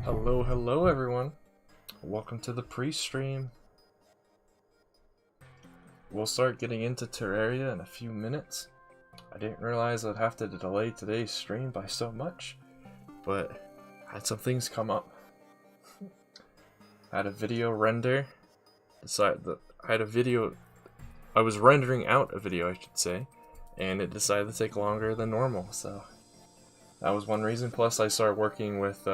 Hello everyone. Welcome to the pre-stream. We'll start getting into Terraria in a few minutes. I didn't realize I'd have to delay today's stream by so much, but I had some things come up. I had a video render. I was rendering out a video, I should say, and it decided to take longer than normal, so that was one reason. Plus I started working with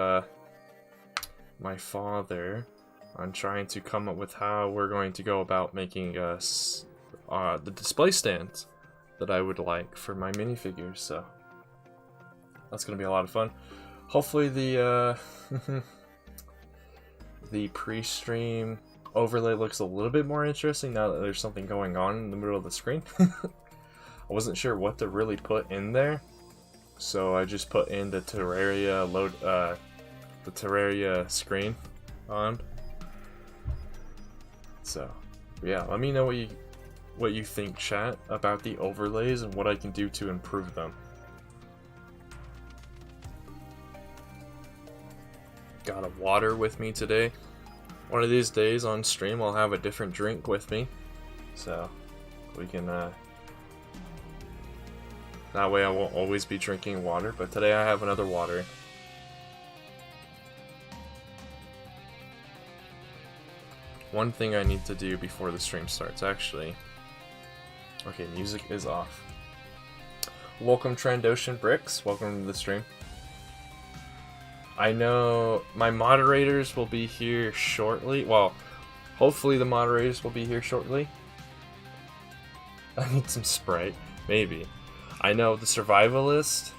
my father on trying to come up with how we're going to go about making the display stands that I would like for my minifigures, so that's gonna be a lot of fun. Hopefully the the pre-stream overlay looks a little bit more interesting now that there's something going on in the middle of the screen. I wasn't sure what to really put in there, so I just put in the Terraria the Terraria screen on. So yeah, let me know what you think, chat, about the overlays and what I can do to improve them. Got a water with me today. One of these days on stream I'll have a different drink with me, so we can that way I won't always be drinking water, but today I have another water. One thing I need to do before the stream starts, actually. Okay, music is off. Welcome Trandoshan Bricks, welcome to the stream. I know my moderators will be here shortly. Well, hopefully the moderators will be here shortly. I need some Sprite, maybe. I know the survivalist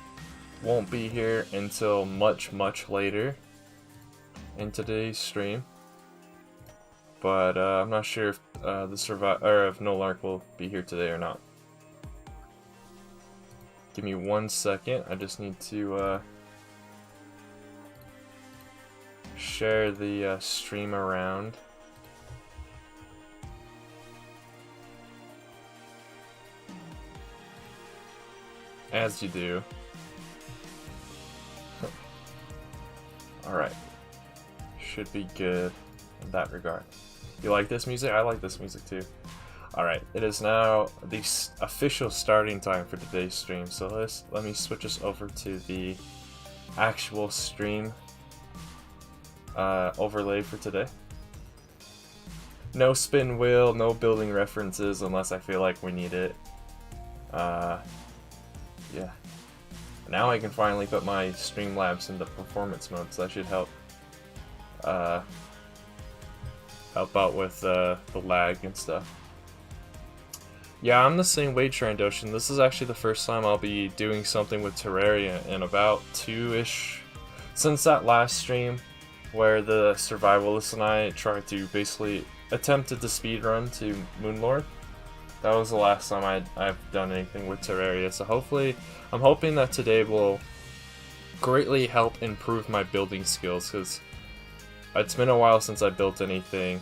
won't be here until much later in today's stream. But I'm not sure if if No Lark will be here today or not. Give me 1 second. I just need to share the stream around. As you do. Alright. Should be good in that regard. You like this music? I like this music too. Alright, it is now the official starting time for today's stream, so let me switch us over to the actual stream overlay for today. No spin wheel, no building references unless I feel like we need it. Yeah. Now I can finally put my Streamlabs into performance mode, so that should help out with the lag and stuff. Yeah, I'm the same way, Trandoshan. This is actually the first time I'll be doing something with Terraria in about 2-ish... since that last stream where the survivalist and I tried to basically attempted to speedrun to Moonlord. That was the last time I've done anything with Terraria, so hopefully, I'm hoping that today will greatly help improve my building skills, because it's been a while since I built anything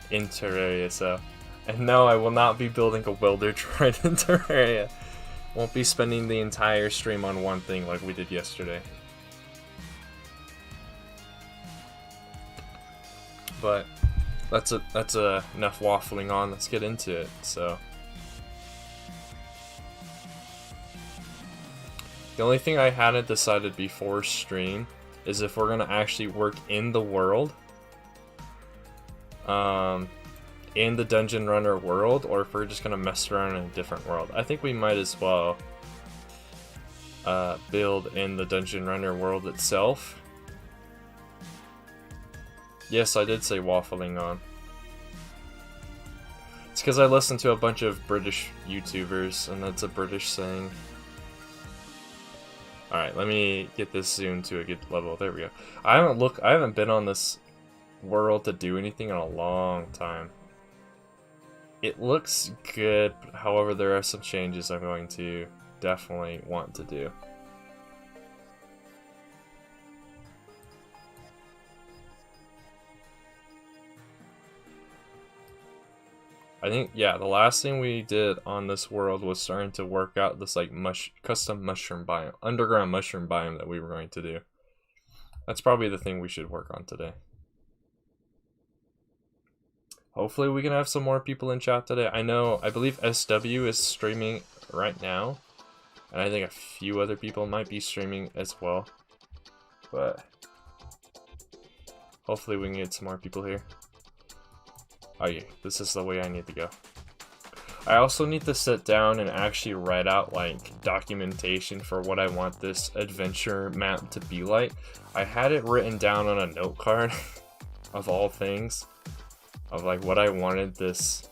in Terraria, so... And no, I will not be building a welder droid in Terraria. Won't be spending the entire stream on one thing like we did yesterday. But that's enough waffling on. Let's get into it. So the only thing I hadn't decided before stream is if we're gonna actually work in the world, in the Dungeon Runner world, or if we're just gonna mess around in a different world. I think we might as well build in the Dungeon Runner world itself. Yes, I did say waffling on. It's because I listen to a bunch of British YouTubers, and that's a British saying. Alright, let me get this zoomed to a good level. There we go. I haven't been on this world to do anything in a long time. It looks good, however there are some changes I'm going to definitely want to do. I think, yeah, the last thing we did on this world was starting to work out this like custom mushroom biome, underground mushroom biome that we were going to do. That's probably the thing we should work on today. Hopefully we can have some more people in chat today. I believe SW is streaming right now. And I think a few other people might be streaming as well. But hopefully we can get some more people here. Oh yeah, this is the way I need to go. I also need to sit down and actually write out like documentation for what I want this adventure map to be like. I had it written down on a note card of all things, of like what I wanted this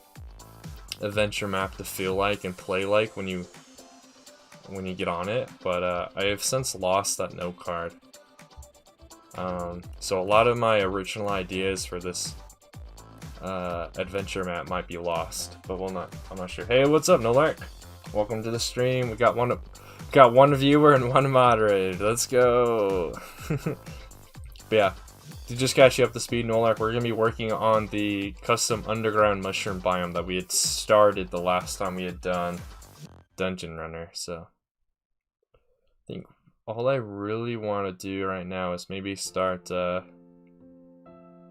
adventure map to feel like and play like when you get on it, but I have since lost that note card. So a lot of my original ideas for this adventure map might be lost, but I'm not sure. Hey, what's up, Nolark? Welcome to the stream. We got one viewer and one moderator. Let's go. But yeah, to just catch you up to speed, Nolark, we're gonna be working on the custom underground mushroom biome that we had started the last time we had done Dungeon Runner. So I think all I really want to do right now is maybe start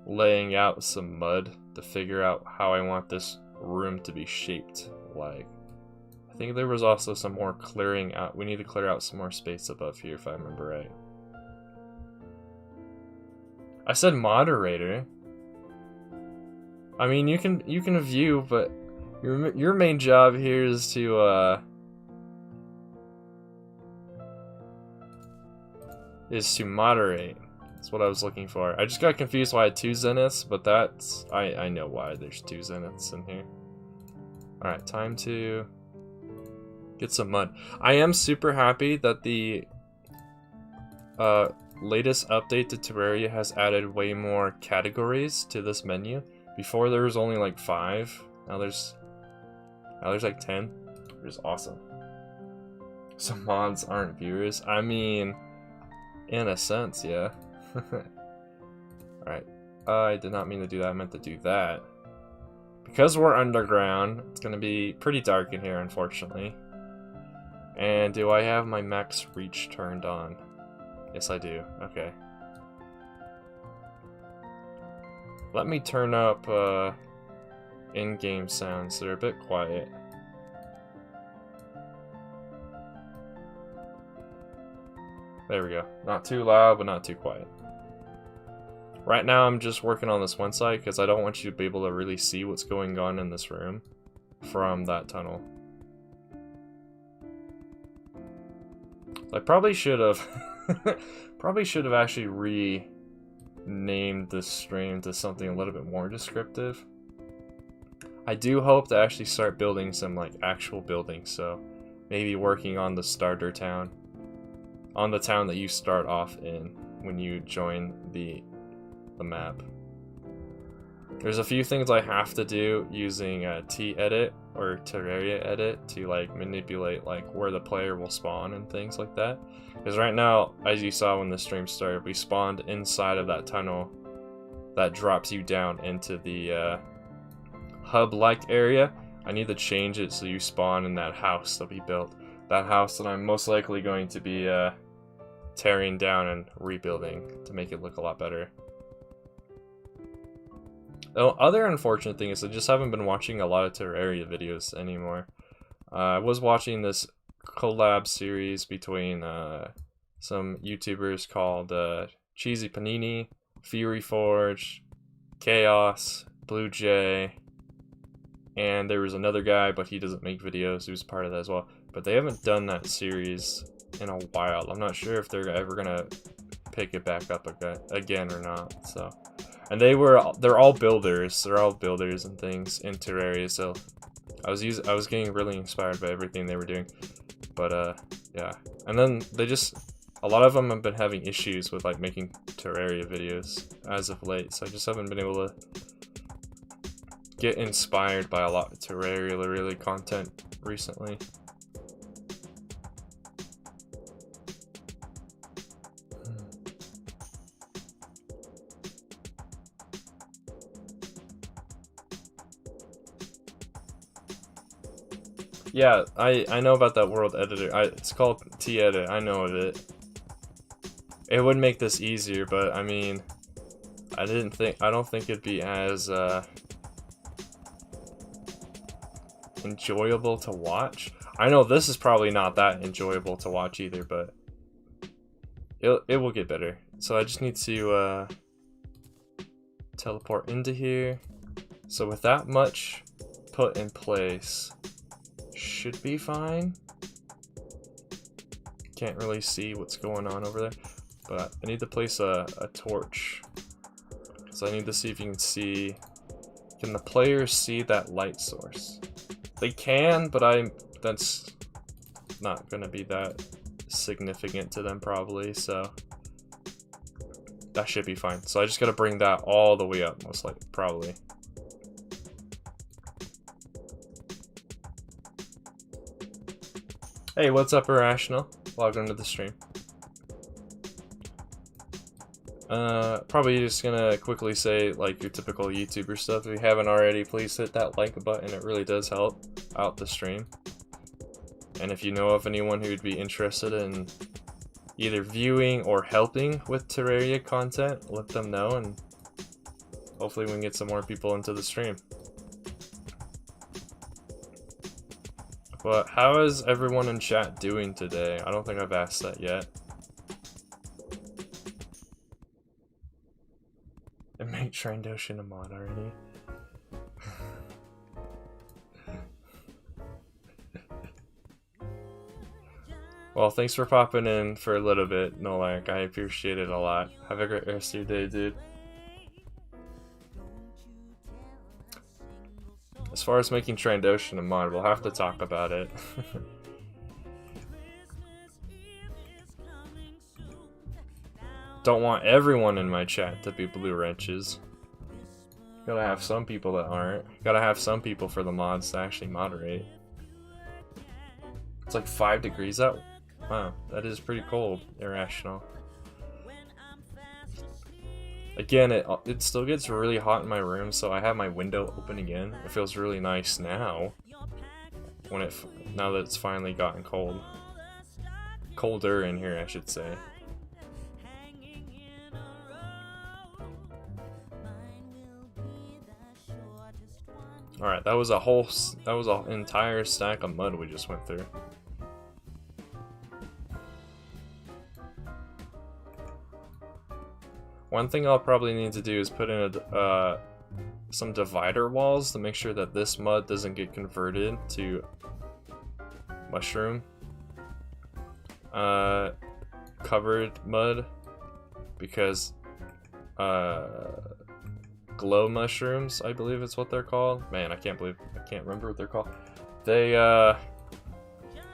laying out some mud to figure out how I want this room to be shaped like. I think there was also some more clearing out. We need to clear out some more space above here if I remember right. I said moderator. I mean, you can view, but your main job here is to moderate. That's what I was looking for. I just got confused why I had 2 zeniths, but that's I know why there's 2 zeniths in here. Alright, time to get some mud. I am super happy that the latest update to Terraria has added way more categories to this menu. Before there was only like 5. Now there's like 10. It's awesome. Some mods aren't viewers. I mean, in a sense, yeah. Alright. I did not mean to do that. I meant to do that. Because we're underground, it's going to be pretty dark in here, unfortunately. And do I have my max reach turned on? Yes, I do. Okay. Let me turn up in-game sounds. They're a bit quiet. There we go. Not too loud, but not too quiet. Right now, I'm just working on this one side because I don't want you to be able to really see what's going on in this room from that tunnel. I probably should have actually renamed this stream to something a little bit more descriptive. I do hope to actually start building some like actual buildings, so maybe working on the starter town, on the town that you start off in when you join the map. There's a few things I have to do using T-edit or Terraria edit to like manipulate like where the player will spawn and things like that. Because right now, as you saw when the stream started, we spawned inside of that tunnel that drops you down into the hub-like area. I need to change it so you spawn in that house that we built. That house that I'm most likely going to be tearing down and rebuilding to make it look a lot better. The other unfortunate thing is I just haven't been watching a lot of Terraria videos anymore. I was watching this collab series between some YouTubers called Cheesy Panini, Fury Forge, Chaos, Blue Jay, and there was another guy, but he doesn't make videos, who's part of that as well. But they haven't done that series in a while. I'm not sure if they're ever gonna pick it back up again or not. So, and they're all builders. They're all builders and things in Terraria. So I was getting really inspired by everything they were doing. But yeah. And then a lot of them have been having issues with like making Terraria videos as of late. So I just haven't been able to get inspired by a lot of Terraria content recently. Yeah, I know about that world editor. It's called T-Edit. I know of it. It would make this easier, but I mean, I don't think it'd be as enjoyable to watch. I know this is probably not that enjoyable to watch either, but it will get better. So I just need to teleport into here. So with that much put in place, should be fine. Can't really see what's going on over there, but I need to place a torch. So I need to see if you can see, can the players see that light source? They can, but that's not gonna be that significant to them probably, so that should be fine. So I just gotta bring that all the way up, most likely, probably. Hey, what's up, Irrational? Welcome to the stream. Probably just gonna quickly say, like, your typical YouTuber stuff. If you haven't already, please hit that like button. It really does help out the stream. And if you know of anyone who would be interested in either viewing or helping with Terraria content, let them know, and hopefully we can get some more people into the stream. But how is everyone in chat doing today? I don't think I've asked that yet. And make Trandoshan a mod already. Well, thanks for popping in for a little bit, Nolak. I appreciate it a lot. Have a great rest of your day, dude. As far as making Trandoshan a mod, we'll have to talk about it. Don't want everyone in my chat to be blue wrenches. Gotta have some people that aren't. Gotta have some people for the mods to actually moderate. It's like 5 degrees out. Wow, that is pretty cold. Irrational. Again, it still gets really hot in my room, so I have my window open again. It feels really nice now. Now that it's finally gotten cold. Colder in here, I should say. Alright, that was an entire stack of mud we just went through. One thing I'll probably need to do is put in some divider walls to make sure that this mud doesn't get converted to mushroom covered mud, because glow mushrooms, I believe it's what they're called. Man, I can't remember what they're called. They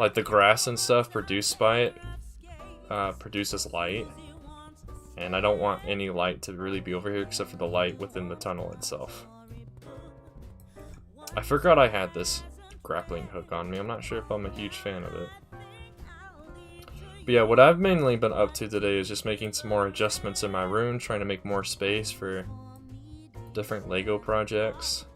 like the grass and stuff produced by it produces light, and I don't want any light to really be over here except for the light within the tunnel itself. I forgot I had this grappling hook on me. I'm not sure if I'm a huge fan of it. But yeah, what I've mainly been up to today is just making some more adjustments in my room, trying to make more space for different Lego projects.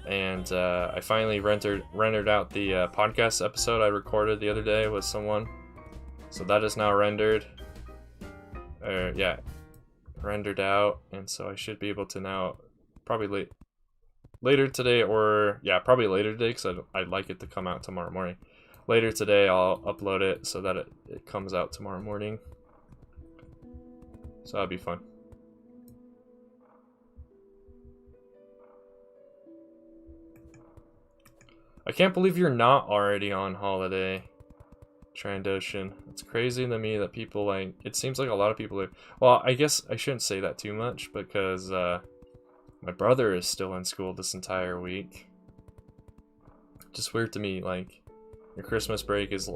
And I finally rendered out the podcast episode I recorded the other day with someone. So that is now rendered. Yeah, rendered out, and so I should be able to now, probably later today, or yeah, probably later today, because I'd like it to come out tomorrow morning. Later today, I'll upload it so that it comes out tomorrow morning. So that'll be fun. I can't believe you're not already on holiday, Trandoshan. It's crazy to me that people, like, it seems like a lot of people are, well, I guess I shouldn't say that too much, because my brother is still in school this entire week. Just weird to me, like, your Christmas break is,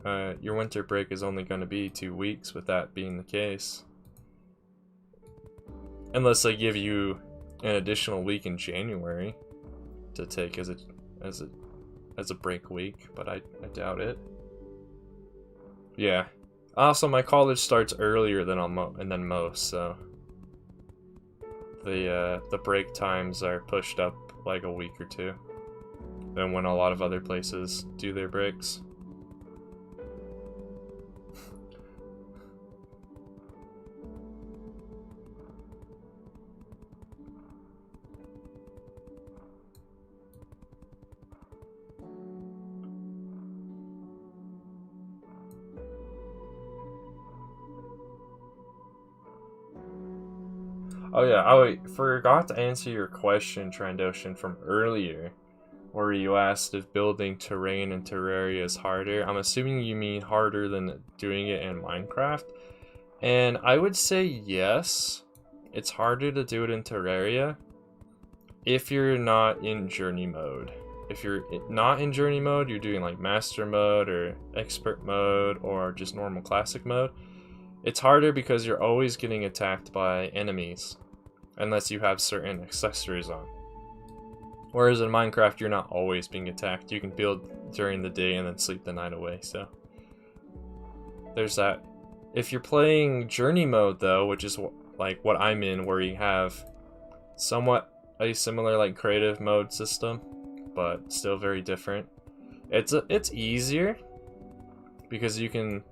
your winter break is only going to be 2 weeks, with that being the case. Unless they give you an additional week in January to take as a break week, but I doubt it. Yeah. Also, my college starts earlier than most, so the break times are pushed up like a week or two than when a lot of other places do their breaks. Oh yeah, I forgot to answer your question, Trandoshan, from earlier, where you asked if building terrain in Terraria is harder. I'm assuming you mean harder than doing it in Minecraft. And I would say yes, it's harder to do it in Terraria if you're not in journey mode. If you're not in journey mode, you're doing like master mode or expert mode or just normal classic mode. It's harder because you're always getting attacked by enemies unless you have certain accessories on. Whereas in Minecraft, you're not always being attacked. You can build during the day and then sleep the night away, so there's that. If you're playing journey mode though, which is like what I'm in, where you have somewhat a similar like creative mode system, but still very different. It's easier because you can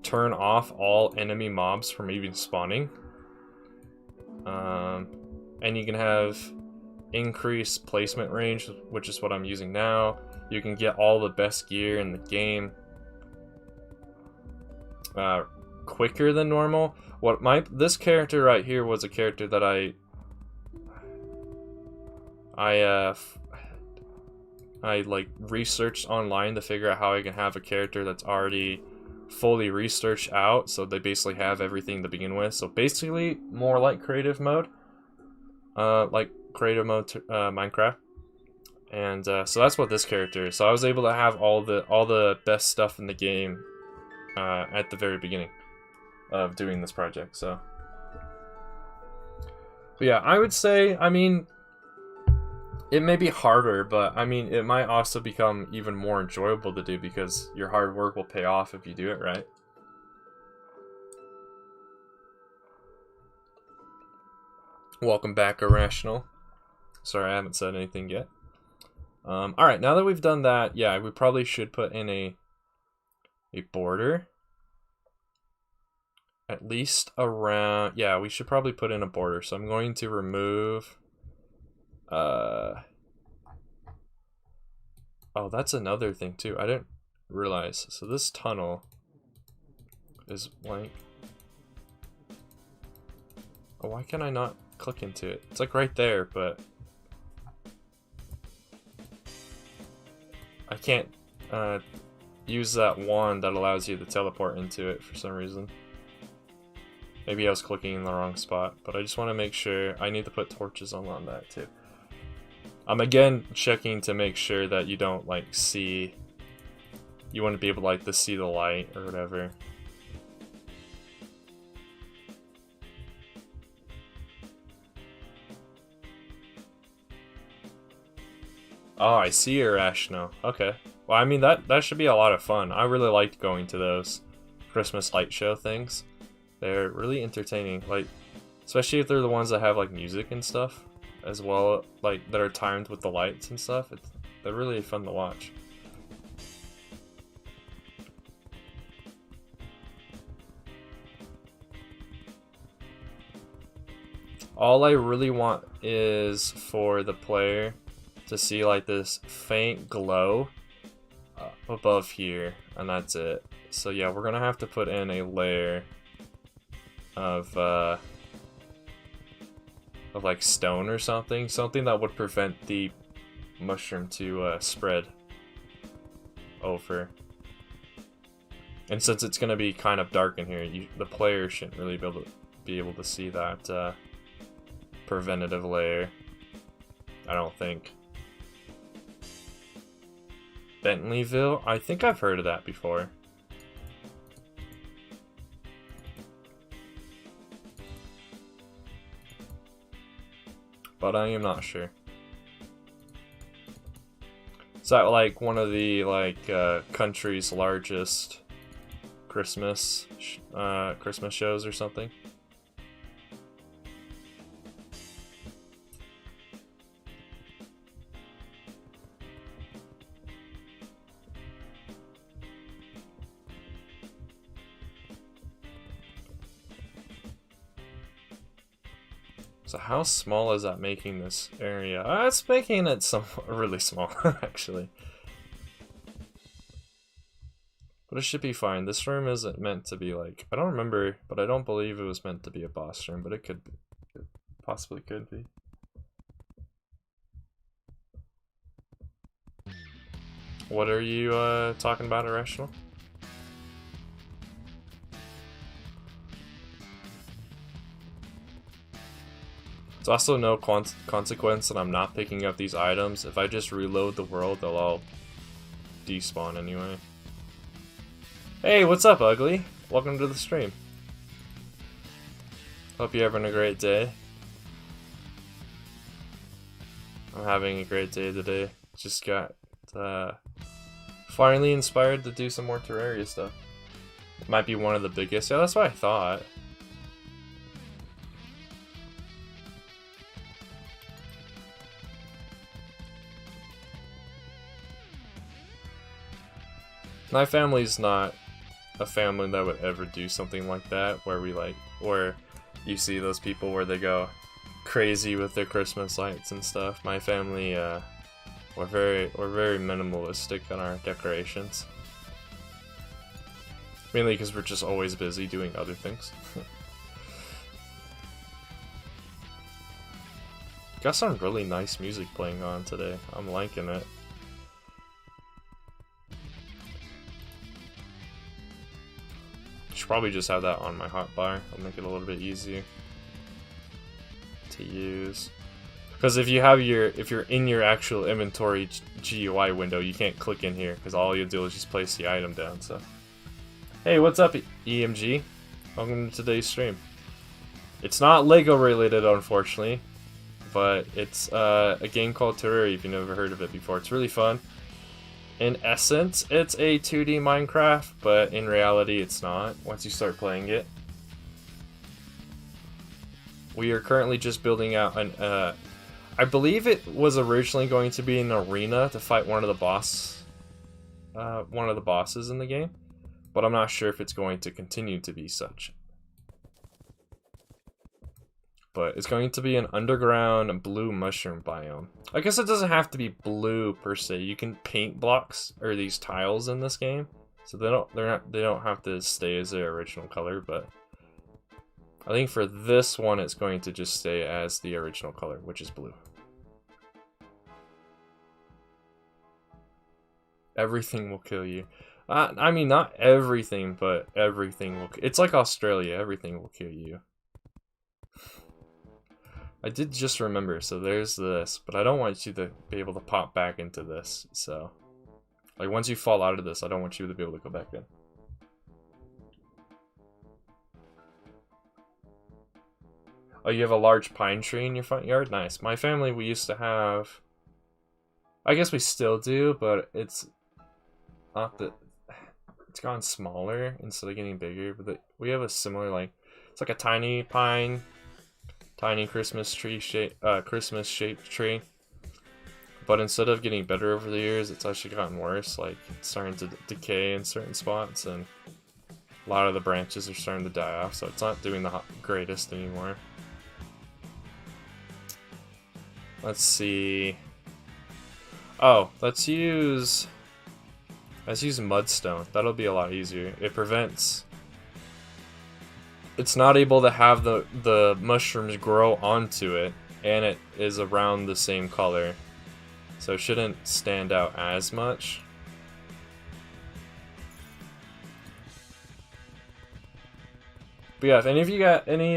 turn off all enemy mobs from even spawning, and you can have increased placement range, which is what I'm using now. You can get all the best gear in the game quicker than normal. This character right here was a character that I like researched online to figure out how I can have a character that's already fully researched out, so they basically have everything to begin with. So basically more like creative mode, Minecraft. And so that's what this character is. So I was able to have all the best stuff in the game at the very beginning of doing this project. So but yeah, I would say, I mean, it may be harder, but I mean, it might also become even more enjoyable to do because your hard work will pay off if you do it right. Welcome back, Irrational. Sorry, I haven't said anything yet. Alright, now that we've done that, yeah, we probably should put in a border. At least around, yeah, we should probably put in a border. So I'm going to remove... Oh, that's another thing too. I didn't realize. So this tunnel is blank. Oh, why can I not click into it? It's like right there, but I can't use that wand that allows you to teleport into it for some reason. Maybe I was clicking in the wrong spot, but I just want to make sure. I need to put torches on that too. I'm again checking to make sure that you don't like see, you want to be able to like to see the light or whatever. Oh, I see Irrational. Okay. Well, I mean, that should be a lot of fun. I really liked going to those Christmas light show things. They're really entertaining, like, especially if they're the ones that have like music and stuff as well, like that are timed with the lights and stuff. They're really fun to watch. All I really want is for the player to see like this faint glow above here, and that's it. So yeah, we're gonna have to put in a layer of like stone or something that would prevent the mushroom to spread over. And since it's gonna be kind of dark in here, the player shouldn't really be able to see that preventative layer, I don't think. Bentleyville? I think I've heard of that before. But I am not sure. Is that like one of the like country's largest Christmas shows or something? So how small is that making this area? It's making it really small, actually. But it should be fine. This room isn't meant to be like... I don't remember, but I don't believe it was meant to be a boss room, but it could be. possibly could be. What are you talking about, Irrational? It's also no consequence that I'm not picking up these items. If I just reload the world, they'll all despawn anyway. Hey, what's up, Ugly? Welcome to the stream. Hope you're having a great day. I'm having a great day today. Just got finally inspired to do some more Terraria stuff. Might be one of the biggest. Yeah, that's what I thought. My family's not a family that would ever do something like that, where you see those people where they go crazy with their Christmas lights and stuff. My family, we're very minimalistic on our decorations. Mainly because we're just always busy doing other things. Got some really nice music playing on today. I'm liking it. Should probably just have that on my hotbar. I'll make it a little bit easier to use. Because if you're in your actual inventory GUI window, you can't click in here because all you do is just place the item down. So, hey, what's up, EMG? Welcome to today's stream. It's not Lego related, unfortunately, but it's a game called Terraria. If you've never heard of it before, it's really fun. In essence, it's a 2D Minecraft, but in reality, it's not. Once you start playing it, we are currently just building out an. I believe it was originally going to be an arena to fight one of the bosses in the game, but I'm not sure if it's going to continue to be such. But it's going to be an underground blue mushroom biome. I guess it doesn't have to be blue per se. You can paint blocks or these tiles in this game, so they don't have to stay as their original color. But I think for this one, it's going to just stay as the original color, which is blue. Everything will kill you. I mean, not everything, but everything will. It's like Australia. Everything will kill you. I did just remember, so there's this, but I don't want you to be able to pop back into this, so. Like, once you fall out of this, I don't want you to be able to go back in. Oh, you have a large pine tree in your front yard? Nice. My family, we used to have... I guess we still do, but it's not that... It's gotten smaller instead of getting bigger, but we have a similar, like... It's like a tiny pine... Tiny Christmas shaped tree, but instead of getting better over the years, it's actually gotten worse. Like, it's starting to decay in certain spots, and a lot of the branches are starting to die off, so it's not doing the greatest anymore. Let's see. Oh, let's use mudstone. That'll be a lot easier. It prevents. It's not able to have the mushrooms grow onto it, and it is around the same color, so it shouldn't stand out as much. But yeah, if any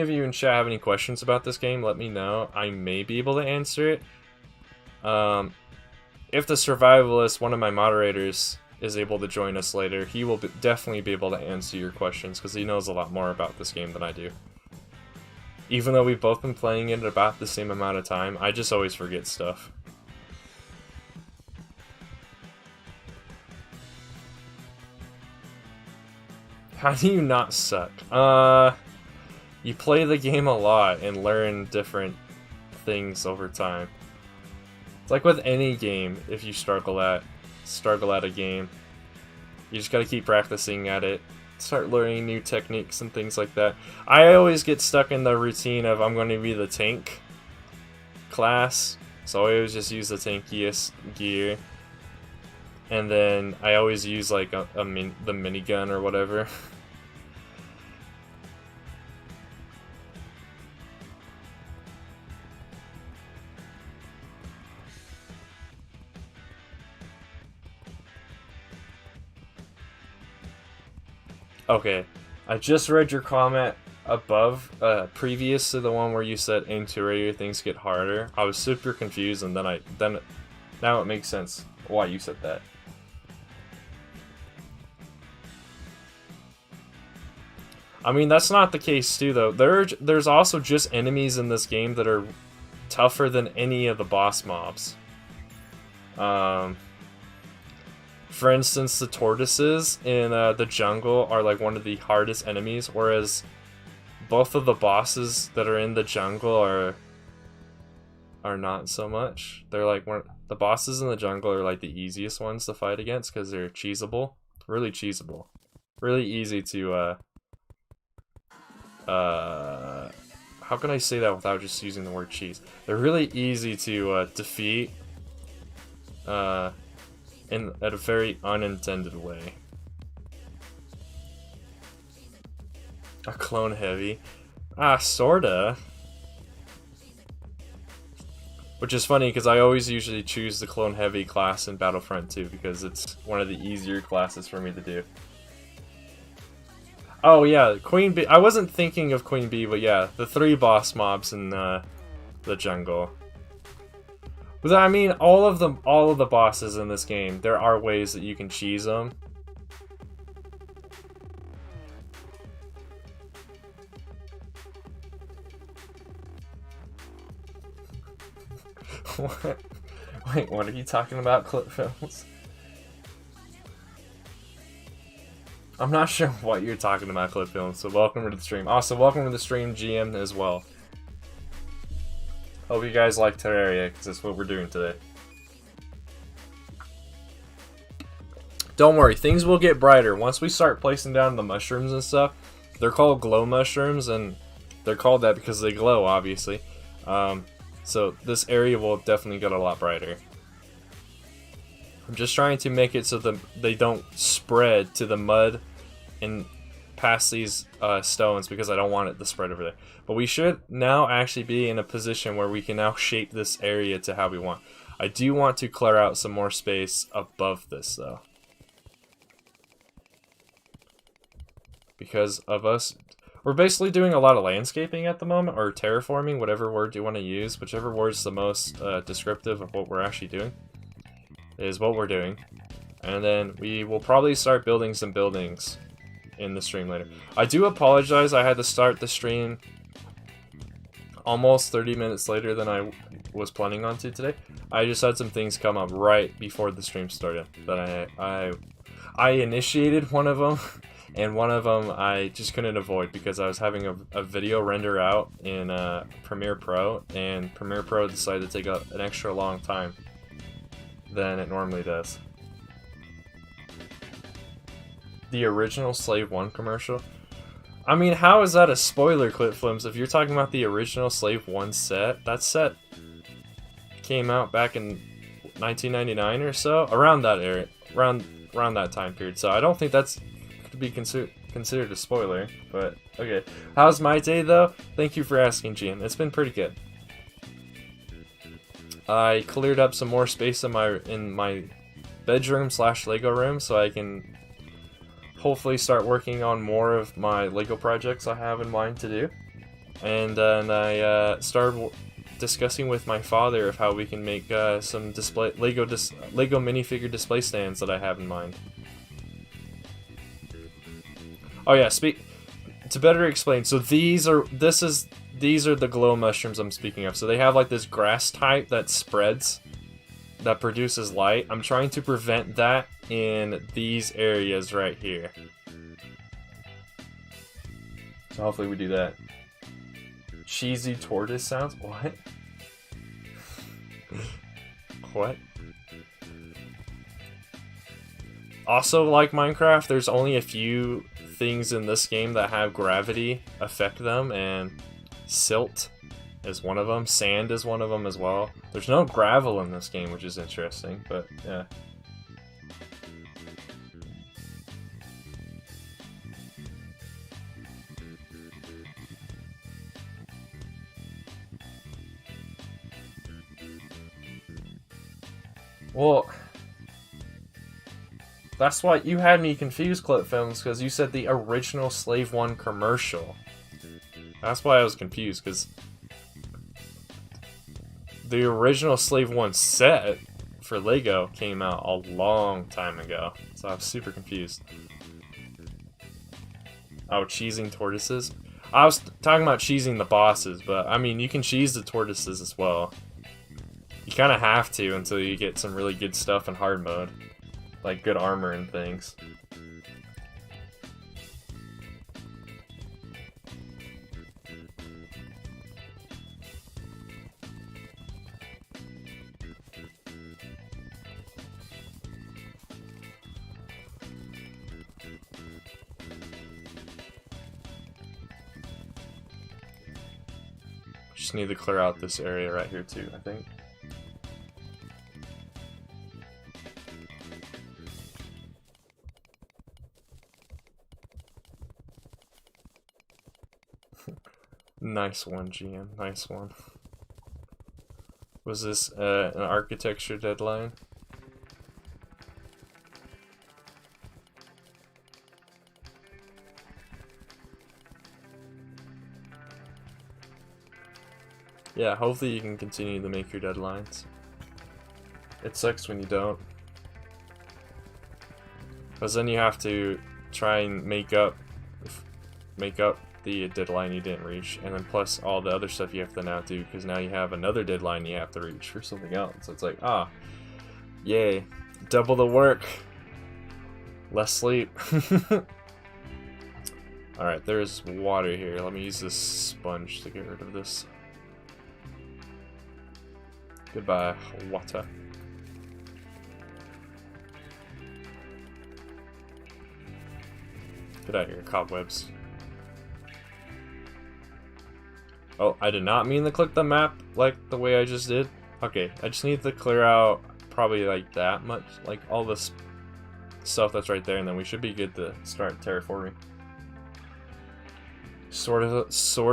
of you in chat have any questions about this game, let me know. I may be able to answer it. If the survivalist, one of my moderators, is able to join us later, he will definitely be able to answer your questions because he knows a lot more about this game than I do. Even though we've both been playing it about the same amount of time, I just always forget stuff. How do you not suck? You play the game a lot and learn different things over time. It's like with any game, if you struggle at a game, you just gotta keep practicing at it, start learning new techniques and things like that. I always get stuck in the routine of I'm going to be the tank class, so I always just use the tankiest gear, and then I always use like the minigun or whatever. Okay, I just read your comment above, previous to the one where you said interior things get harder. I was super confused, and then now it makes sense why you said that. I mean, that's not the case too, though. There's also just enemies in this game that are tougher than any of the boss mobs. For instance, the tortoises in the jungle are like one of the hardest enemies, whereas both of the bosses that are in the jungle are not so much. They're like the bosses in the jungle are like the easiest ones to fight against because they're cheesable, really cheesable, really easy to how can I say that without just using the word cheese? They're really easy to defeat in a very unintended way. A clone heavy? Ah, sorta. Which is funny because I always usually choose the clone heavy class in Battlefront 2 because it's one of the easier classes for me to do. Oh yeah, Queen Bee. I wasn't thinking of Queen Bee, but yeah, the 3 boss mobs in the jungle. But I mean, all of the bosses in this game, there are ways that you can cheese them. What? Wait, what are you talking about, clip films? I'm not sure what you're talking about, clip films, so welcome to the stream. Also, welcome to the stream, GM, as well. Hope you guys like Terraria, because that's what we're doing today. Don't worry, things will get brighter. Once we start placing down the mushrooms and stuff, they're called glow mushrooms, and they're called that because they glow, obviously. So this area will definitely get a lot brighter. I'm just trying to make it so that they don't spread to the mud and past these stones because I don't want it to spread over there. But we should now actually be in a position where we can now shape this area to how we want. I do want to clear out some more space above this though. Because of us, we're basically doing a lot of landscaping at the moment, or terraforming, whatever word you want to use, whichever word's the most descriptive of what we're actually doing. Is what we're doing. And then we will probably start building some buildings in the stream later. I do apologize, I had to start the stream almost 30 minutes later than I was planning on to today. I just had some things come up right before the stream started that I initiated one of them, and one of them I just couldn't avoid because I was having a video render out in Premiere Pro, and Premiere Pro decided to take an extra long time than it normally does. The original Slave 1 commercial? I mean, how is that a spoiler, Clip Flims? If you're talking about the original Slave 1 set, that set came out back in 1999 or so, around that area, around that time period. So I don't think that's could be considered a spoiler. But okay, how's my day though? Thank you for asking, Gian. It's been pretty good. I cleared up some more space in my bedroom / Lego room, so I can hopefully start working on more of my Lego projects I have in mind to do. And then I started discussing with my father of how we can make some Lego minifigure display stands that I have in mind. Oh yeah, to better explain, so these are the glow mushrooms I'm speaking of. So they have like this grass type that spreads, that produces light. I'm trying to prevent that in these areas right here. So hopefully we do that. Cheesy tortoise sounds? What? What? Also, like Minecraft, there's only a few things in this game that have gravity affect them, and silt is one of them. Sand is one of them as well. There's no gravel in this game, which is interesting, but yeah. Well, That's why you had me confused, Clip Films, because you said the original Slave 1 commercial. That's why I was confused, because the original Slave 1 set for Lego came out a long time ago, so I was super confused. Oh, cheesing tortoises? I was talking about cheesing the bosses, but I mean, you can cheese the tortoises as well. You kind of have to until you get some really good stuff in hard mode, like good armor and things. Just need to clear out this area right here too, I think. Nice one, GM. Nice one. Was this an architecture deadline? Yeah, hopefully you can continue to make your deadlines. It sucks when you don't. Because then you have to try and make up the deadline you didn't reach, and then plus all the other stuff you have to now do, because now you have another deadline you have to reach for something else. So it's like, ah, yay, double the work, less sleep. Alright, there's water here. Let me use this sponge to get rid of this. Goodbye, water. Get out of here, cobwebs. Oh, I did not mean to click the map like the way I just did. Okay, I just need to clear out probably like that much, like all this stuff that's right there, and then we should be good to start terraforming. Sort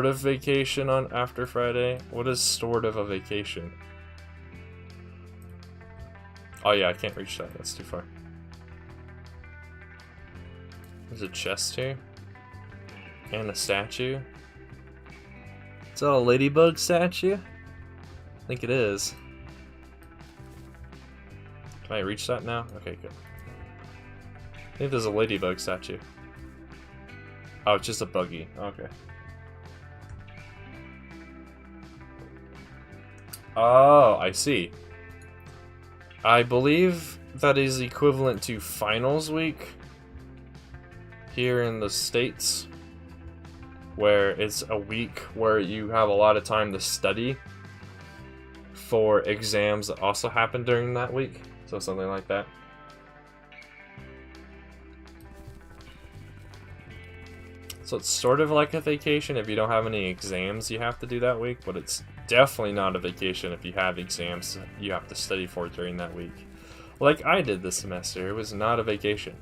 of vacation on after Friday. What is sort of a vacation? Oh yeah, I can't reach that. That's too far. There's a chest here. And a statue. Is that a ladybug statue? I think it is. Can I reach that now? Okay, good. I think there's a ladybug statue. Oh, it's just a buggy. Okay. Oh, I see. I believe that is equivalent to finals week here in the States, where it's a week where you have a lot of time to study for exams that also happen during that week. So something like that. So it's sort of like a vacation if you don't have any exams you have to do that week, but it's definitely not a vacation if you have exams you have to study for during that week. Like I did this semester, it was not a vacation.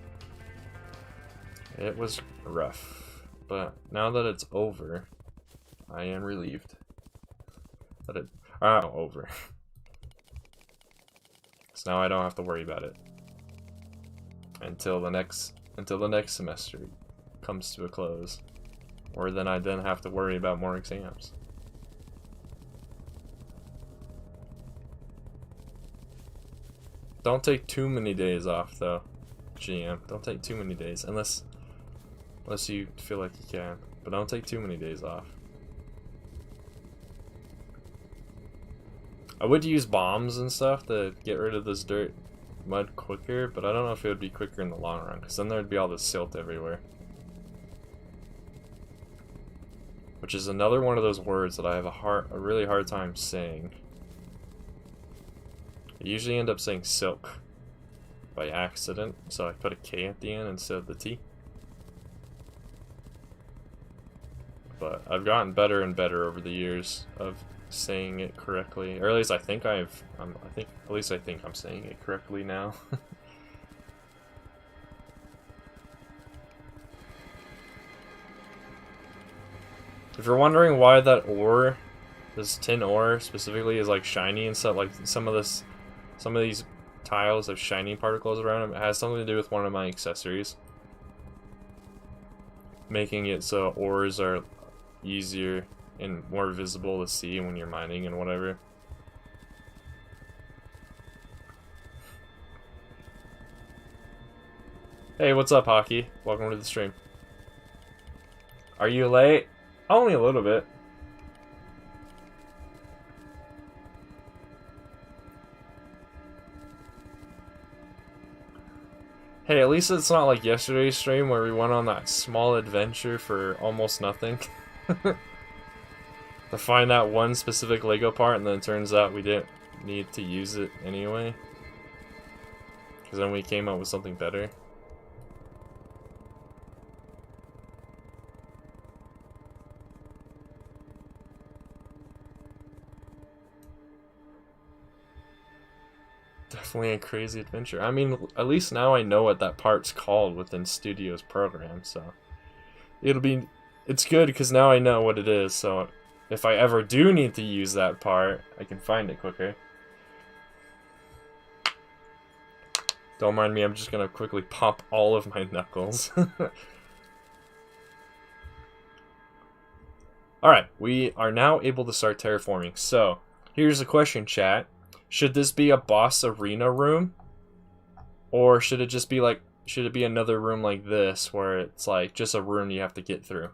It was rough, but now that it's over, I am relieved that it's over. So now I don't have to worry about it until the next semester comes to a close, or then I have to worry about more exams. Don't take too many days off though, GM. Don't take too many days unless you feel like you can, but don't take too many days off. I would use bombs and stuff to get rid of this dirt mud quicker, but I don't know if it would be quicker in the long run, because then there would be all this silt everywhere. Which is another one of those words that I have a really hard time saying. I usually end up saying silk by accident, so I put a K at the end instead of the T. But I've gotten better and better over the years of saying it correctly, or at least I think I'm saying it correctly now. If you're wondering why that ore, this tin ore specifically, is like shiny and stuff, like some of these tiles have shiny particles around them. It has something to do with one of my accessories, making it so ores are easier and more visible to see when you're mining and whatever. Hey, what's up, Hockey? Welcome to the stream. Are you late? Only a little bit. Hey, at least it's not like yesterday's stream where we went on that small adventure for almost nothing. To find that one specific Lego part, and then it turns out we didn't need to use it anyway. Because then we came up with something better. Definitely a crazy adventure. I mean, at least now I know what that part's called within Studio's program, so it's good because now I know what it is, so if I ever do need to use that part, I can find it quicker. Don't mind me, I'm just gonna quickly pop all of my knuckles. Alright, we are now able to start terraforming. So, here's a question, chat. Should this be a boss arena room? Or should it just be like, should it be another room like this, where it's like just a room you have to get through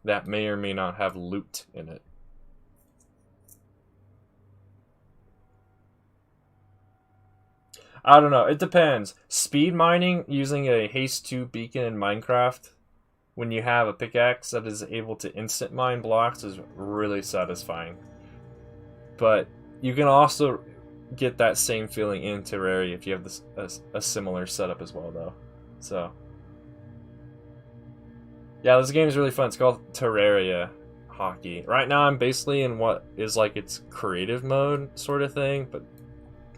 that may or may not have loot in it? I don't know, it depends. Speed mining using a haste 2 beacon in Minecraft when you have a pickaxe that is able to instant mine blocks is really satisfying. But you can also get that same feeling in Terraria if you have this a similar setup as well, though. So yeah, this game is really fun. It's called Terraria Hockey. Right now I'm basically in what is like its creative mode sort of thing, but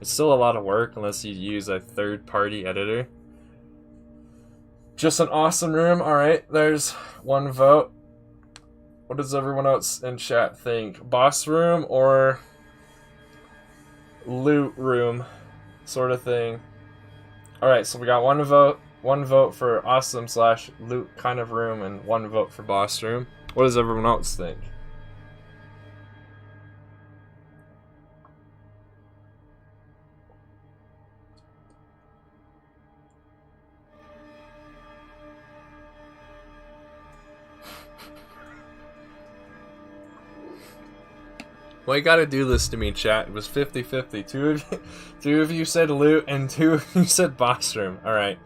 it's still a lot of work unless you use a third-party editor. Just an awesome room. Alright, there's one vote. What does everyone else in chat think? Boss room or loot room sort of thing? Alright, so we got one vote for awesome / loot kind of room and one vote for boss room. What does everyone else think? Well, you gotta do this to me, chat. It was 50-50. Two of you said loot, and 2 of you said boss room. Alright.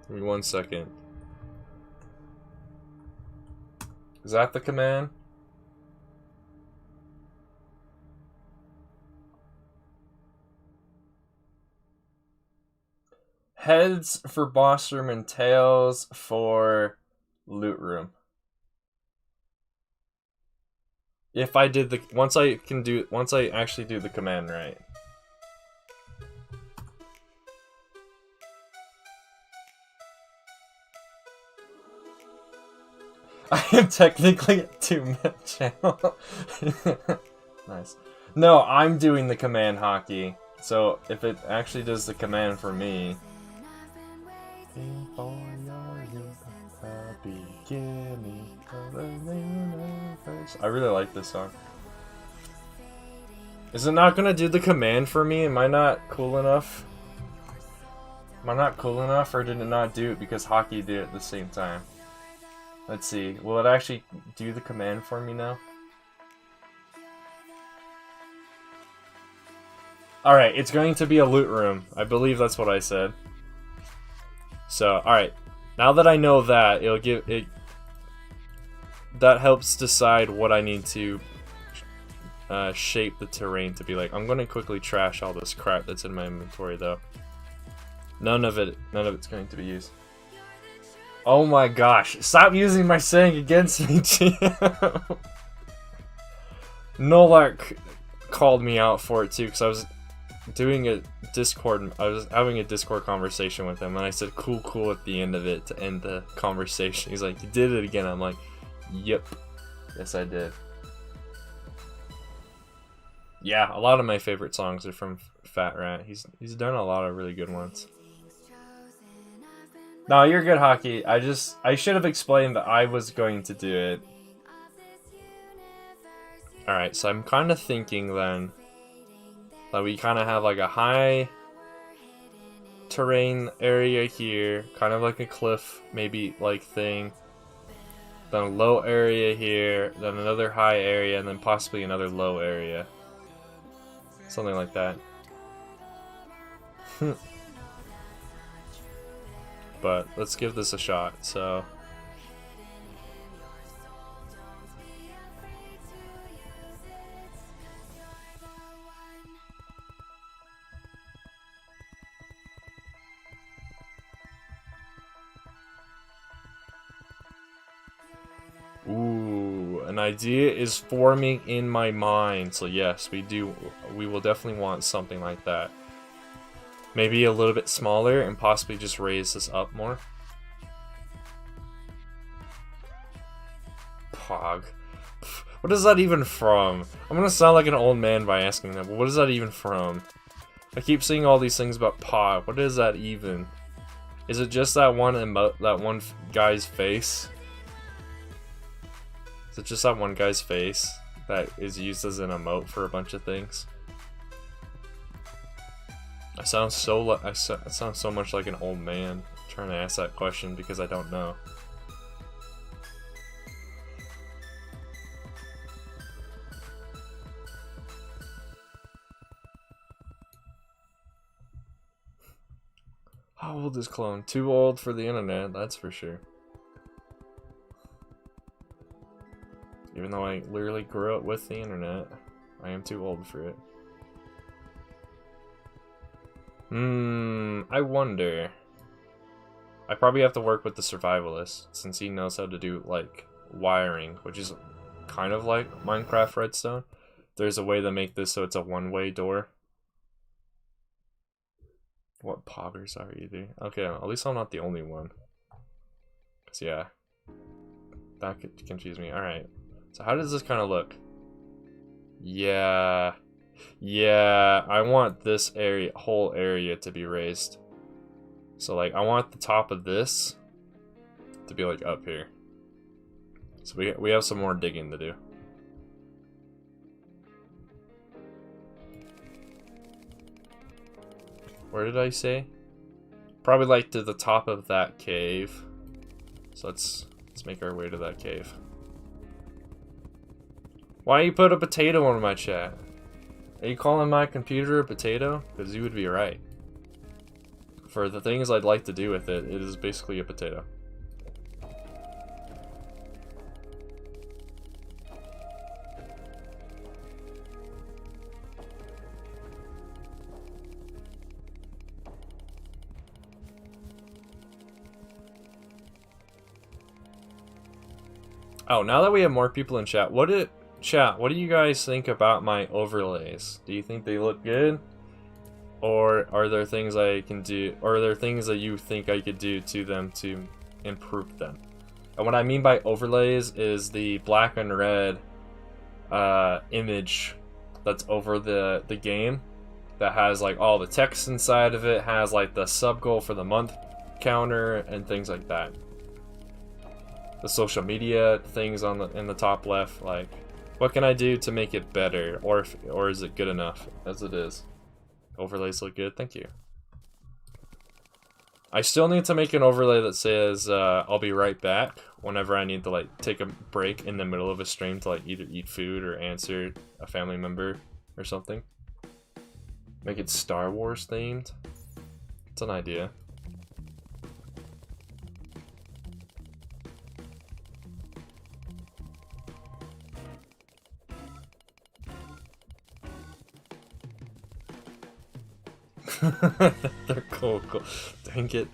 Give me 1 second. Is that the command? Heads for boss room and tails for loot room. If I did the once I actually do the command right. I am technically a 2-man channel. Nice. No, I'm doing the command, Hockey. So if it actually does the command for me. I really like this song. Is it not gonna do the command for me? Am I not cool enough? Am I not cool enough, or did it not do it because Hockey did it at the same time? Let's see. Will it actually do the command for me now? Alright, it's going to be a loot room. I believe that's what I said. So, alright. Now that I know that, it'll give it. That helps decide what I need to shape the terrain to be like. I'm gonna quickly trash all this crap that's in my inventory, though. None of it's going to be used. Oh my gosh! Stop using my saying against me, GM. Nolak called me out for it too, because I was doing a Discord. I was having a Discord conversation with him, and I said "cool, cool" at the end of it to end the conversation. He's like, "You did it again." I'm like, "Yep, yes I did." Yeah, a lot of my favorite songs are from Fat Rat. He's done a lot of really good ones. No, you're good, Hockey. I should have explained that I was going to do it. Alright, so I'm kind of thinking then that we kind of have like a high terrain area here, kind of like a cliff maybe like thing. Then a low area here, then another high area, and then possibly another low area. Something like that. But let's give this a shot, so... Ooh, an idea is forming in my mind. So yes, we will definitely want something like that. Maybe a little bit smaller and possibly just raise this up more. Pog. What is that even from? I'm gonna sound like an old man by asking that, but what is that even from? I keep seeing all these things about Pog. What is that even? Is it just that one guy's face? Is it just that one guy's face that is used as an emote for a bunch of things? I sound so much like an old man trying to ask that question because I don't know. How old is Clone? Too old for the internet, that's for sure. Even though I literally grew up with the internet, I am too old for it. I wonder. I probably have to work with the survivalist, since he knows how to do, like, wiring, which is kind of like Minecraft Redstone. There's a way to make this so it's a one-way door. What poggers are you, dude? Okay, at least I'm not the only one. Cause yeah, that could confuse me. Alright, so how does this kind of look? Yeah, I want this whole area to be raised. So like, I want the top of this to be like up here. So we have some more digging to do. Where did I say? Probably like to the top of that cave. So let's make our way to that cave. Why you put a potato on my chat? Are you calling my computer a potato? Because you would be right. For the things I'd like to do with it, it is basically a potato. Oh, now that we have more people in chat, what do you guys think about my overlays? Do you think they look good? Or are there things I can do, or are there things that you think I could do to them to improve them? And what I mean by overlays is the black and red image that's over the game that has like all the text inside of it, has like the sub goal for the month counter and things like that. The social media things in the top left, like what can I do to make it better, or is it good enough as it is? Overlays look good, thank you. I still need to make an overlay that says I'll be right back whenever I need to like take a break in the middle of a stream to like either eat food or answer a family member or something. Make it Star Wars themed. It's an idea. They're cool. Dang it.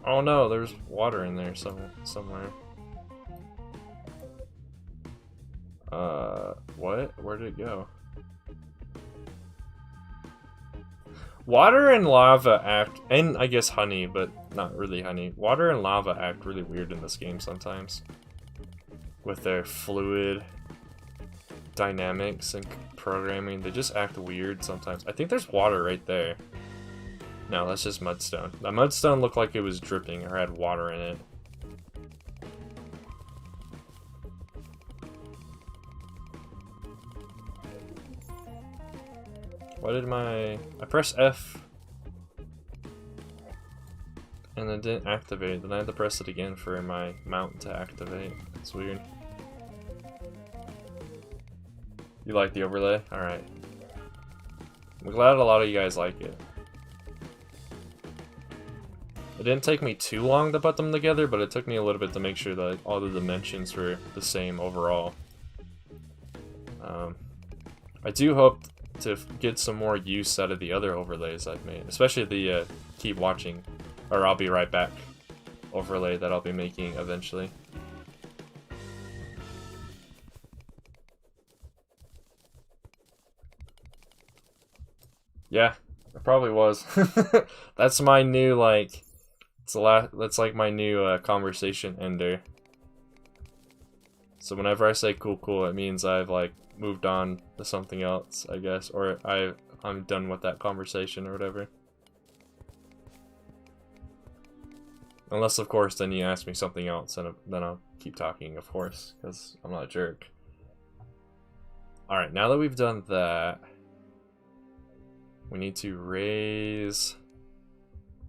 Oh no, there's water in there somewhere. What? Where did it go? Water and lava act, and I guess honey, but not really honey. Water and lava act really weird in this game sometimes. With their fluid dynamics and programming, they just act weird sometimes. I think there's water right there. No, that's just mudstone. That mudstone looked like it was dripping or had water in it. Why did I pressed F and then didn't activate. Then I had to press it again for my mount to activate. It's weird. You like the overlay? Alright. I'm glad a lot of you guys like it. It didn't take me too long to put them together, but it took me a little bit to make sure that all the dimensions were the same overall. I do hope to get some more use out of the other overlays I've made, especially the keep watching, or I'll be right back overlay that I'll be making eventually. Yeah, it probably was. That's my new, like, that's like my new conversation ender. So whenever I say cool cool, it means I've like moved on to something else, I guess, or I'm done with that conversation or whatever. Unless, of course, then you ask me something else, and then I'll keep talking, of course, because I'm not a jerk. Alright, now that we've done that, we need to raise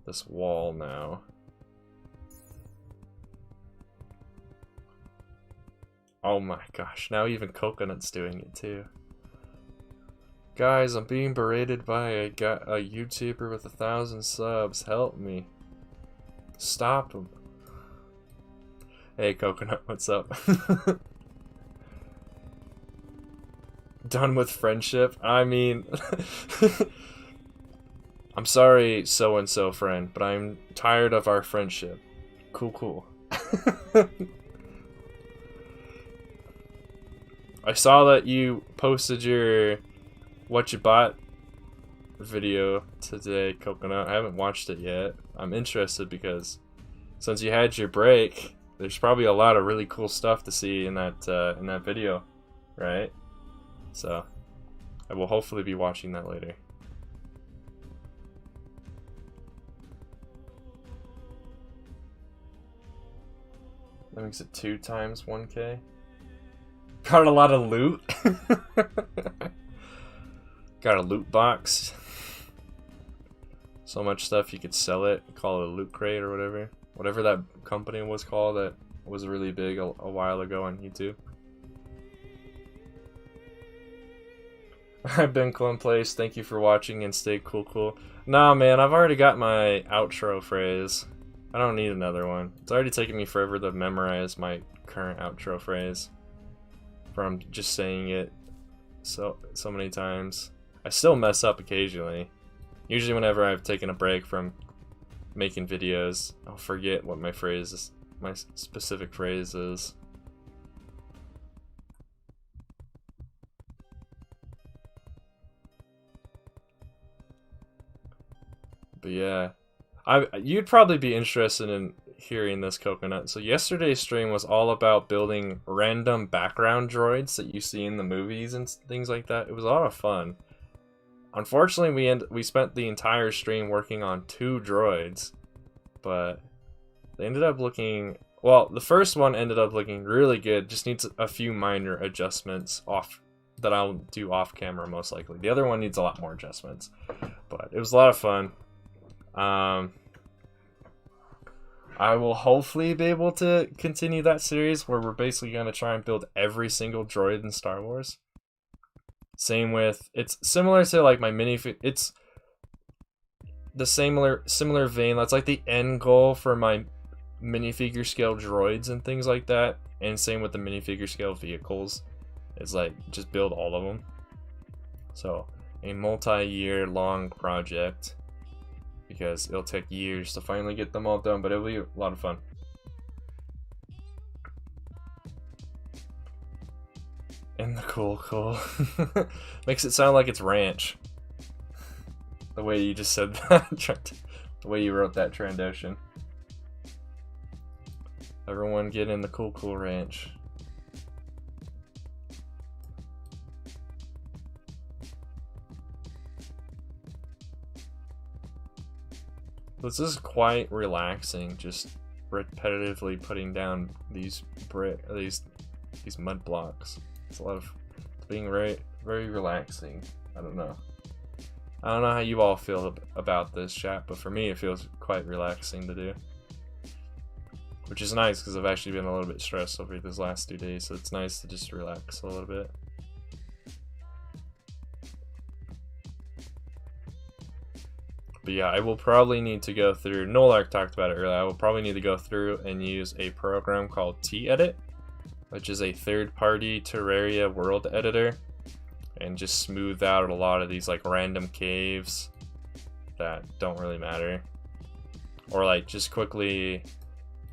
this wall now. Oh my gosh, now even Coconut's doing it too. Guys, I'm being berated by a YouTuber with 1,000 subs. Help me. Stop him. Hey Coconut, what's up? Done with friendship? I mean... I'm sorry, so-and-so friend, but I'm tired of our friendship. Cool, cool. I saw that you posted your what you bought video today, Coconut. I haven't watched it yet. I'm interested because since you had your break, there's probably a lot of really cool stuff to see in that video, right? So I will hopefully be watching that later. That makes it 2 times 1K. Got a lot of loot. Got a loot box. So much stuff you could sell it. Call it a loot crate or whatever. Whatever that company was called that was really big a while ago on YouTube. I've been ClonePlays. Thank you for watching and stay cool. Nah, man, I've already got my outro phrase. I don't need another one. It's already taken me forever to memorize my current outro phrase from just saying it so many times. I still mess up occasionally. Usually whenever I've taken a break from making videos, I'll forget what my specific phrase is. But yeah, you'd probably be interested in hearing this, Coconut. So yesterday's stream was all about building random background droids that you see in the movies and things like that. It was a lot of fun. Unfortunately, we spent the entire stream working on 2 droids, but they ended up looking, well, the first one ended up looking really good. Just needs a few minor adjustments that I'll do off camera most likely. The other one needs a lot more adjustments, but it was a lot of fun. I will hopefully be able to continue that series where we're basically going to try and build every single droid in Star Wars. Same with, it's similar to like my it's the similar vein. That's like the end goal for my minifigure scale droids and things like that. And same with the minifigure scale vehicles. It's like just build all of them. So a multi-year long project. because it'll take years to finally get them all done, but it'll be a lot of fun. And the cool. Makes it sound like it's ranch. The way you just said that, the way you wrote that Trandoshan. Everyone get in the cool ranch. This is quite relaxing, just repetitively putting down these mud blocks. It's being very relaxing. I don't know how you all feel about this, chat, but for me it feels quite relaxing to do. Which is nice because I've actually been a little bit stressed over these last 2 days, so it's nice to just relax a little bit. But yeah, I will probably need to go through, Nolark talked about it earlier, I will probably need to go through and use a program called T-Edit, which is a third-party Terraria world editor, and just smooth out a lot of these like random caves that don't really matter. Or like just quickly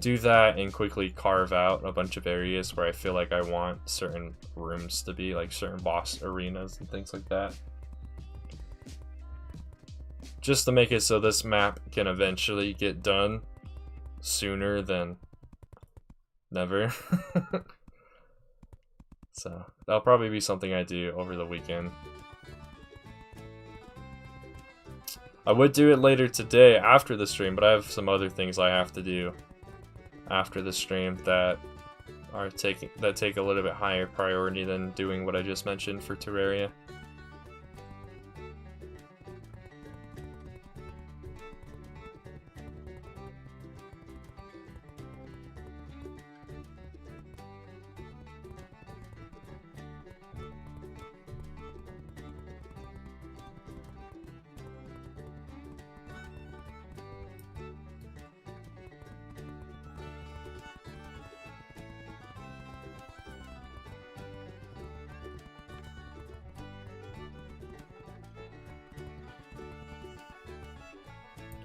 do that and quickly carve out a bunch of areas where I feel like I want certain rooms to be, like certain boss arenas and things like that. Just to make it so this map can eventually get done sooner than never. So that'll probably be something I do over the weekend. I would do it later today after the stream, but I have some other things I have to do after the stream that take a little bit higher priority than doing what I just mentioned for Terraria.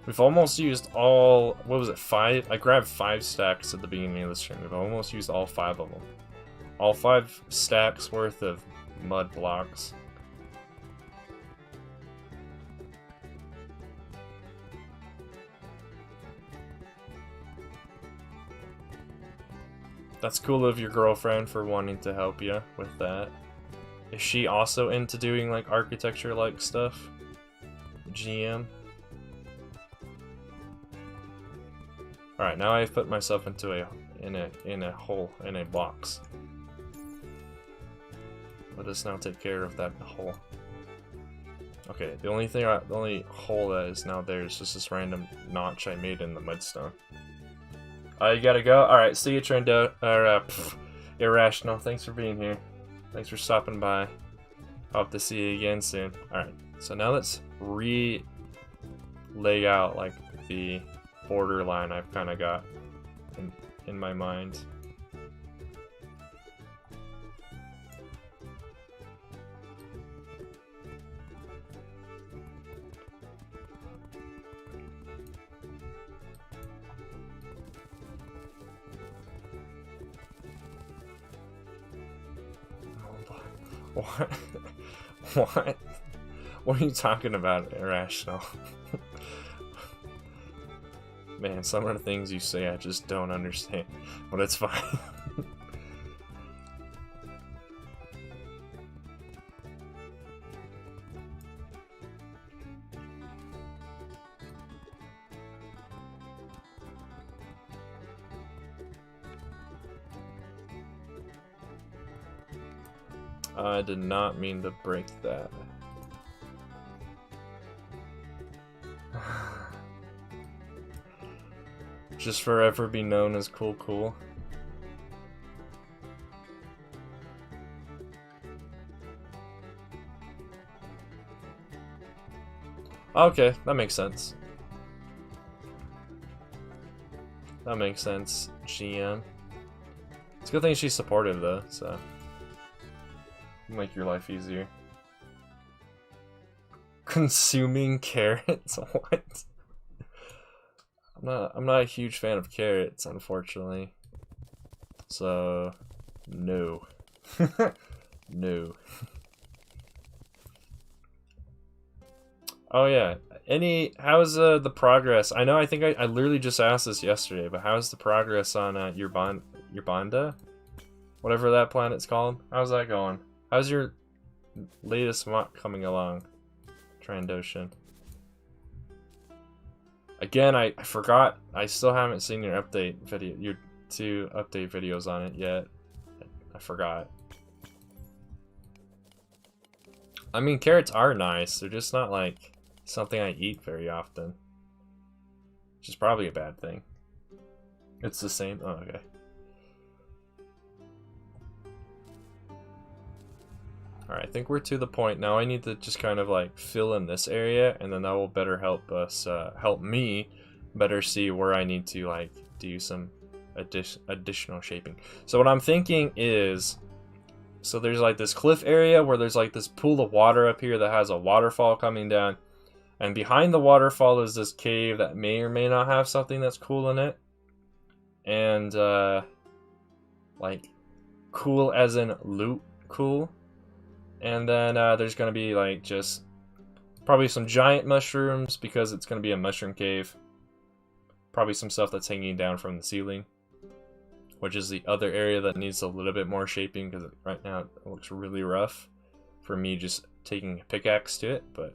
We've almost used all, what was it, 5? I grabbed 5 stacks at the beginning of the stream. We've almost used all 5 of them. All 5 stacks worth of mud blocks. That's cool of your girlfriend for wanting to help you with that. Is she also into doing like architecture-like stuff? GM? Alright, now I've put myself into a hole, in a box. Let us now take care of that hole. Okay, the only hole that is now there is just this random notch I made in the mudstone. You gotta go? Alright, see you, Irrational. Thanks for being here. Thanks for stopping by. Hope to see you again soon. Alright, so now let's lay out like the borderline I've kind of got in my mind. What? What? What are you talking about, Irrational? Man, some of the things you say I just don't understand, but it's fine. I did not mean to break that. Just forever be known as Cool. Okay, that makes sense. That makes sense, GM. It's a good thing she's supportive though, so make your life easier. Consuming carrots? What? I'm not a huge fan of carrots, unfortunately. So no. No. Oh yeah. How's the progress? I know I literally just asked this yesterday, but how's the progress on your Banda? Whatever that planet's called. How's that going? How's your latest mock coming along? Trandoshan. Again, I forgot. I still haven't seen your update video, your 2 update videos on it yet. I forgot. I mean, carrots are nice. They're just not like something I eat very often. Which is probably a bad thing. It's the same. Oh, okay. Alright, I think we're to the point. Now I need to just kind of like fill in this area, and then that will better help us, help me better see where I need to like do some additional shaping. So what I'm thinking is, so there's like this cliff area where there's like this pool of water up here that has a waterfall coming down. And behind the waterfall is this cave that may or may not have something that's cool in it. And, like, cool as in loot cool. And then there's going to be, like, just probably some giant mushrooms because it's going to be a mushroom cave. Probably some stuff that's hanging down from the ceiling. Which is the other area that needs a little bit more shaping because right now it looks really rough for me just taking a pickaxe to it. But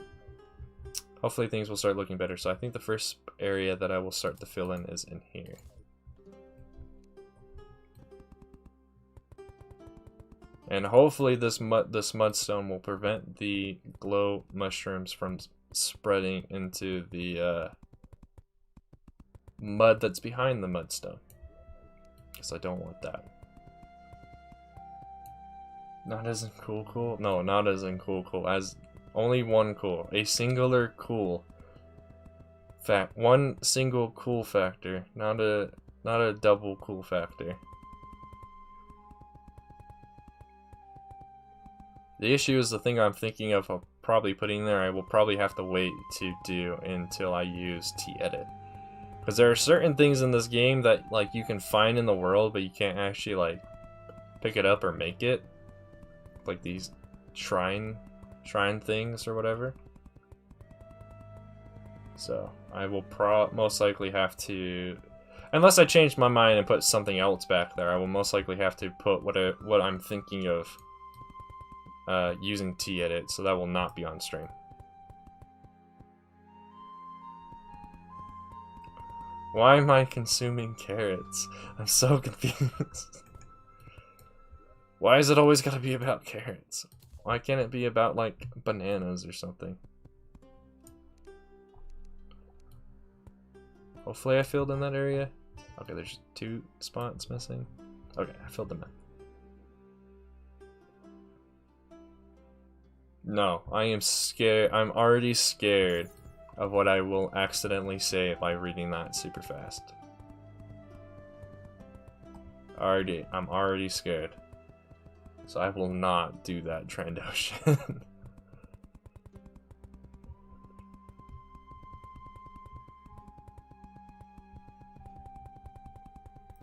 hopefully things will start looking better. So I think the first area that I will start to fill in is in here. And hopefully this mudstone will prevent the glow mushrooms from spreading into the mud that's behind the mudstone. Because I don't want that. Not as in cool. No, not as in cool. As only one cool. A singular cool. One single cool factor. Not a double cool factor. The issue is the thing I'm thinking of probably putting there, I will probably have to wait to do until I use T-Edit. Because there are certain things in this game that like you can find in the world, but you can't actually like pick it up or make it. Like these shrine things or whatever. So I will most likely have to, unless I change my mind and put something else back there, I will most likely have to put what I'm thinking of using T-Edit, so that will not be on stream. Why am I consuming carrots? I'm so confused. Why is it always gotta be about carrots? Why can't it be about, like, bananas or something? Hopefully I filled in that area. Okay, there's 2 spots missing. Okay, I filled them in. No, I am scared. I'm already scared of what I will accidentally say by reading that super fast. I'm already scared. So I will not do that, Trandoshan.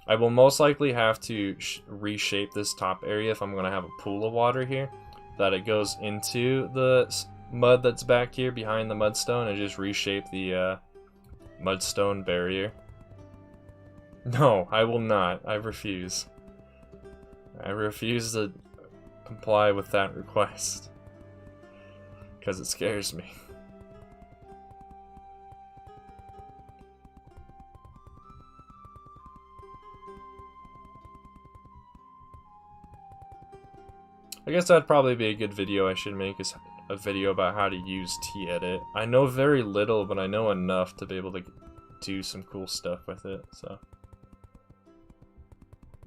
I will most likely have to reshape this top area if I'm going to have a pool of water here. That it goes into the mud that's back here behind the mudstone and just reshape the mudstone barrier. No, I will not. I refuse. I refuse to comply with that request. Because it scares me. I guess that'd probably be a good video I should make, is a video about how to use T-Edit. I know very little, but I know enough to be able to do some cool stuff with it, so.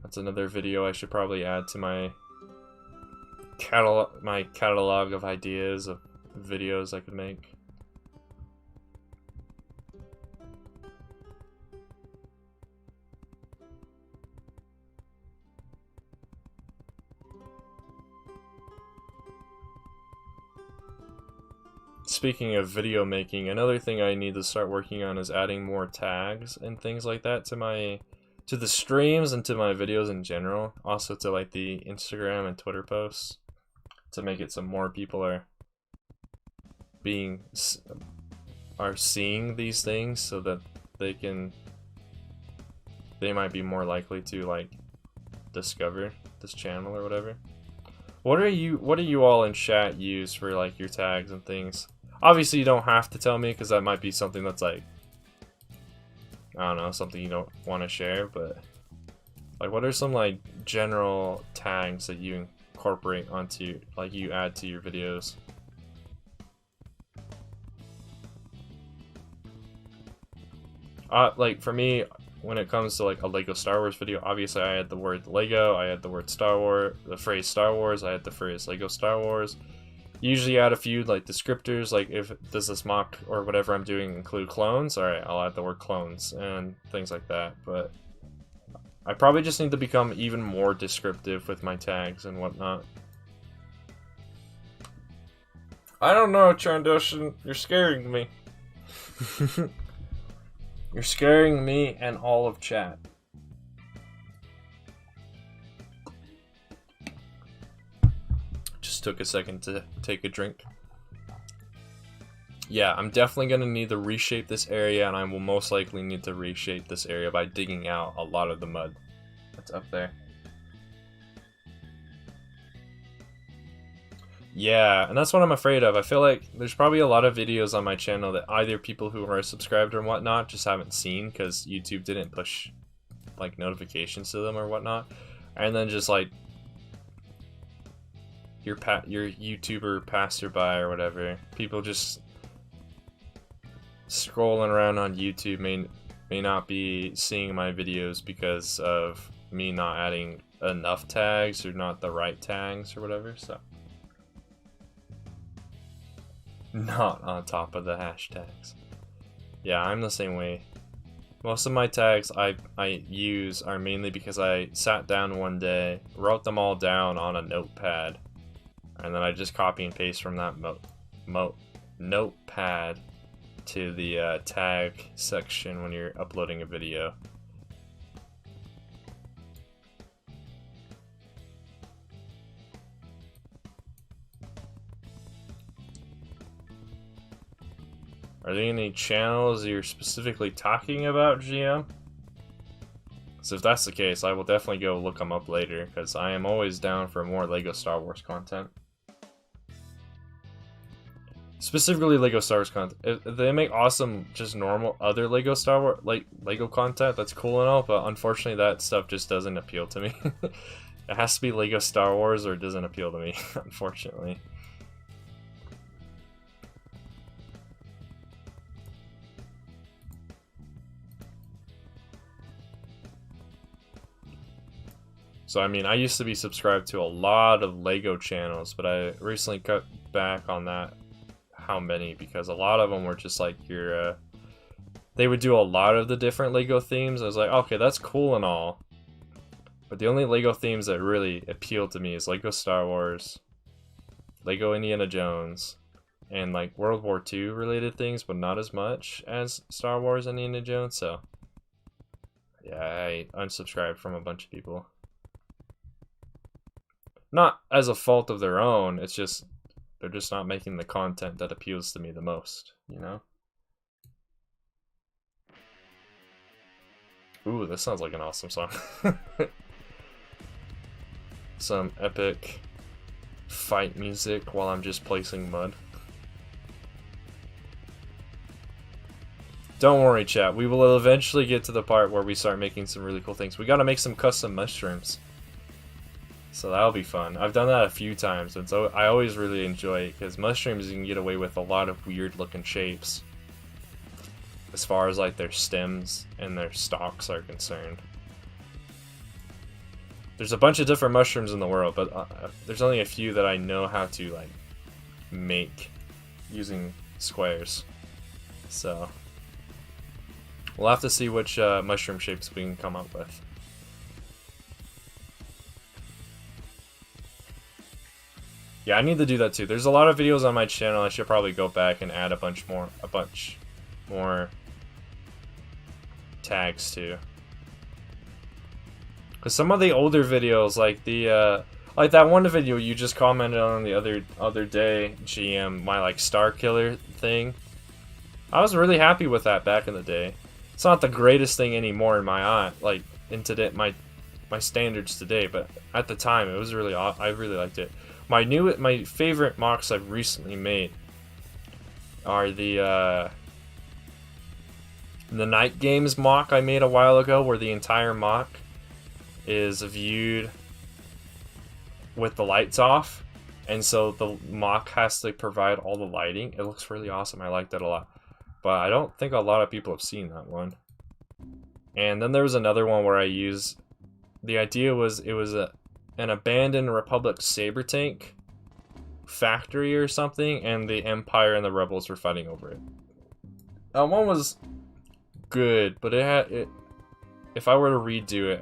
That's another video I should probably add to my catalog of ideas of videos I could make. speaking of video making, another thing I need to start working on is adding more tags and things like that to the streams and to my videos in general. Also to like the Instagram and Twitter posts, to make it so more people are seeing these things, so that they might be more likely to like discover this channel or whatever. What do you all in chat use for like your tags and things? Obviously you don't have to tell me, because that might be something that's like, I don't know, something you don't want to share, but like what are some like general tags that you incorporate onto, like you add to your videos? Like for me, when it comes to like a Lego Star Wars video, obviously I add the word Lego, I add the word Star Wars, the phrase Star Wars, I add the phrase Lego Star Wars. Usually add a few like descriptors, like if does this mock or whatever I'm doing include clones, alright, I'll add the word clones and things like that. But I probably just need to become even more descriptive with my tags and whatnot. I don't know, Trandoshan, you're scaring me. You're scaring me and all of chat. Just took a second to take a drink. Yeah, I'm definitely going to need to reshape this area, and I will most likely need to reshape this area by digging out a lot of the mud that's up there. Yeah, and that's what I'm afraid of. I feel like there's probably a lot of videos on my channel that either people who are subscribed or whatnot just haven't seen, because YouTube didn't push like notifications to them or whatnot, and then just like your YouTuber passerby or whatever, people just scrolling around on YouTube may not be seeing my videos because of me not adding enough tags or not the right tags or whatever. So not on top of the hashtags. Yeah, I'm the same way. Most of my tags I use are mainly because I sat down one day, wrote them all down on a notepad, and then I just copy and paste from that notepad to the tag section when you're uploading a video. Are there any channels you're specifically talking about, GM? So if that's the case, I will definitely go look them up later, because I am always down for more Lego Star Wars content. Specifically Lego Star Wars content. If they make awesome, just normal other Lego Star Wars, like Lego content, that's cool and all, but unfortunately that stuff just doesn't appeal to me. It has to be Lego Star Wars or it doesn't appeal to me, unfortunately. So I mean, I used to be subscribed to a lot of Lego channels, but I recently cut back on that, how many, because a lot of them were just like your, they would do a lot of the different Lego themes. I was like, okay, that's cool and all, but the only Lego themes that really appeal to me is Lego Star Wars, Lego Indiana Jones, and like World War II related things, but not as much as Star Wars and Indiana Jones. So yeah, I unsubscribed from a bunch of people. Not as a fault of their own, it's just they're just not making the content that appeals to me the most, you know? Ooh, this sounds like an awesome song. Some epic fight music while I'm just placing mud. Don't worry, chat. We will eventually get to the part where we start making some really cool things. We gotta make some custom mushrooms. So that'll be fun. I've done that a few times, and so I always really enjoy it, because mushrooms you can get away with a lot of weird looking shapes as far as like their stems and their stalks are concerned. There's a bunch of different mushrooms in the world, but there's only a few that I know how to like make using squares. So we'll have to see which mushroom shapes we can come up with. Yeah, I need to do that too. There's a lot of videos on my channel. I should probably go back and add a bunch more tags to. Cause some of the older videos, like like that one video you just commented on the other day, GM, my like Star Killer thing. I was really happy with that back in the day. It's not the greatest thing anymore in my eye, like in today my standards today, but at the time it was really I really liked it. My favorite mocks I've recently made are the night games mock I made a while ago, where the entire mock is viewed with the lights off, and so the mock has to provide all the lighting. It looks really awesome. I like that a lot, but I don't think a lot of people have seen that one. And then there was another one where I used, the idea was it was an abandoned Republic saber tank factory or something, and the Empire and the Rebels were fighting over it. That one was good, but if I were to redo it,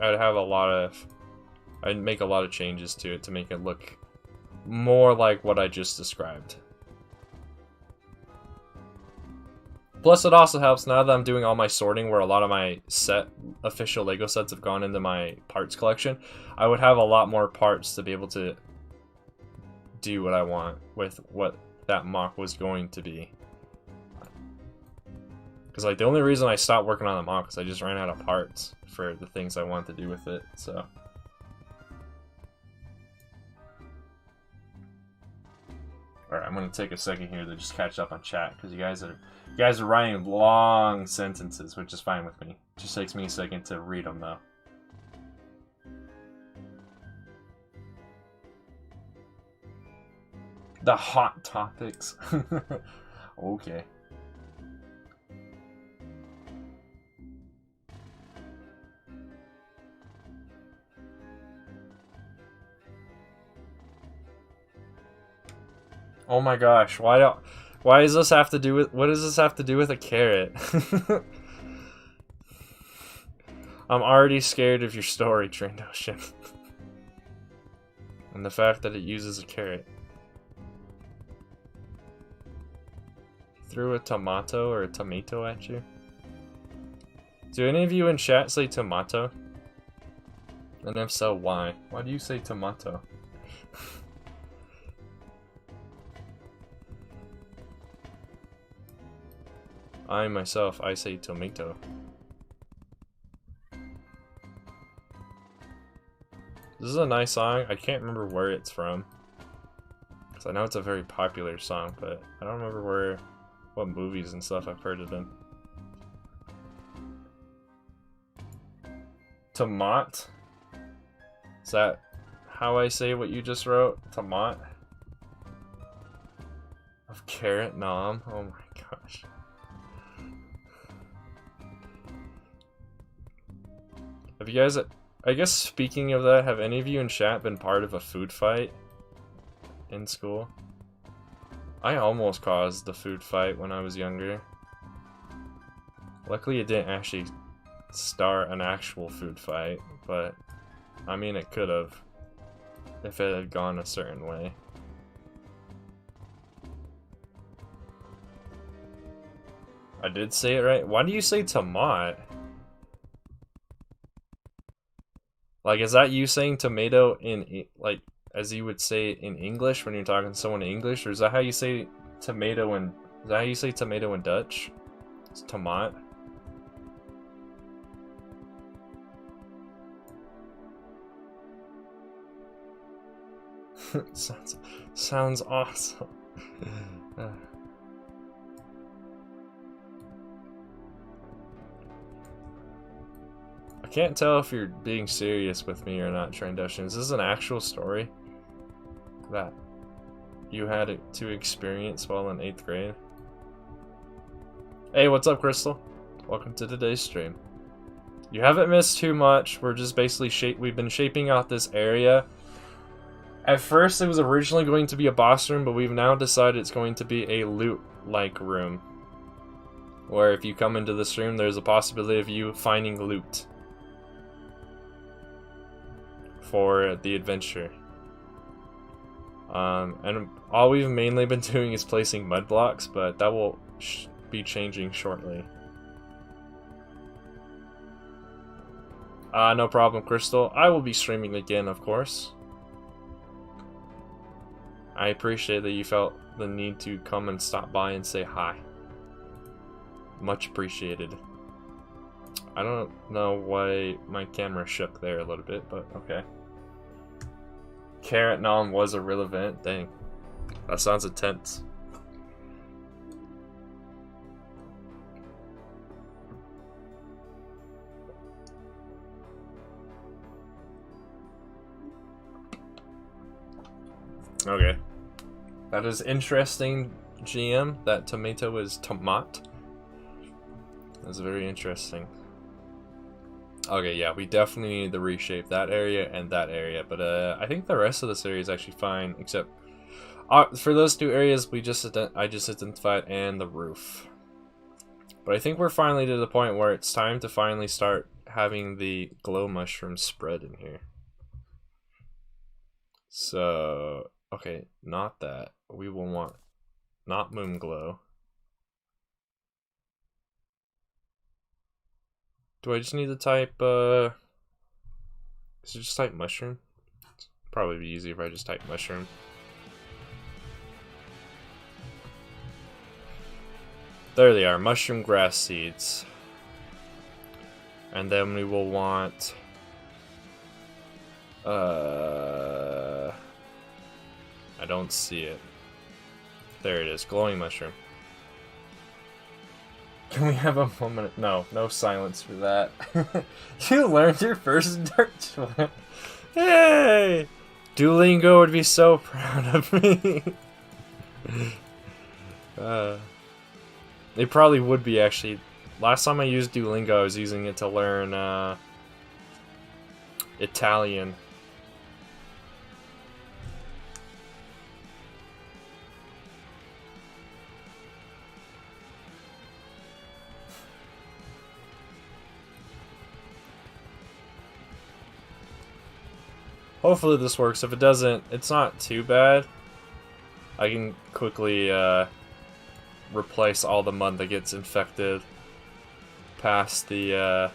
I'd make a lot of changes to it to make it look more like what I just described. Plus, it also helps now that I'm doing all my sorting, where a lot of my official Lego sets have gone into my parts collection. I would have a lot more parts to be able to do what I want with what that mock was going to be. Because like the only reason I stopped working on the mock is I just ran out of parts for the things I want to do with it. So. Alright, I'm gonna take a second here to just catch up on chat, because you guys are writing long sentences, which is fine with me. It just takes me a second to read them though. The hot topics. Okay. Oh my gosh, why does this have to do with, what does this have to do with a carrot? I'm already scared of your story, Trandoshan. And the fact that it uses a carrot. Threw a tomato or a tomato at you? Do any of you in chat say tomato? And if so, why? Why do you say tomato? I myself, I say tomato. This is a nice song. I can't remember where it's from, because I know it's a very popular song, but I don't remember what movies and stuff I've heard it in. Tomat? Is that how I say what you just wrote? Tomat? Of carrot nom? Oh my gosh. Have you guys, I guess speaking of that, have any of you in chat been part of a food fight in school? I almost caused the food fight when I was younger. Luckily it didn't actually start an actual food fight, but I mean it could have if it had gone a certain way. I did say it right? Why do you say tomat? Like, is that you saying tomato in, like, as you would say in English when you're talking to someone in English? Or is that how you say tomato in, is that how you say tomato in Dutch? It's tomat. sounds awesome. I can't tell if you're being serious with me or not, Trandoshan. Is this an actual story that you had to experience while in 8th grade? Hey, what's up, Crystal? Welcome to today's stream. You haven't missed too much. We're just basically we've been shaping out this area. At first, it was originally going to be a boss room, but we've now decided it's going to be a loot-like room, where if you come into this room, there's a possibility of you finding loot for the adventure. And all we've mainly been doing is placing mud blocks, but that will be changing shortly. No problem, Crystal. I will be streaming again, of course. I appreciate that you felt the need to come and stop by and say hi. Much appreciated. I don't know why my camera shook there a little bit, but okay. Carrot Nom was irrelevant. Dang. That sounds intense. Okay. That is interesting, GM. That tomato is tomat. That's very interesting. Okay, yeah, we definitely need to reshape that area and that area, but I think the rest of this area is actually fine, except for those two areas I just identified and the roof. But I think we're finally to the point where it's time to finally start having the glow mushrooms spread in here. So, okay, not that. We will want not moon glow. Do I just need to type, is it just type mushroom? It'd probably be easier if I just type mushroom. There they are, mushroom grass seeds. And then we will want, I don't see it. There it is, glowing mushroom. Can we have a moment? No silence for that. You learned your first Dark Twin. Hey! Duolingo would be so proud of me. They probably would be, actually. Last time I used Duolingo, I was using it to learn Italian. Hopefully this works. If it doesn't, it's not too bad. I can quickly replace all the mud that gets infected past the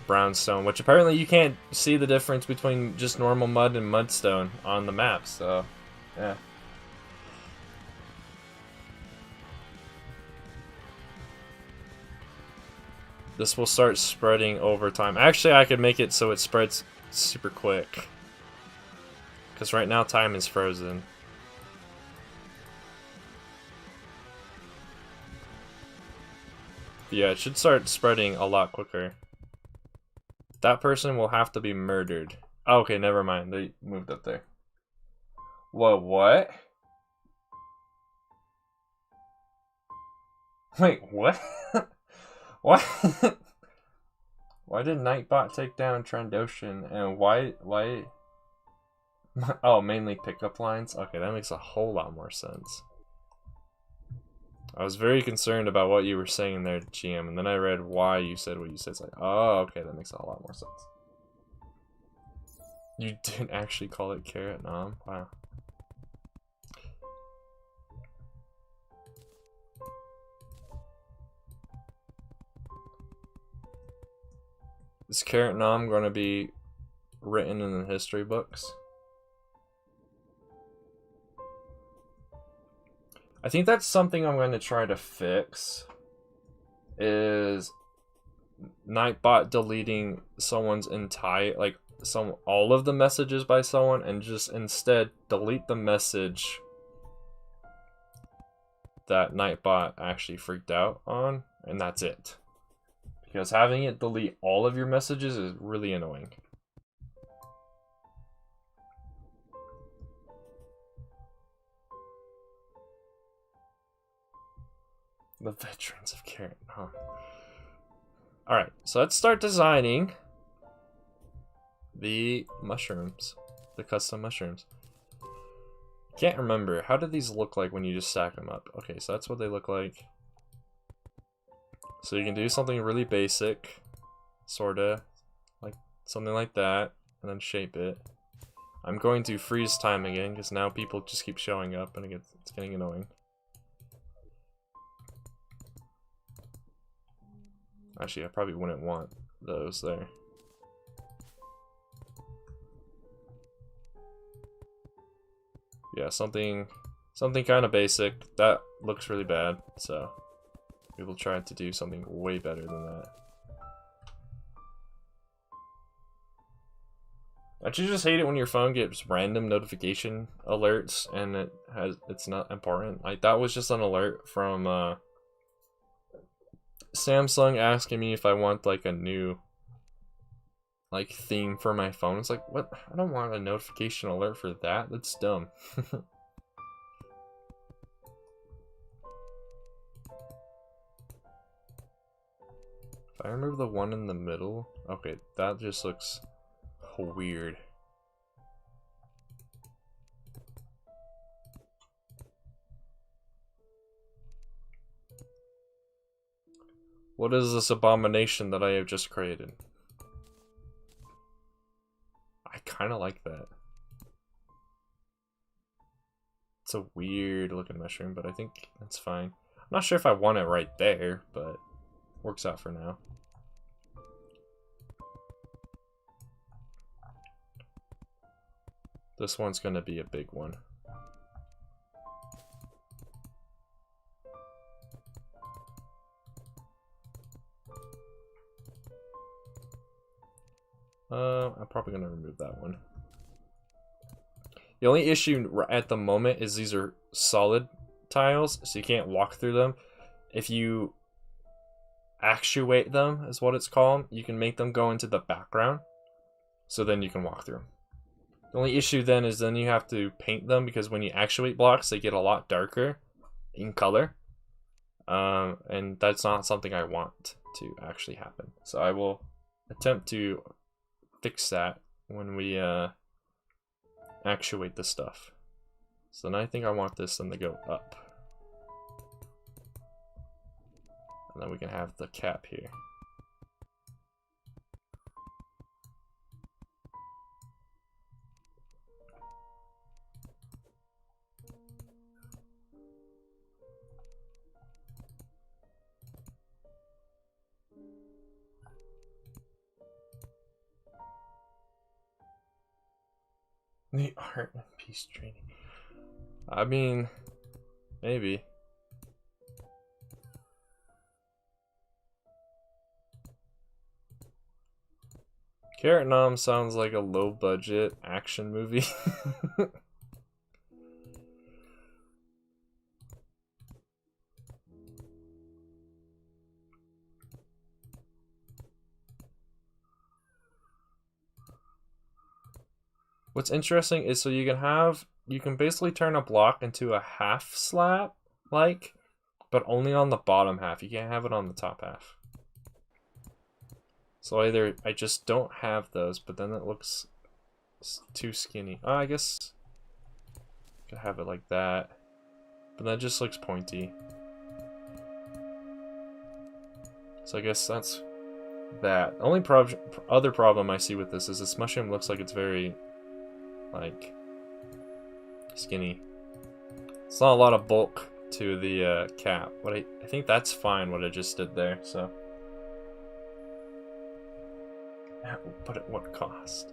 brownstone, which apparently you can't see the difference between just normal mud and mudstone on the map, so yeah. This will start spreading over time. Actually, I could make it so it spreads super quick, because right now time is frozen. Yeah, it should start spreading a lot quicker. That person will have to be murdered. Oh, okay, never mind. They moved up there. Whoa, what? Wait, what? What? Why did Nightbot take down Trandoshan? And why? Oh, mainly pickup lines? Okay, that makes a whole lot more sense. I was very concerned about what you were saying there, GM, and then I read why you said what you said. It's like, oh, okay, that makes a lot more sense. You didn't actually call it Carrot Nom? Wow. Is Carrot Nom going to be written in the history books? I think that's something I'm going to try to fix, is Nightbot deleting someone's entire, like, all of the messages by someone, and just instead delete the message that Nightbot actually freaked out on, and that's it. Because having it delete all of your messages is really annoying. The veterans of Carrot Nom. Alright, so let's start designing the mushrooms. The custom mushrooms. Can't remember. How do these look like when you just stack them up? Okay, so that's what they look like. So you can do something really basic. Sorta. Like something like that. And then shape it. I'm going to freeze time again because now people just keep showing up and it's getting annoying. Actually, I probably wouldn't want those there. Yeah, something kind of basic. That looks really bad, so we will try to do something way better than that. Don't you just hate it when your phone gets random notification alerts and it's not important? Like, that was just an alert from Samsung asking me if I want like a new like theme for my phone. It's like, what? I don't want a notification alert for that. That's dumb. If I remember the one in the middle, okay, that just looks weird. What is this abomination that I have just created? I kind of like that. It's a weird looking mushroom, but I think that's fine. I'm not sure if I want it right there, but works out for now. This one's gonna be a big one. I'm probably gonna remove that one. The only issue at the moment is these are solid tiles, so you can't walk through them. If you actuate them, is what it's called, you can make them go into the background, so then you can walk through them. The only issue then is then you have to paint them, because when you actuate blocks, they get a lot darker in color. And that's not something I want to actually happen. So I will attempt to fix that when we actuate the stuff. So then I think I want this then to go up. And then we can have the cap here. The art and peace training. I mean, maybe. Carrot Nom sounds like a low budget action movie. What's interesting is so you can basically turn a block into a half slab, like, but only on the bottom half. You can't have it on the top half. So either I just don't have those, but then it looks too skinny. Oh, I guess I could have it like that, but that just looks pointy. So I guess that's that. The only other problem I see with this mushroom looks like it's very, like, skinny. It's not a lot of bulk to the cap. But I think that's fine what I just did there, so. But at what cost?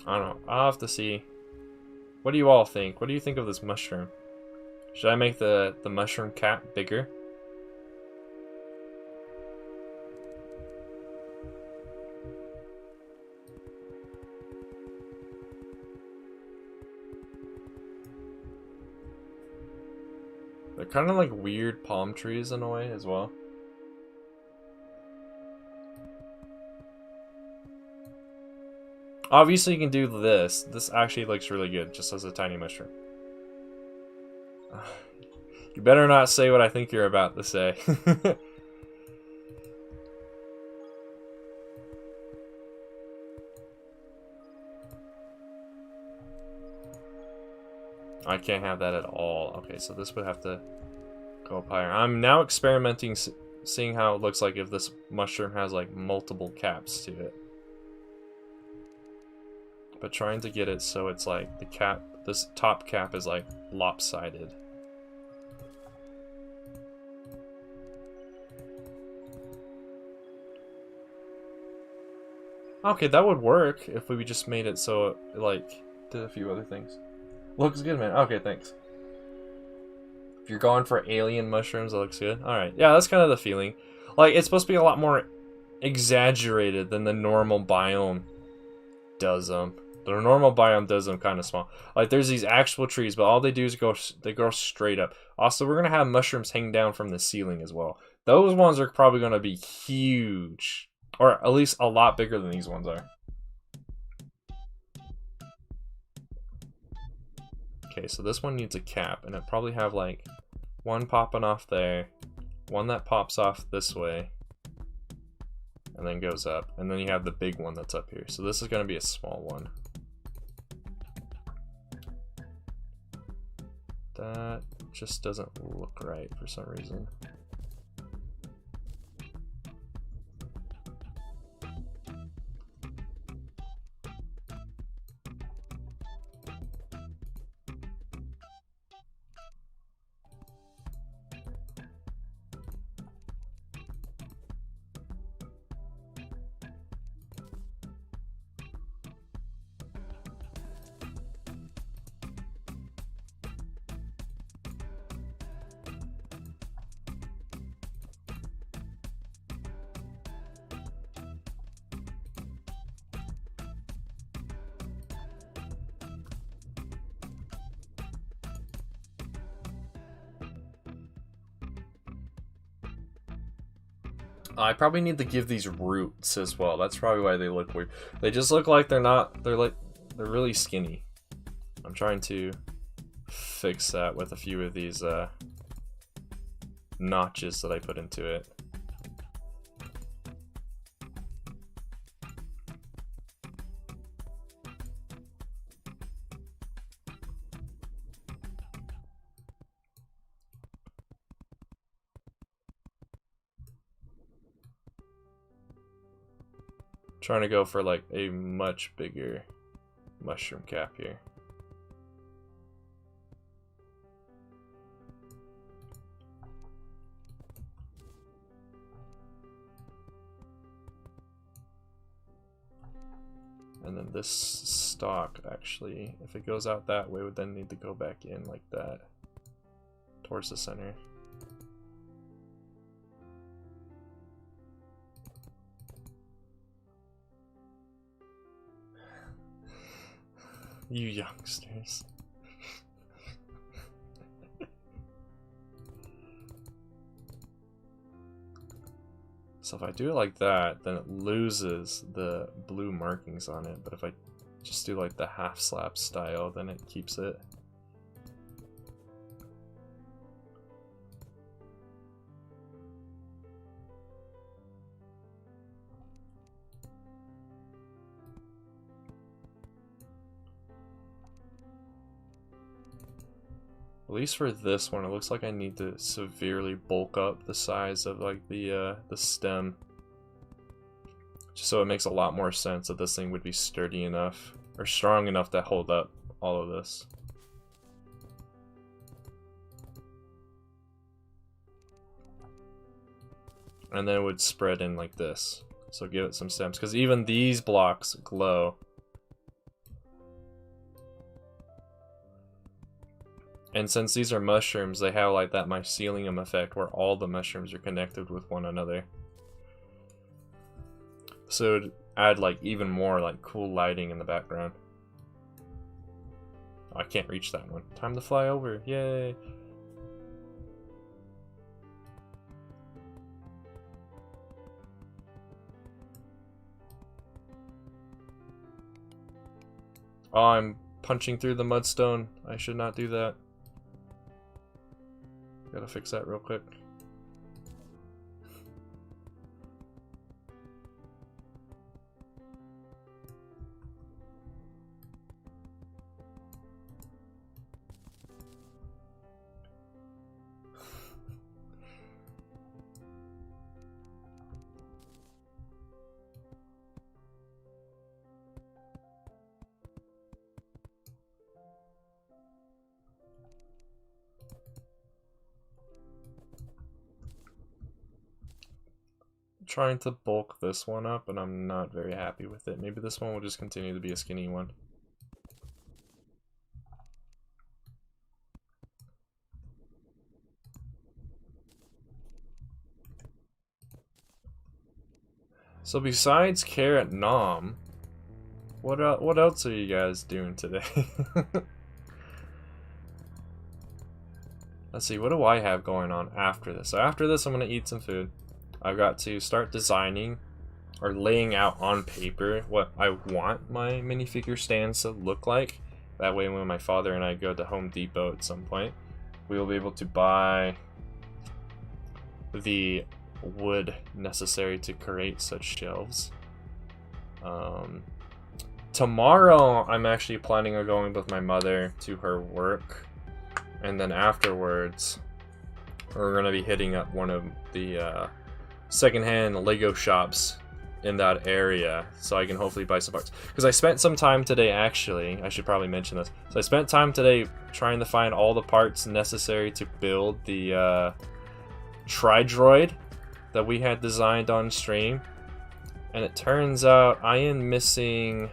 I don't know. I'll have to see. What do you all think? What do you think of this mushroom? Should I make the mushroom cap bigger? They're kind of like weird palm trees in a way as well. Obviously you can do this. This actually looks really good just as a tiny mushroom. You better not say what I think you're about to say. I can't have that at all. Okay, so this would have to go up higher. I'm now experimenting, seeing how it looks like if this mushroom has like multiple caps to it. but trying to get it so it's like the cap, this top cap is like lopsided. Okay, that would work if we just made it so it, like, did a few other things. Looks good, man. Okay, thanks. If you're going for alien mushrooms, that looks good. Alright, yeah, that's kind of the feeling. Like, it's supposed to be a lot more exaggerated than the normal biome does them. The normal biome does them kind of small. Like, there's these actual trees, but all they do is they go straight up. Also, we're going to have mushrooms hang down from the ceiling as well. Those ones are probably going to be huge. Or at least a lot bigger than these ones are. Okay, so this one needs a cap, and it probably have like one popping off there, one that pops off this way, and then goes up, and then you have the big one that's up here. So this is going to be a small one. That just doesn't look right for some reason. I probably need to give these roots as well. That's probably why they look weird. They just look like they're not, they're really skinny. I'm trying to fix that with a few of these notches that I put into it. Trying to go for like a much bigger mushroom cap here. And then this stalk, actually, if it goes out that way, would then need to go back in like that towards the center. You youngsters. So if I do it like that, then it loses the blue markings on it. But if I just do like the half slab style, then it keeps it. At least for this one, it looks like I need to severely bulk up the size of like the stem, just so it makes a lot more sense that this thing would be sturdy enough or strong enough to hold up all of this. And then it would spread in like this, so give it some stems, because even these blocks glow. And since these are mushrooms, they have like that mycelium effect where all the mushrooms are connected with one another. So it would add like even more like cool lighting in the background. Oh, I can't reach that one. Time to fly over. Yay! Oh, I'm punching through the mudstone. I should not do that. Gotta fix that real quick. trying to bulk this one up, and I'm not very happy with it. Maybe this one will just continue to be a skinny one. So besides Carrot Nom, what else are you guys doing today? Let's see, what do I have going on after this? So after this, I'm going to eat some food. I've got to start designing or laying out on paper what I want my minifigure stands to look like. That way when my father and I go to Home Depot at some point, we will be able to buy the wood necessary to create such shelves. Tomorrow, I'm actually planning on going with my mother to her work. And then afterwards, we're going to be hitting up one of the secondhand Lego shops in that area so I can hopefully buy some parts. Because I spent some time today, actually, I should probably mention this. So I spent time today trying to find all the parts necessary to build the Tri-Droid that we had designed on stream. And it turns out I am missing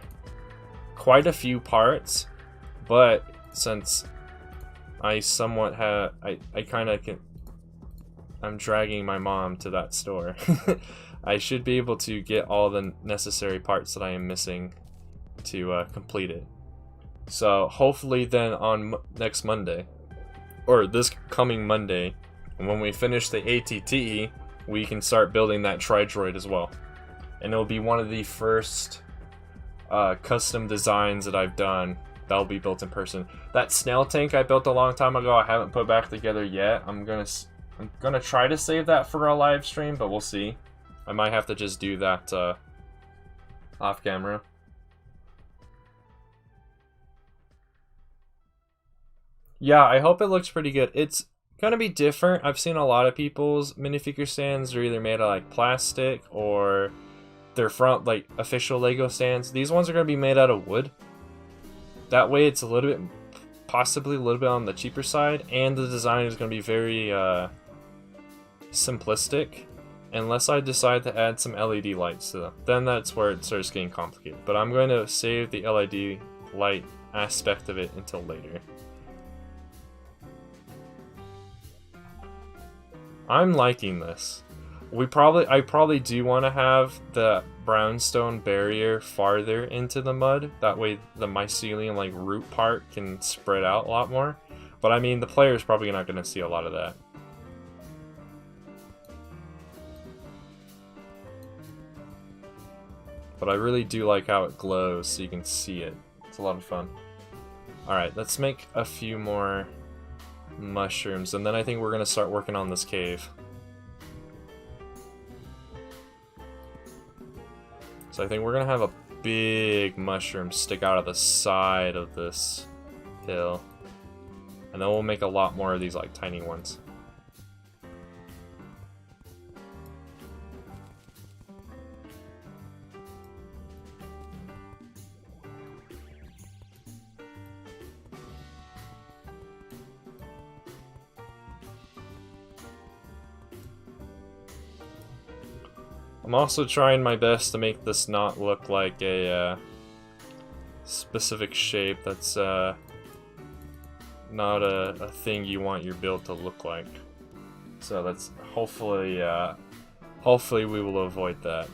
quite a few parts, but since I somewhat have, I kind of can, I'm dragging my mom to that store. I should be able to get all the necessary parts that I am missing to complete it. So hopefully then on next Monday, or this coming Monday, when we finish the ATT, we can start building that Tri-Droid as well. And it'll be one of the first custom designs that I've done that'll be built in person. That snail tank I built a long time ago, I haven't put back together yet. I'm gonna try to save that for a live stream, but we'll see. I might have to just do that off camera. Yeah, I hope it looks pretty good. It's gonna be different. I've seen a lot of people's minifigure stands are either made of like plastic or they're front like official Lego stands. These ones are gonna be made out of wood. That way it's a little bit, possibly a little bit on the cheaper side, and the design is gonna be very simplistic. Unless I decide to add some LED lights to them. Then that's where it starts getting complicated. But I'm going to save the LED light aspect of it until later. I'm liking this. I probably do want to have the brownstone barrier farther into the mud. That way the mycelium like root part can spread out a lot more. But I mean, the player's probably not going to see a lot of that. But I really do like how it glows so you can see it. It's a lot of fun. Alright, let's make a few more mushrooms, and then I think we're going to start working on this cave. So I think we're going to have a big mushroom stick out of the side of this hill. And then we'll make a lot more of these like tiny ones. I'm also trying my best to make this not look like a specific shape that's not a thing you want your build to look like. So that's hopefully we will avoid that.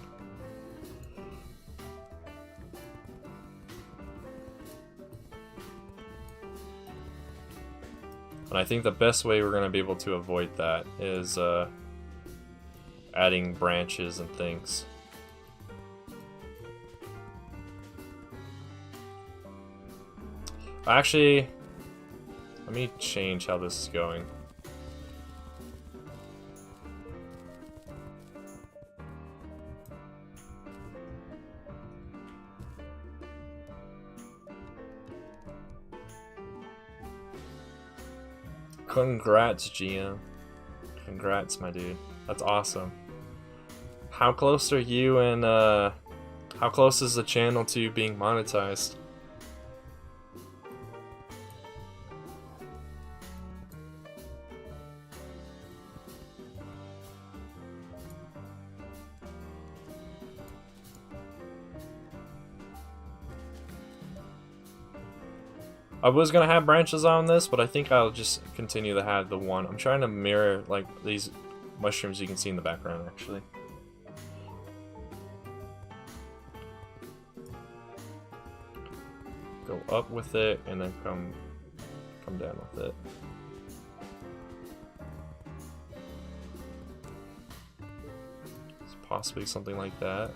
And I think the best way we're going to be able to avoid that is adding branches and things. Actually, let me change how this is going. Congrats, Gio. Congrats, my dude. That's awesome. How close are you and how close is the channel to being monetized? I was gonna have branches on this, but I think I'll just continue to have the one. I'm trying to mirror like these mushrooms you can see in the background actually. Go up with it and then come down with it. It's possibly something like that.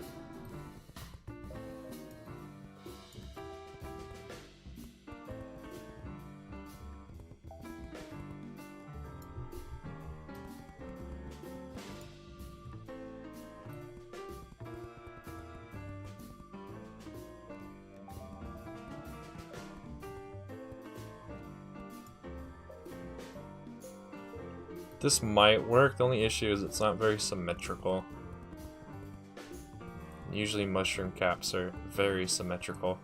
This might work, the only issue is it's not very symmetrical. Usually mushroom caps are very symmetrical.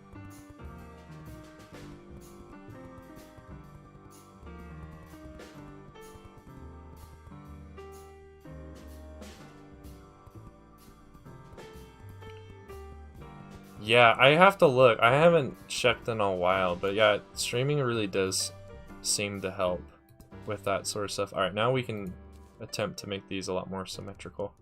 Yeah, I have to look. I haven't checked in a while, but yeah, streaming really does seem to help with that sort of stuff. Alright, now we can attempt to make these a lot more symmetrical.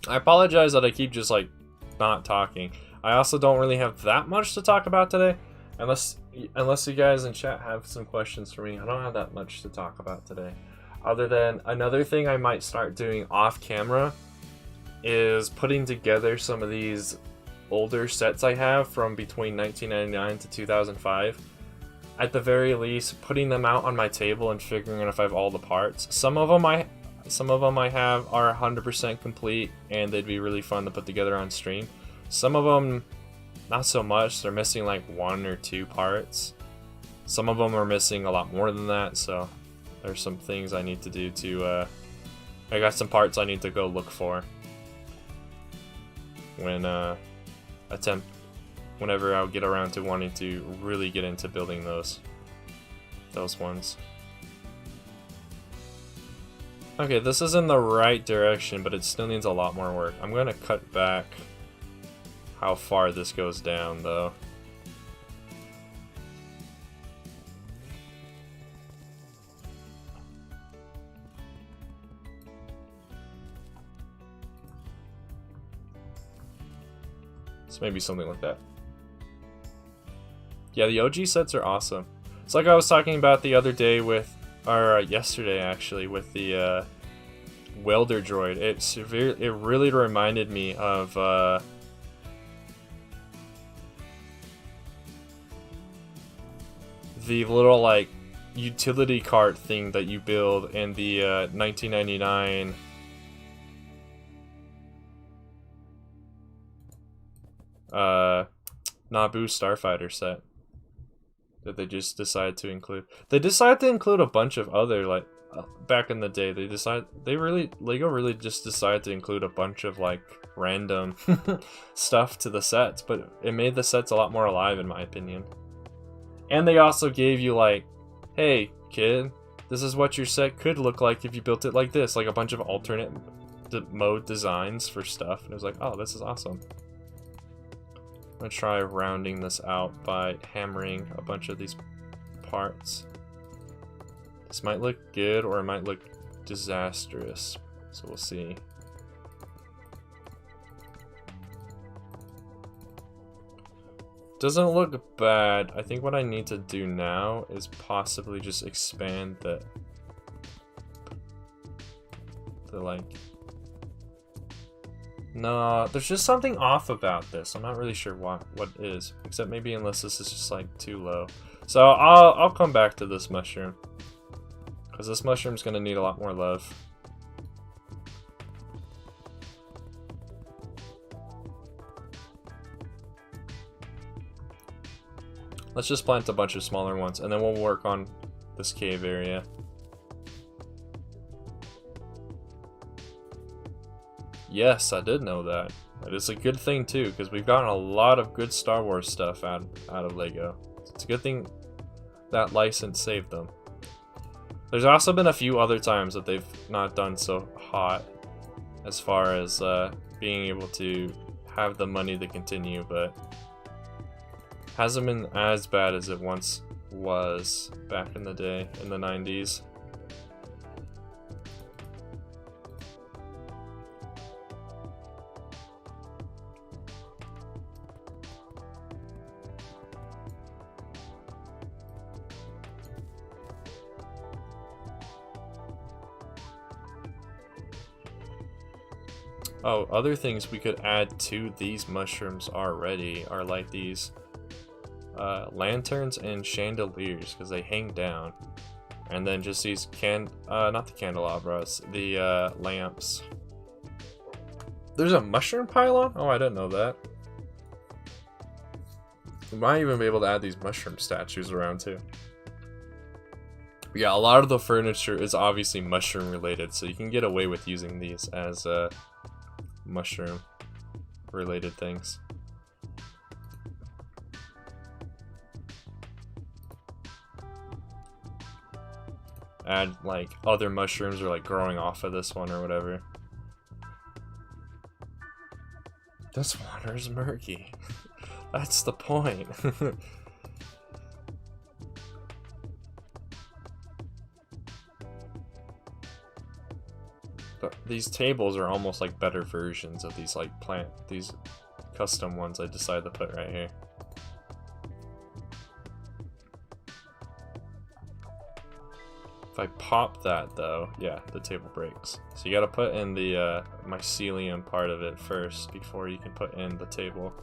I apologize that I keep just like not talking. I also don't really have that much to talk about today, unless you guys in chat have some questions for me. I don't have that much to talk about today, other than another thing I might start doing off camera is putting together some of these older sets I have from between 1999 to 2005. At the very least, putting them out on my table and figuring out if I have all the parts. Some of them I have are 100% complete, and they'd be really fun to put together on stream. Some of them, not so much. They're missing like 1 or 2 parts. Some of them are missing a lot more than that, so there's some things I need to do to, I got some parts I need to go look for when, whenever I'll get around to wanting to really get into building those ones. Okay, this is in the right direction, but it still needs a lot more work. I'm gonna cut back how far this goes down, though. So maybe something like that. Yeah, the OG sets are awesome. It's like I was talking about the other day with, or yesterday actually, with the welder droid. It really reminded me of the little like utility cart thing that you build in the 1999 Naboo Starfighter set that they just decided to include. They decided to include a bunch of other, like, back in the day, Lego really just decided to include a bunch of like random stuff to the sets, but it made the sets a lot more alive in my opinion. And they also gave you like, hey kid, this is what your set could look like if you built it like this, like a bunch of alternate mode designs for stuff, and it was like, oh, this is awesome. I'm gonna try rounding this out by hammering a bunch of these parts. This might look good or it might look disastrous, so we'll see. Doesn't look bad. I think what I need to do now is possibly just expand the like... No, there's just something off about this. I'm not really sure what it is, except maybe unless this is just like too low. So I'll come back to this mushroom, because this mushroom's gonna need a lot more love. Let's just plant a bunch of smaller ones, and then we'll work on this cave area. Yes, I did know that. That is a good thing too, because we've gotten a lot of good Star Wars stuff out of Lego. It's a good thing that license saved them. There's also been a few other times that they've not done so hot as far as being able to have the money to continue, but hasn't been as bad as it once was back in the day, in the 90s. Oh, other things we could add to these mushrooms already are like these lanterns and chandeliers, because they hang down. And then just these not the candelabras, the lamps. There's a mushroom pylon? Oh, I didn't know that. We might even be able to add these mushroom statues around too. Yeah, a lot of the furniture is obviously mushroom related, so you can get away with using these as mushroom related things. Add like other mushrooms or like growing off of this one or whatever. This water is murky. That's the point. But these tables are almost like better versions of these like these custom ones I decided to put right here. If I pop that though, yeah, the table breaks. So you gotta put in the mycelium part of it first before you can put in the table.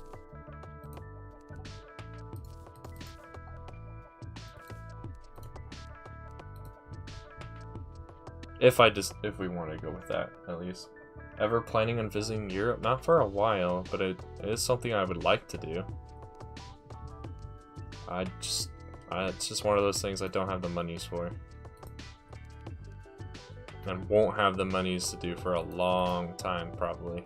If we want to go with that, at least. Ever planning on visiting Europe? Not for a while, but it is something I would like to do. It's just one of those things I don't have the monies for. And won't have the monies to do for a long time, probably.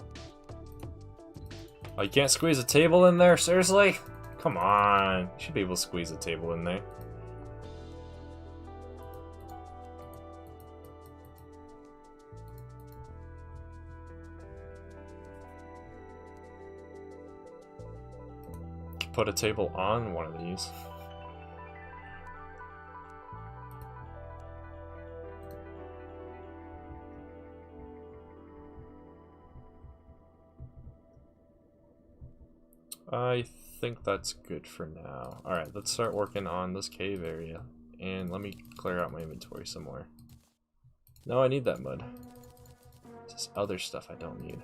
Oh, you can't squeeze a table in there? Seriously? Come on. You should be able to squeeze a table in there. Put a table on one of these. I think that's good for now. Alright, let's start working on this cave area. And let me clear out my inventory some more. No, I need that mud. It's just other stuff I don't need.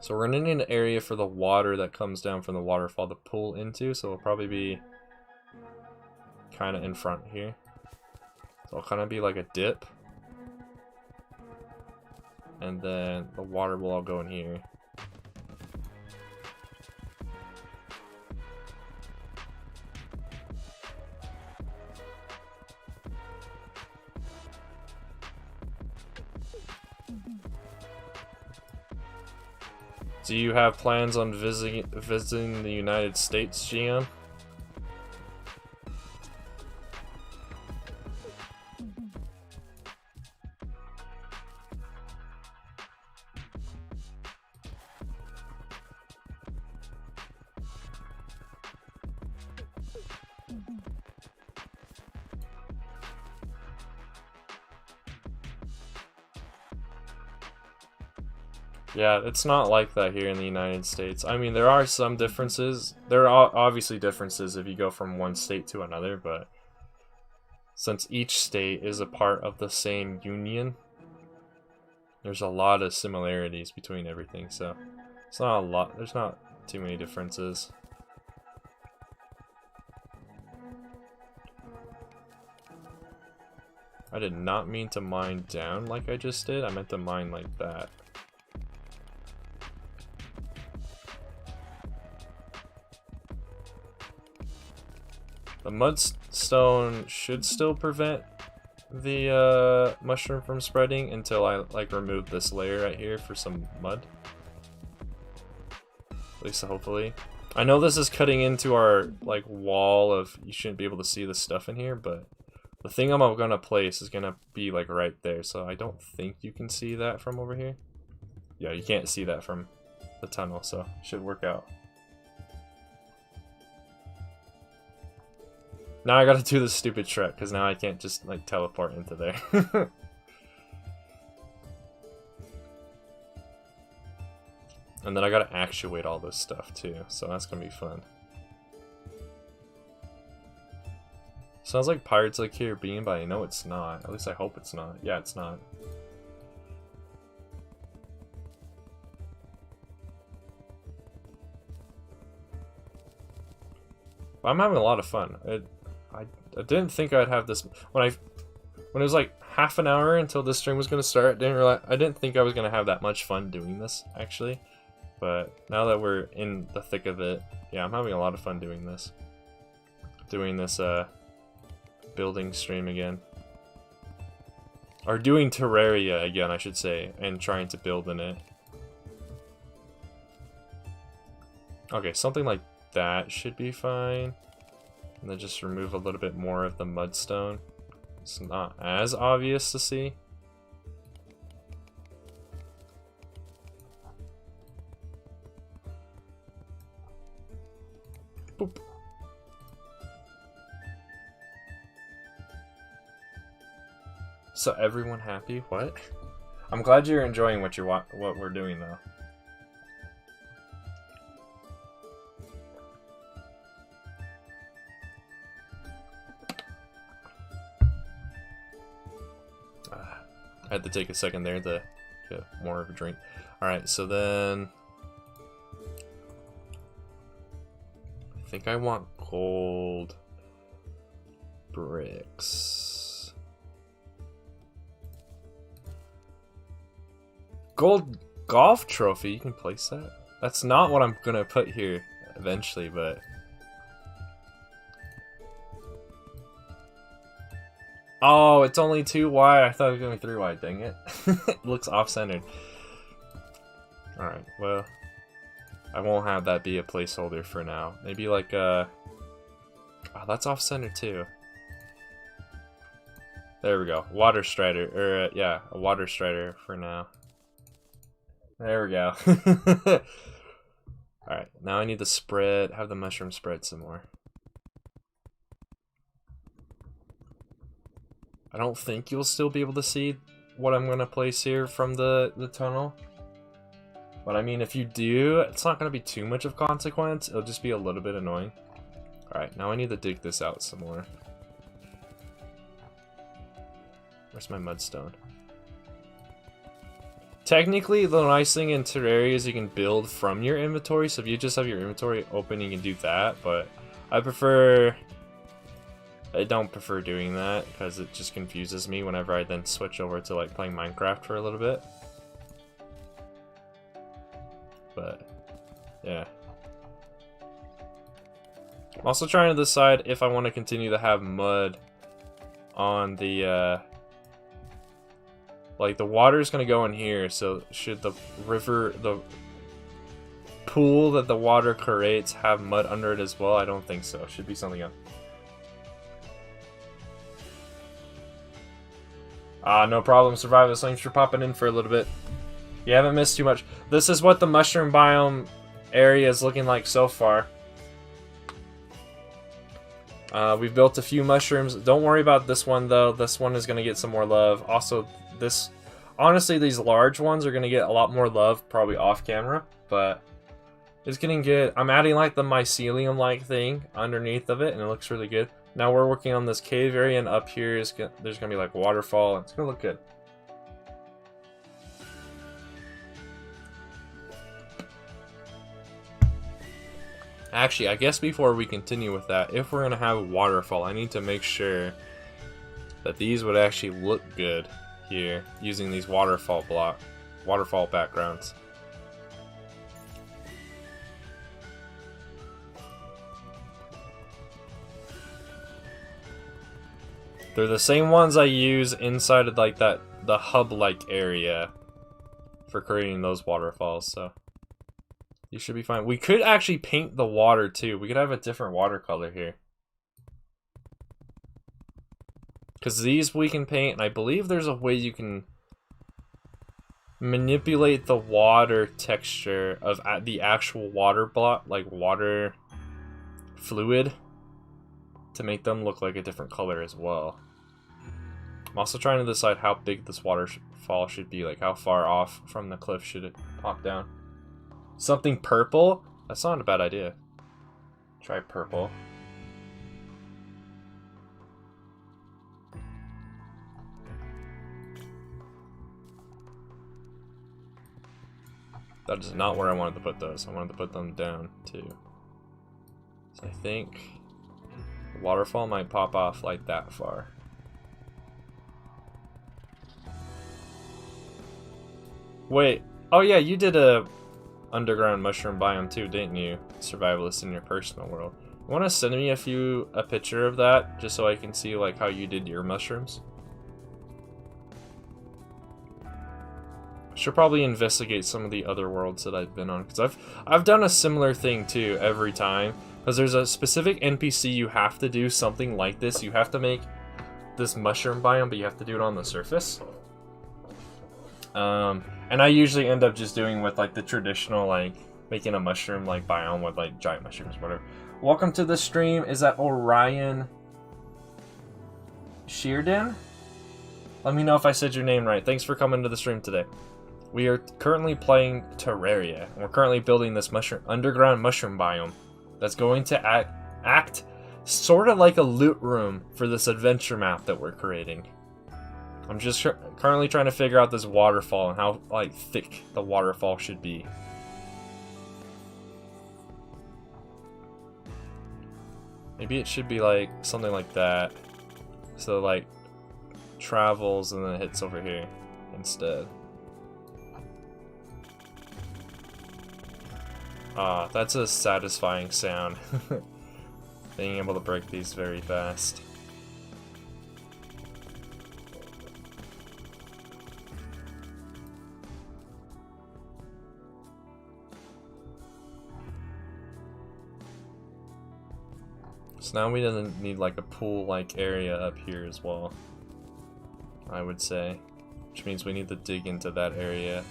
So we're gonna need an area for the water that comes down from the waterfall to pull into, so it'll probably be kind of in front here. So it'll kind of be like a dip. And then the water will all go in here. Do you have plans on visiting the United States, GM? Yeah, it's not like that here in the United States. I mean, there are some differences. There are obviously differences if you go from one state to another, but since each state is a part of the same union, there's a lot of similarities between everything, so it's not a lot. There's not too many differences. I did not mean to mine down like I just did. I meant to mine like that. The mudstone should still prevent the mushroom from spreading until I like remove this layer right here for some mud. At least hopefully. I know this is cutting into our like wall of you shouldn't be able to see the stuff in here, but the thing I'm gonna place is gonna be like right there, so I don't think you can see that from over here. Yeah, you can't see that from the tunnel, so it should work out. Now I gotta do this stupid trick, because now I can't just like teleport into there. And then I gotta actuate all this stuff too, so that's gonna be fun. Sounds like Pirates of the Caribbean, but I know it's not. At least I hope it's not. Yeah, it's not. But I'm having a lot of fun. I didn't think I'd have this when it was like half an hour until this stream was gonna start. I didn't think I was gonna have that much fun doing this actually, but now that we're in the thick of it, yeah, I'm having a lot of fun doing this. Building stream again, or doing Terraria again, I should say, and trying to build in it. Okay, something like that should be fine. And then just remove a little bit more of the mudstone. It's not as obvious to see. Boop. So everyone happy? What? I'm glad you're enjoying what we're doing though. I had to take a second there to get more of a drink. Alright, so then I think I want gold bricks. Gold golf trophy, you can place that? That's not what I'm gonna put here eventually, but oh, it's only 2 wide. I thought it was going to be 3 wide. Dang it. It looks off-centered. Alright, well, I won't have that be a placeholder for now. Maybe like oh, that's off-centered too. There we go. Water strider, or yeah, a water strider for now. There we go. Alright, now I need to spread, have the mushroom spread some more. I don't think you'll still be able to see what I'm going to place here from the tunnel. But I mean, if you do, it's not going to be too much of consequence. It'll just be a little bit annoying. Alright, now I need to dig this out some more. Where's my mudstone? Technically, the nice thing in Terraria is you can build from your inventory. So if you just have your inventory open, you can do that. But I don't prefer doing that because it just confuses me whenever I then switch over to like playing Minecraft for a little bit. But yeah, I'm also trying to decide if I want to continue to have mud on the like the water is gonna go in here, so should the pool that the water creates have mud under it as well? I don't think so. It should be something else. No problem, Survivors. Thanks for popping in for a little bit. You haven't missed too much. This is what the mushroom biome area is looking like so far. We've built a few mushrooms. Don't worry about this one, though. This one is going to get some more love. Also, honestly, these large ones are going to get a lot more love, probably off camera. But it's getting good. I'm adding, like, the mycelium-like thing underneath of it, and it looks really good. Now we're working on this cave area, and up here there's going to be like waterfall. It's going to look good. Actually, I guess before we continue with that, if we're going to have a waterfall, I need to make sure that these would actually look good here using these waterfall backgrounds. They're the same ones I use inside of like the hub-like area for creating those waterfalls, so you should be fine. We could actually paint the water too. We could have a different watercolor here. Because these we can paint, and I believe there's a way you can manipulate the water texture of the actual water block, like water fluid, to make them look like a different color as well. I'm also trying to decide how big this waterfall should be, like how far off from the cliff should it pop down. Something purple? That's not a bad idea. Try purple. That is not where I wanted to put those. I wanted to put them down too. So I think the waterfall might pop off like that far. Wait. Oh yeah, you did a underground mushroom biome too, didn't you? Survivalist in your personal world. You want to send me a picture of that just so I can see like how you did your mushrooms? Should probably investigate some of the other worlds that I've been on, because I've done a similar thing too every time. Because there's a specific NPC you have to do something like this. You have to make this mushroom biome, but you have to do it on the surface. And I usually end up just doing with like the traditional, like making a mushroom like biome with like giant mushrooms, whatever. Welcome to the stream. Is that Orion Sheerden? Let me know if I said your name right. Thanks for coming to the stream today. We are currently playing Terraria, and we're currently building this underground mushroom biome that's going to act sort of like a loot room for this adventure map that we're creating. I'm just currently trying to figure out this waterfall and how like thick the waterfall should be. Maybe it should be like something like that, so like travels and then hits over here instead. Ah, that's a satisfying sound. Being able to break these very fast. So now we don't need like a pool-like area up here as well, I would say. Which means we need to dig into that area.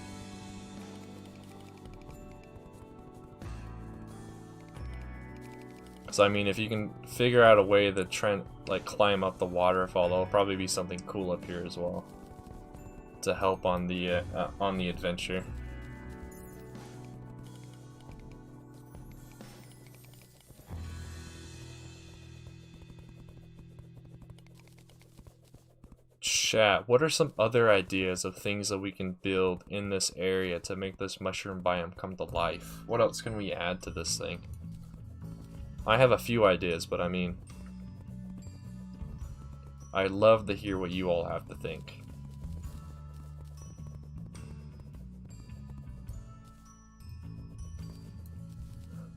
So I mean, if you can figure out a way to like climb up the waterfall, there'll probably be something cool up here as well to help on the adventure. Chat, what are some other ideas of things that we can build in this area to make this mushroom biome come to life? What else can we add to this thing? I have a few ideas, but I mean, I'd love to hear what you all have to think.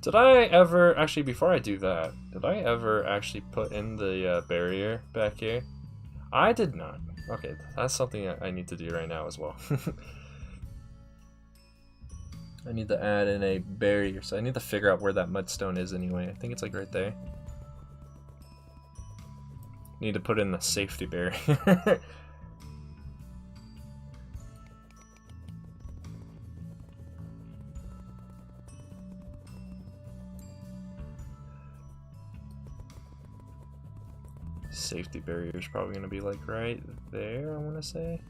Did I ever, actually before I do that, did I ever actually put in the barrier back here? I did not. Okay, that's something I need to do right now as well. I need to add in a barrier, so I need to figure out where that mudstone is anyway. I think it's like right there. Need to put in the safety barrier. Safety barrier is probably going to be like right there, I want to say.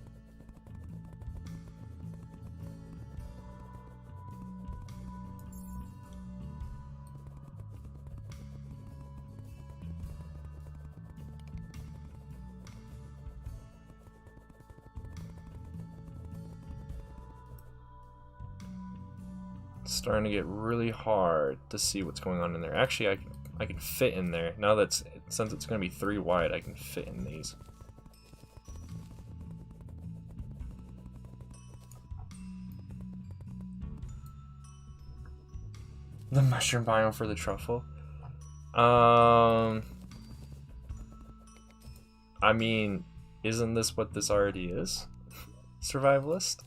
It's starting to get really hard to see what's going on in there. Actually, I can fit in there. Now that's, since it's going to be 3 wide, I can fit in these. The mushroom biome for the truffle. I mean, isn't this what this already is? Survivalist?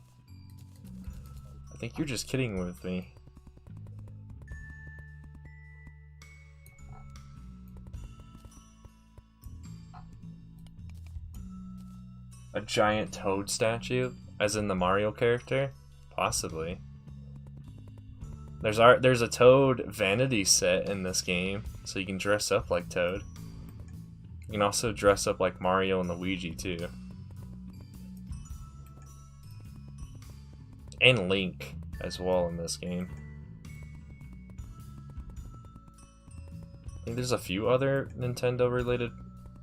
I think you're just kidding with me. A giant toad statue? As in the Mario character? Possibly. There's a Toad vanity set in this game, so you can dress up like Toad. You can also dress up like Mario and Luigi too. And Link as well in this game. I think there's a few other Nintendo related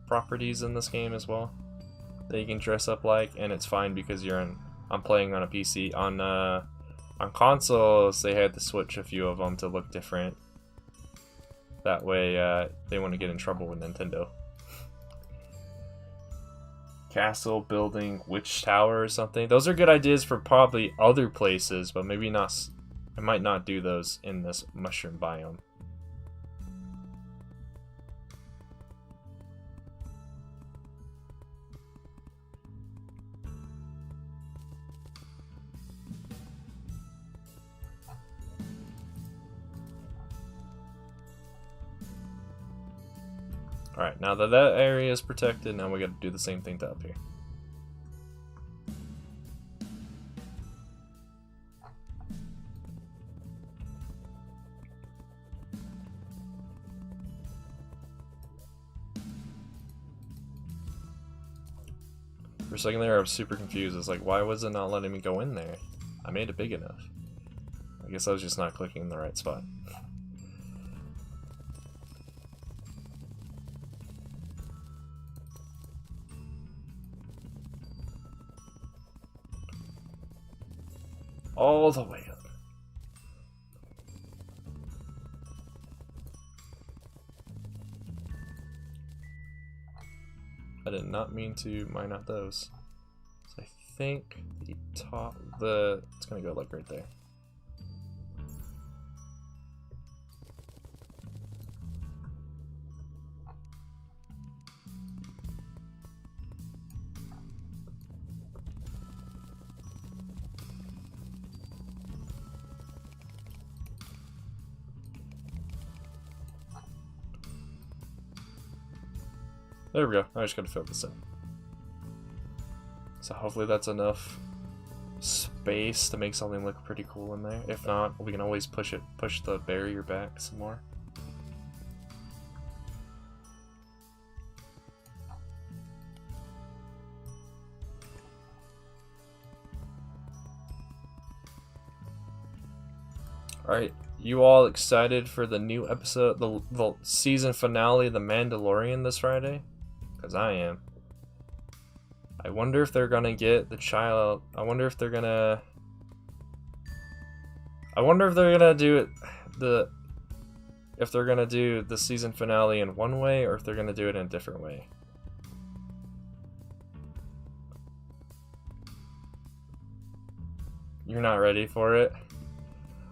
properties in this game as well that you can dress up like, and it's fine because I'm playing on a PC. On consoles, they had to switch a few of them to look different. That way, they wouldn't get in trouble with Nintendo. Castle, building, witch tower or something. Those are good ideas for probably other places, but maybe not. I might not do those in this mushroom biome. Alright, now that that area is protected, now we gotta do the same thing to up here. For a second there, I was super confused. It's like, why was it not letting me go in there? I made it big enough. I guess I was just not clicking in the right spot. All the way up. I did not mean to mine out those. So I think the top, it's gonna go like right there. There we go. I just gotta fill this in. So hopefully that's enough space to make something look pretty cool in there. If not, we can always push the barrier back some more. Alright, you all excited for the new episode, the season finale of The Mandalorian this Friday? Because I am. I wonder if they're gonna get the child. I wonder if they're gonna do it if they're gonna do the season finale in one way or if they're gonna do it in a different way. You're not ready for it?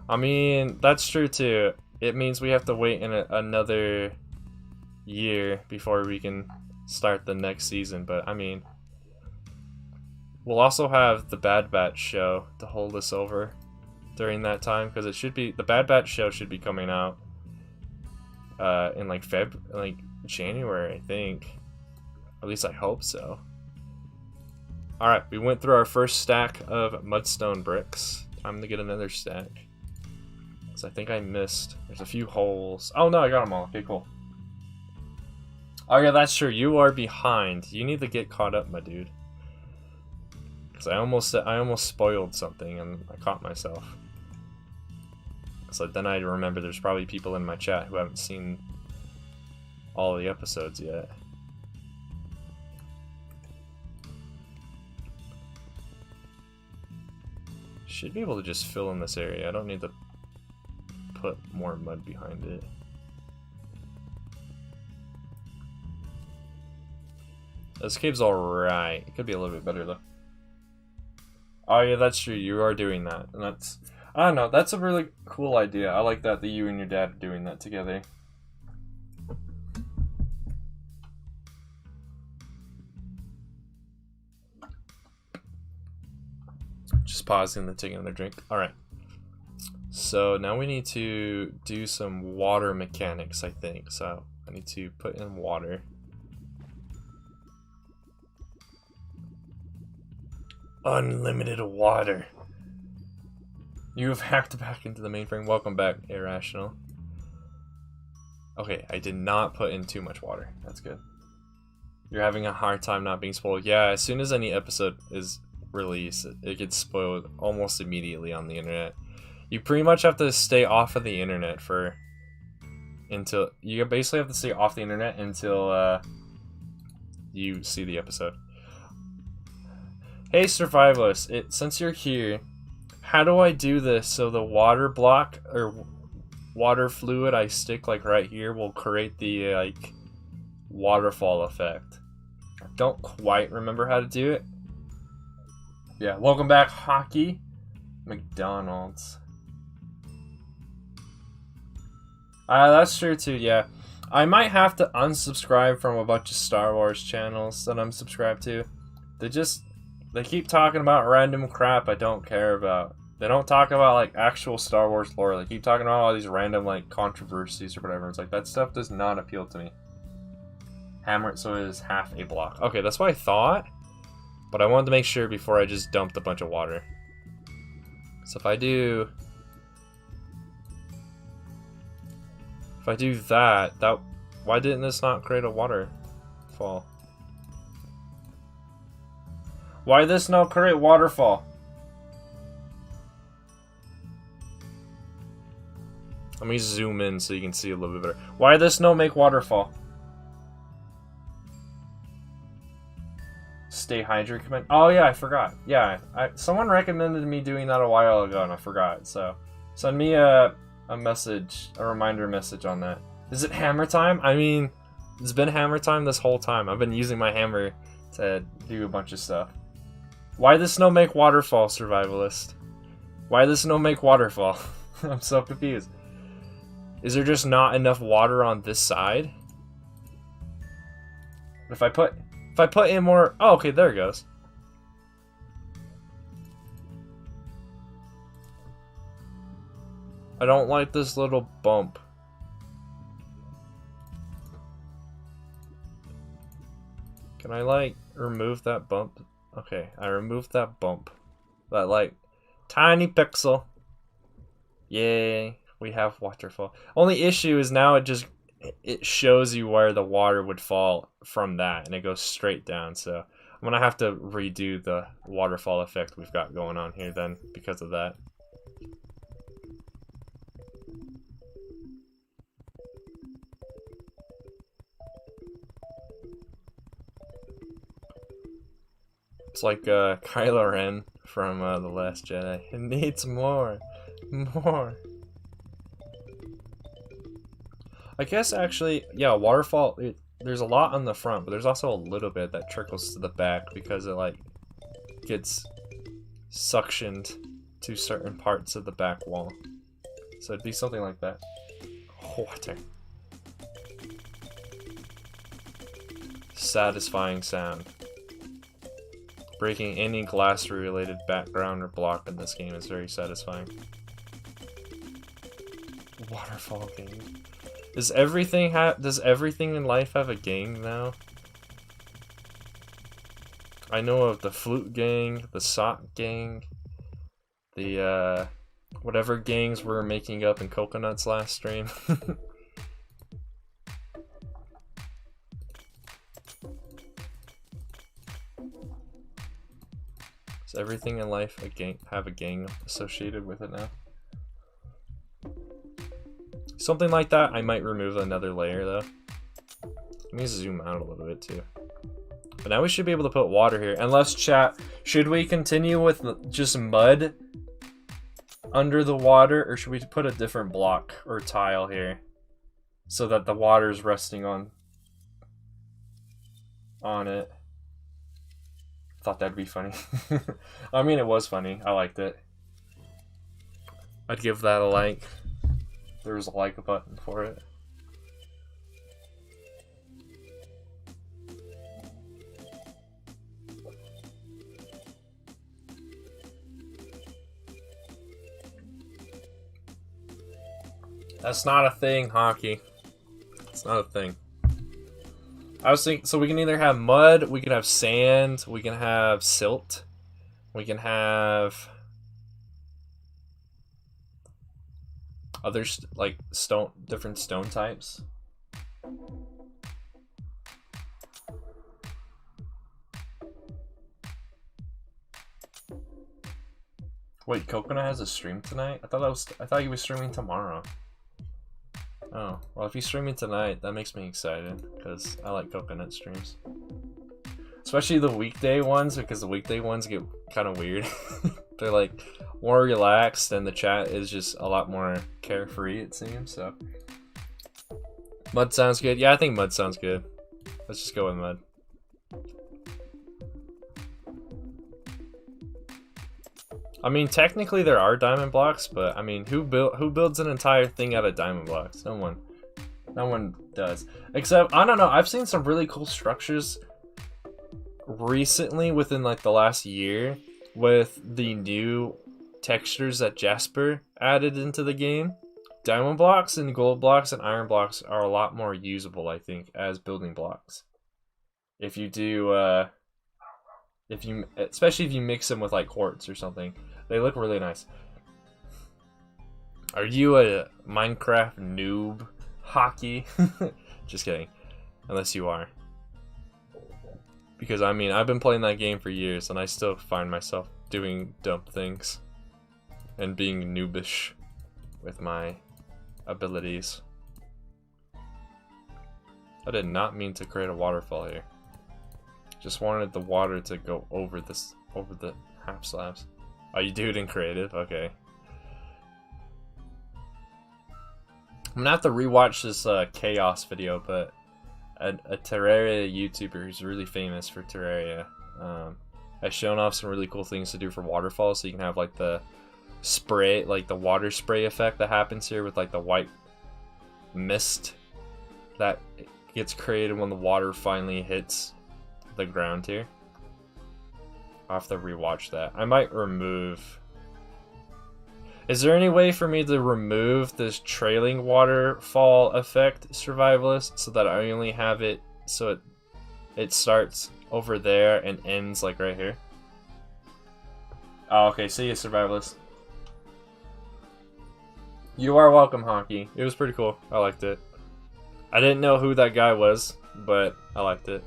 I mean, that's true too. It means we have to wait another year before we can start the next season, but I mean, we'll also have the Bad Batch show to hold us over during that time, because the Bad Batch show should be coming out in like January, I think. At least I hope so. Alright, we went through our first stack of mudstone bricks. Time to get another stack. So I think I missed. There's a few holes. Oh no, I got them all. Okay, cool. Oh yeah, that's true. You are behind. You need to get caught up, my dude. Cause I almost spoiled something and I caught myself. So then I remember there's probably people in my chat who haven't seen all the episodes yet. Should be able to just fill in this area. I don't need to put more mud behind it. This cave's alright. It could be a little bit better though. Oh yeah, that's true. You are doing that. And that's... I don't know. That's a really cool idea. I like that you and your dad are doing that together. Just pausing and taking another drink. Alright. So now we need to do some water mechanics, I think. So I need to put in water. Unlimited water. You have hacked back into the mainframe. Welcome back, Irrational. Okay, I did not put in too much water. That's good. You're having a hard time not being spoiled. Yeah, as soon as any episode is released, it gets spoiled almost immediately on the internet. You pretty much have to stay off of the internet until you basically have to stay off the internet until you see the episode. Hey Survivalist, since you're here, how do I do this so the water block or water fluid I stick like right here will create the like waterfall effect? I don't quite remember how to do it. Yeah, welcome back, Hockey. McDonald's. That's true too, yeah. I might have to unsubscribe from a bunch of Star Wars channels that I'm subscribed to. They keep talking about random crap I don't care about. They don't talk about like actual Star Wars lore. They keep talking about all these random like controversies or whatever. It's like that stuff does not appeal to me. Hammer it so it is half a block. Okay, that's what I thought. But I wanted to make sure before I just dumped a bunch of water. So if I do that, why didn't this not create a waterfall? Why this not create waterfall? Let me zoom in so you can see a little bit better. Why this no make waterfall? Stay hydrated command. Oh yeah, I forgot. Yeah, someone recommended me doing that a while ago and I forgot. So send me a message, a reminder message on that. Is it hammer time? I mean, it's been hammer time this whole time. I've been using my hammer to do a bunch of stuff. Why this no make waterfall, Survivalist? Why this no make waterfall? I'm so confused. Is there just not enough water on this side? If I put in more... Oh, okay, there it goes. I don't like this little bump. Can I, like, remove that bump? Okay, I removed that bump. That, like, tiny pixel. Yay, we have waterfall. Only issue is now it shows you where the water would fall from that, and it goes straight down, so I'm gonna have to redo the waterfall effect we've got going on here then, because of that. It's like Kylo Ren from The Last Jedi. It needs more. More. I guess actually, yeah, waterfall, there's a lot on the front, but there's also a little bit that trickles to the back because it like gets suctioned to certain parts of the back wall. So it'd be something like that. Water. Satisfying sound. Breaking any glass-related background or block in this game is very satisfying. Waterfall game. Does everything in life have a gang now? I know of the flute gang, the sock gang, the whatever gangs we're making up in Coconuts last stream. Does everything in life have a gang associated with it now? Something like that. I might remove another layer though. Let me zoom out a little bit too. But now we should be able to put water here. Unless chat, should we continue with just mud under the water, or should we put a different block or tile here so that the water is resting on it? Thought that'd be funny. I mean, it was funny. I liked it. I'd give that a like. There's a like button for it. That's not a thing, hockey. It's not a thing. I was thinking, so we can either have mud, we can have sand, we can have silt, we can have other like stone, different stone types. Wait, Coconut has a stream tonight? I thought he was streaming tomorrow. Oh, well, if he's streaming tonight, that makes me excited because I like Coconut streams, especially the weekday ones, because the weekday ones get kind of weird. They're like more relaxed, and the chat is just a lot more carefree, it seems. So, mud sounds good. Yeah, I think mud sounds good. Let's just go with mud. I mean, technically there are diamond blocks, but I mean, who builds an entire thing out of diamond blocks? No one. No one does. Except, I don't know, I've seen some really cool structures recently within like the last year with the new textures that Jasper added into the game. Diamond blocks and gold blocks and iron blocks are a lot more usable, I think, as building blocks. If you do, especially if you mix them with like quartz or something. They look really nice. Are you a Minecraft noob, hockey? Just kidding. Unless you are. Because, I mean, I've been playing that game for years, and I still find myself doing dumb things. And being noobish with my abilities. I did not mean to create a waterfall here. Just wanted the water to go over the half slabs. Oh, you do it in creative? Okay. I'm gonna have to rewatch this Chaos video, but a Terraria YouTuber who's really famous for Terraria has shown off some really cool things to do for waterfalls, so you can have like the spray, like the water spray effect that happens here with like the white mist that gets created when the water finally hits the ground here. I'll have to rewatch that. I might remove... Is there any way for me to remove this trailing waterfall effect, Survivalist, so that I only have it so it starts over there and ends like right here? Oh, okay. See you, Survivalist. You are welcome, Hockey. It was pretty cool. I liked it. I didn't know who that guy was, but I liked it.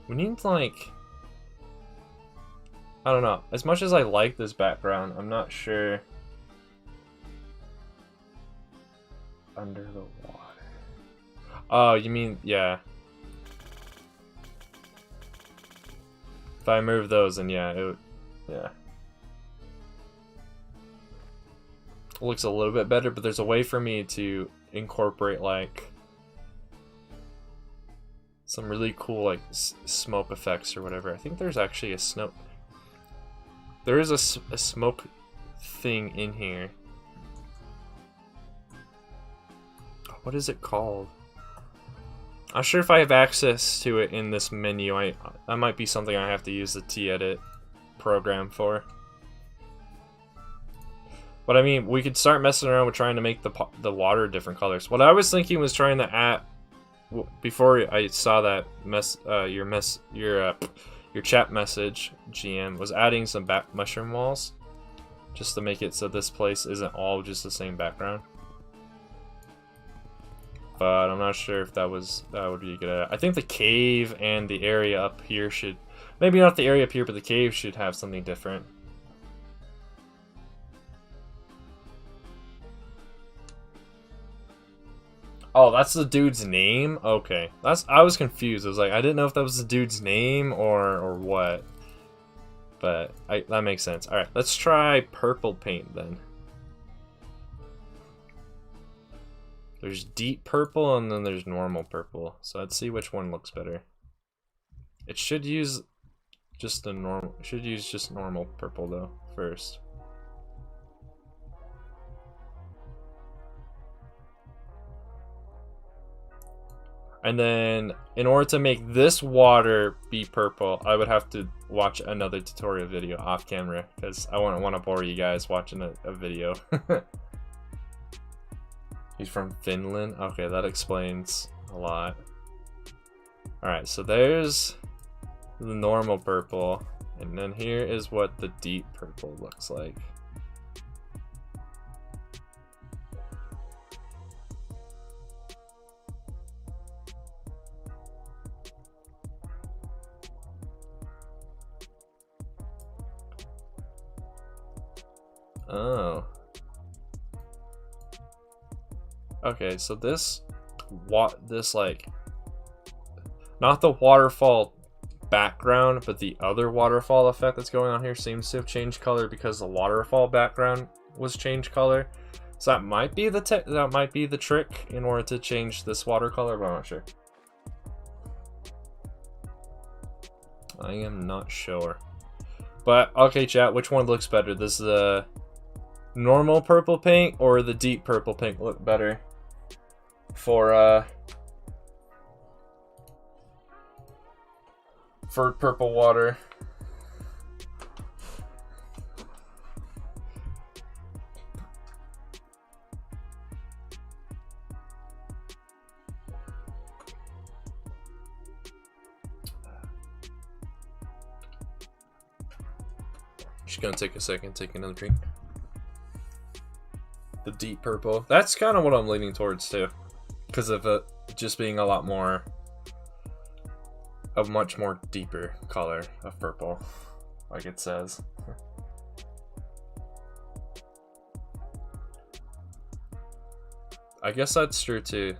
We need, like... I don't know. As much as I like this background, I'm not sure... Under the water. Oh, you mean... Yeah. If I move those, then yeah, it would... Yeah. It looks a little bit better, but there's a way for me to incorporate, like... some really cool, like, smoke effects or whatever. I think there's actually a smoke... There is a smoke thing in here. What is it called? I'm not sure if I have access to it in this menu. That might be something I have to use the T-Edit program for. But I mean, we could start messing around with trying to make the water different colors. What I was thinking was trying to add... Before I saw that your chat message, GM, was adding some mushroom walls, just to make it so this place isn't all just the same background. But I'm not sure if that would be a good idea. I think the cave and the area up here should, maybe not the area up here, but the cave should have something different. Oh, that's the dude's name? Okay. I was confused. I was like, I didn't know if that was the dude's name or what. But that makes sense. Alright, let's try purple paint then. There's deep purple and then there's normal purple. So let's see which one looks better. It should use just normal purple though first. And then in order to make this water be purple, I would have to watch another tutorial video off camera because I wouldn't want to bore you guys watching a video. He's from Finland? Okay, that explains a lot. Alright, so there's the normal purple, and then here is what the deep purple looks like. Oh. Okay, so this like, not the waterfall background, but the other waterfall effect that's going on here seems to have changed color because the waterfall background was changed color. So that might be the trick in order to change this watercolor, but I'm not sure. I am not sure. But okay, chat, which one looks better? Does the normal purple paint or the deep purple paint look better for purple water? Just gonna take a second, take another drink. The deep purple. That's kind of what I'm leaning towards too, because of it just being a lot more, a much more deeper color of purple, like it says. I guess that's true too.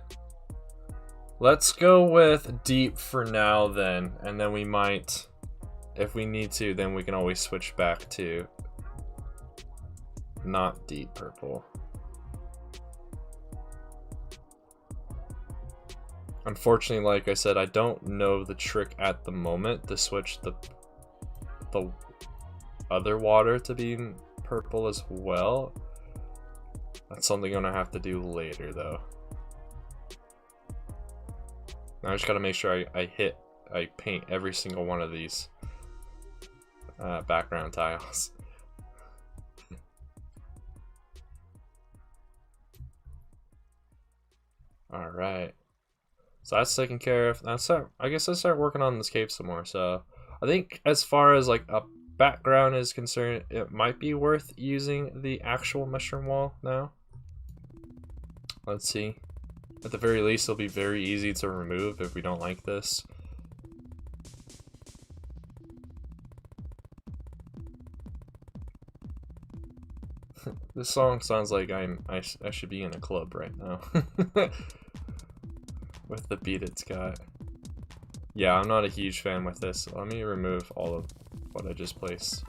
Let's go with deep for now then, and then we might, if we need to, then we can always switch back to not deep purple. Unfortunately, like I said, I don't know the trick at the moment to switch the other water to being purple as well. That's something I'm gonna have to do later though. I just gotta make sure I paint every single one of these background tiles. All right. So that's taken care of. I guess I start working on this cave some more. So I think as far as like a background is concerned, it might be worth using the actual mushroom wall now. Let's see. At the very least, it'll be very easy to remove if we don't like this. This song sounds like I should be in a club right now. With the beat it's got. Yeah, I'm not a huge fan with this. Let me remove all of what I just placed.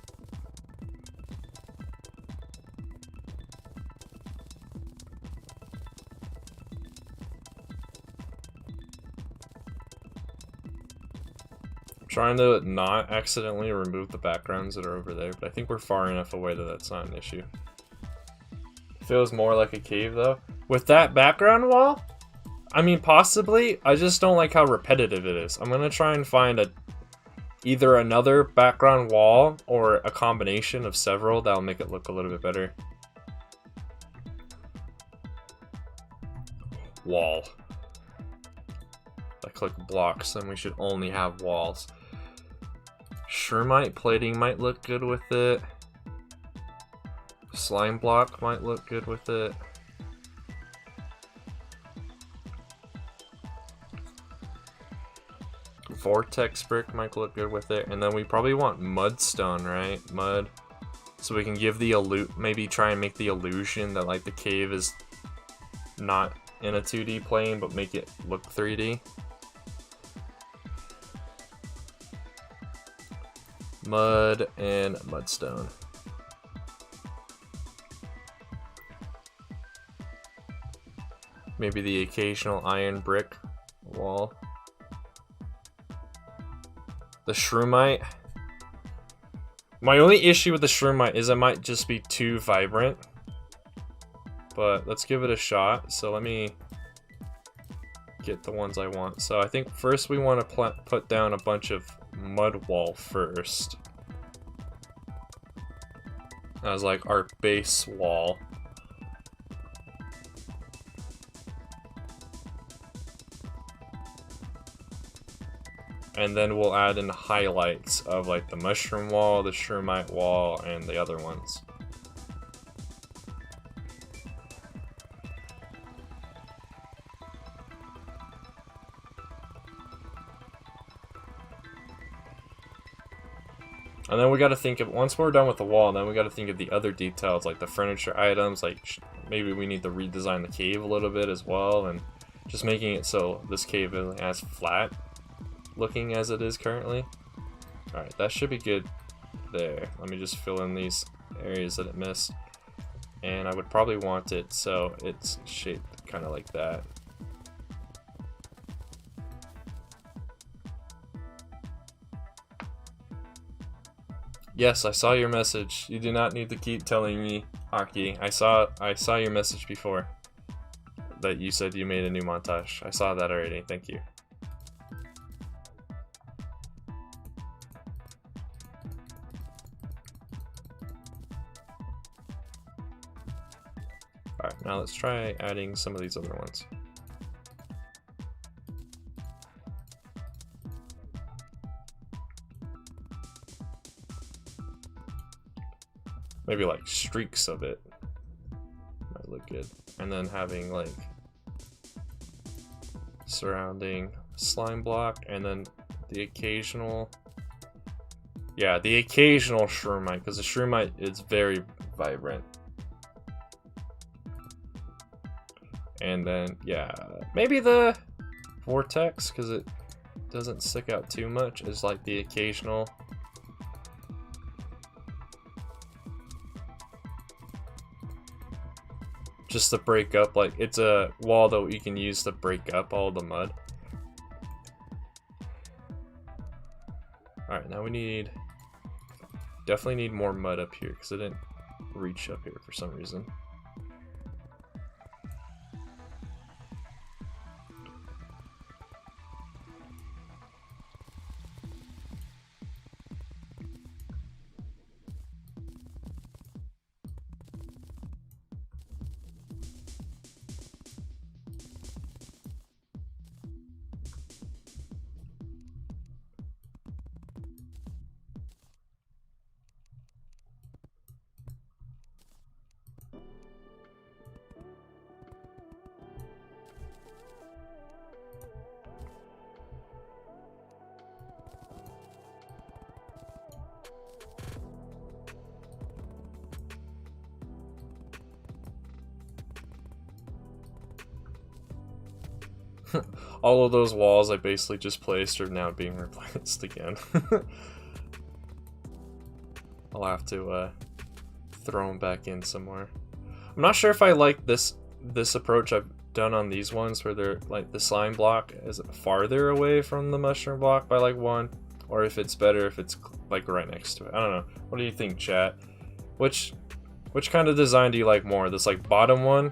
I'm trying to not accidentally remove the backgrounds that are over there, but I think we're far enough away that that's not an issue. Feels more like a cave though. With that background wall, I mean, possibly. I just don't like how repetitive it is. I'm gonna try and find either another background wall or a combination of several that'll make it look a little bit better. Wall. If I click blocks, then we should only have walls. Shermite plating might look good with it. Slime block might look good with it. Vortex brick might look good with it, and then we probably want mudstone, right? Mud, so we can give the maybe try and make the illusion that like the cave is not in a 2D plane, but make it look 3D. Mud and mudstone. Maybe the occasional iron brick wall. The shroomite. My only issue with the shroomite is it might just be too vibrant. But let's give it a shot. So let me get the ones I want. So I think first we want to put down a bunch of mud wall first. As like our base wall. And then we'll add in highlights of like the mushroom wall, the shroomite wall, and the other ones. And then we got to think of, once we're done with the wall, then we got to think of the other details, like the furniture items, like maybe we need to redesign the cave a little bit as well, and just making it so this cave isn't as flat looking as it is currently. Alright, that should be good there. Let me just fill in these areas that it missed. And I would probably want it so it's shaped kind of like that. Yes, I saw your message. You do not need to keep telling me, Hockey. I saw your message before. That you said you made a new montage. I saw that already. Thank you. Alright, now let's try adding some of these other ones. Maybe like streaks of it might look good. And then having like surrounding slime block, and then the occasional, yeah, the occasional shroomite, because the shroomite is very vibrant. And then, yeah, maybe the vortex, because it doesn't stick out too much, is like the occasional. Just to break up, like, it's a wall that you can use to break up all the mud. Alright, now we definitely need more mud up here, because it didn't reach up here for some reason. All of those walls I basically just placed are now being replaced again. I'll have to throw them back in somewhere. I'm not sure if I like this approach I've done on these ones, where they're like the slime block is farther away from the mushroom block by like 1, or if it's better if it's like right next to it. I don't know. What do you think, chat? Which kind of design do you like more? This like bottom one?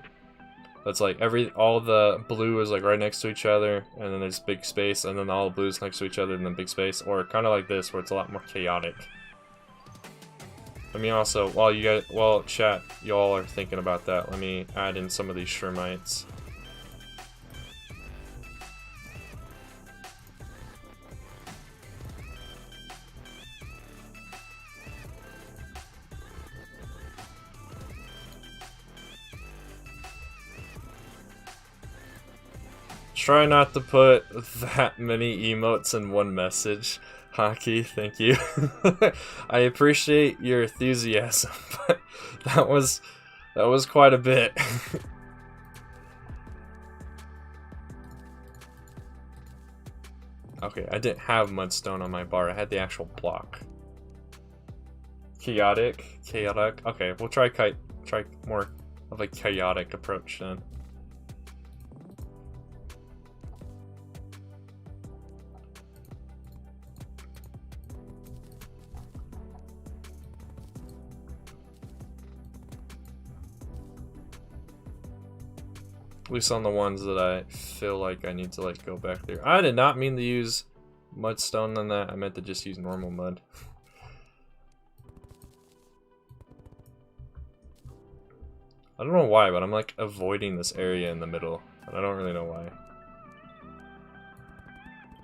That's like all the blue is like right next to each other, and then there's big space, and then all the blues next to each other, and then big space, or kind of like this, where it's a lot more chaotic. Let me also, while chat, y'all are thinking about that, let me add in some of these shroomites. Try not to put that many emotes in one message. Hockey, thank you. I appreciate your enthusiasm, but that was quite a bit. Okay, I didn't have mudstone on my bar, I had the actual block. Chaotic. Okay, we'll try more of a chaotic approach then. At least on the ones that I feel like I need to like go back there. I did not mean to use mudstone on that. I meant to just use normal mud. I don't know why, but I'm like avoiding this area in the middle. And I don't really know why.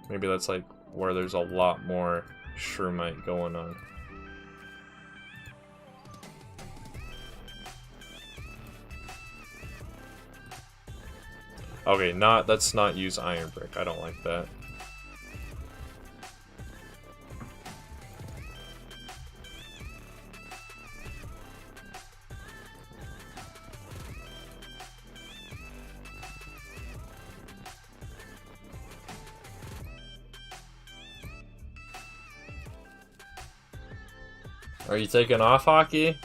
Maybe that's like where there's a lot more shroomite going on. Okay, let's not use iron brick. I don't like that. Are you taking off, Hockey?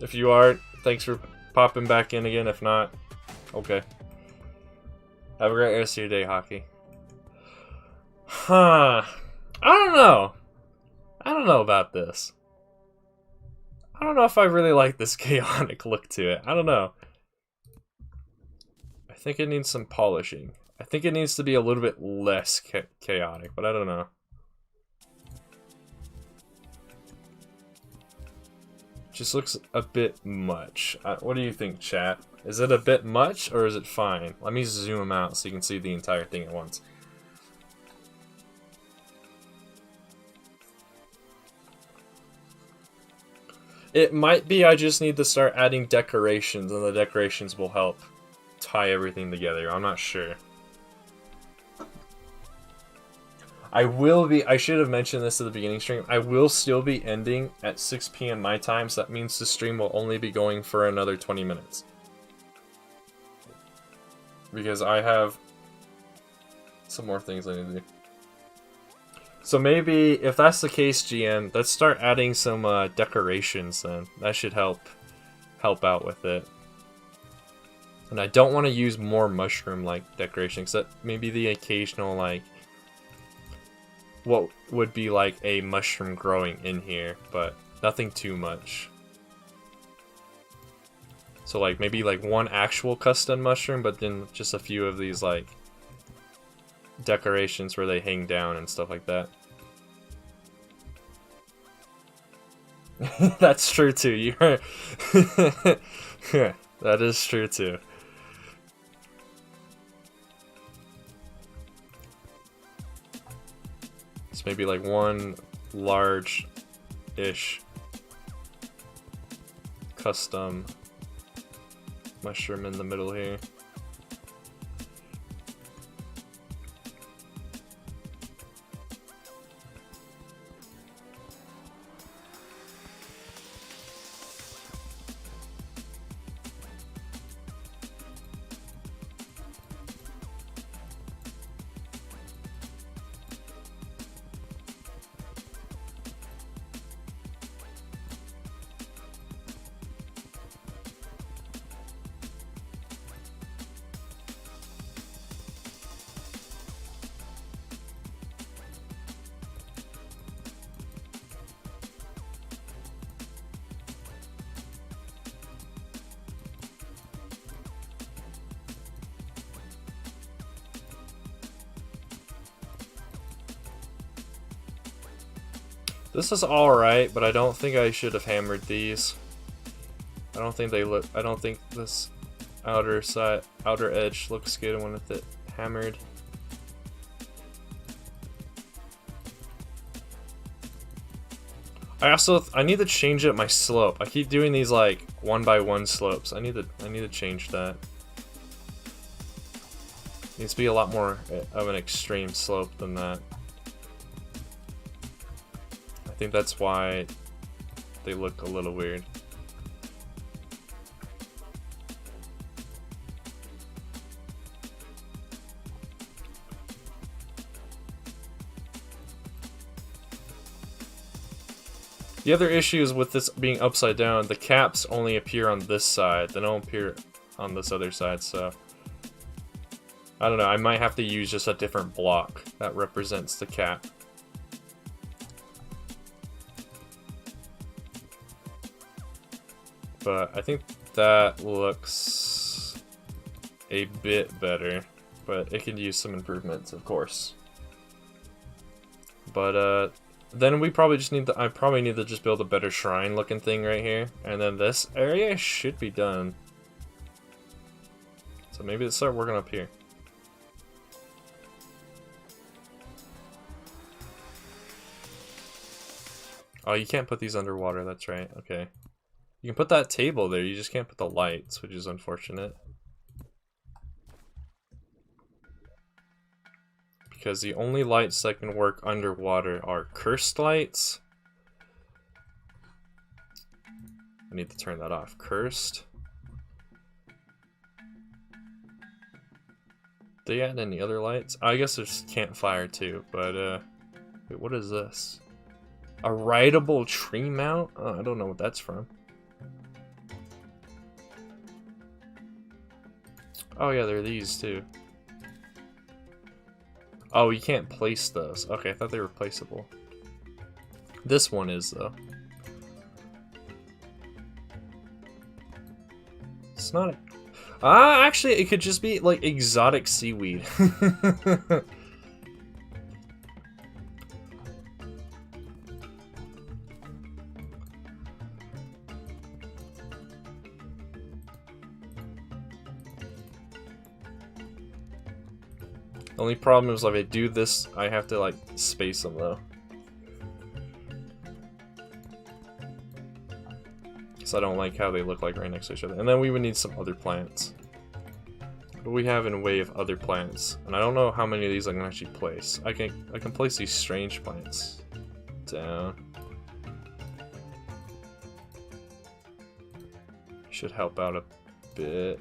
If you are, thanks for popping back in again. If not, okay. Have a great rest of your day, Hockey. Huh. I don't know. I don't know about this. I don't know if I really like this chaotic look to it. I don't know. I think it needs some polishing. I think it needs to be a little bit less chaotic, but I don't know. Just looks a bit much. What do you think, chat? Is it a bit much, or is it fine? Let me zoom out so you can see the entire thing at once. It might be I just need to start adding decorations, and the decorations will help tie everything together. I'm not sure. I should have mentioned this at the beginning stream. I will still be ending at 6 p.m. my time, so that means the stream will only be going for another 20 minutes. Because I have some more things I need to do. So maybe, if that's the case, GM, let's start adding some decorations then. That should help out with it. And I don't want to use more mushroom-like decorations, except maybe the occasional, like, what would be like a mushroom growing in here, but nothing too much. So like maybe like one actual custom mushroom, but then just a few of these like decorations where they hang down and stuff like that. That's true too. You're that is true too. It's maybe like one large-ish custom mushroom in the middle here. This is alright, but I don't think I should have hammered these. I don't think this outer edge looks good when with it hammered. I need to change up my slope. I keep doing these like 1x1 slopes. I need to change that. It needs to be a lot more of an extreme slope than that. I think that's why they look a little weird. The other issue is with this being upside down, the caps only appear on this side. They don't appear on this other side, so I don't know. I might have to use just a different block that represents the cap. But I think that looks a bit better, but it could use some improvements, of course. But then we probably just need I probably need to just build a better shrine looking thing right here, and then this area should be done. So maybe let's start working up here. Oh, you can't put these underwater, that's right, okay. You can put that table there, you just can't put the lights, which is unfortunate. Because the only lights that can work underwater are cursed lights. I need to turn that off. Cursed. Do they add any other lights? I guess there's campfire too, but wait, what is this? A rideable tree mount? Oh, I don't know what that's from. Oh yeah, there are these too. Oh, you can't place those. Okay, I thought they were placeable. This one is though. It's not a... actually, it could just be like exotic seaweed. The only problem is if I do this, I have to like space them though. So I don't like how they look like right next to each other. And then we would need some other plants. What do we have in way of other plants? And I don't know how many of these I can actually place. I can place these strange plants down. Should help out a bit.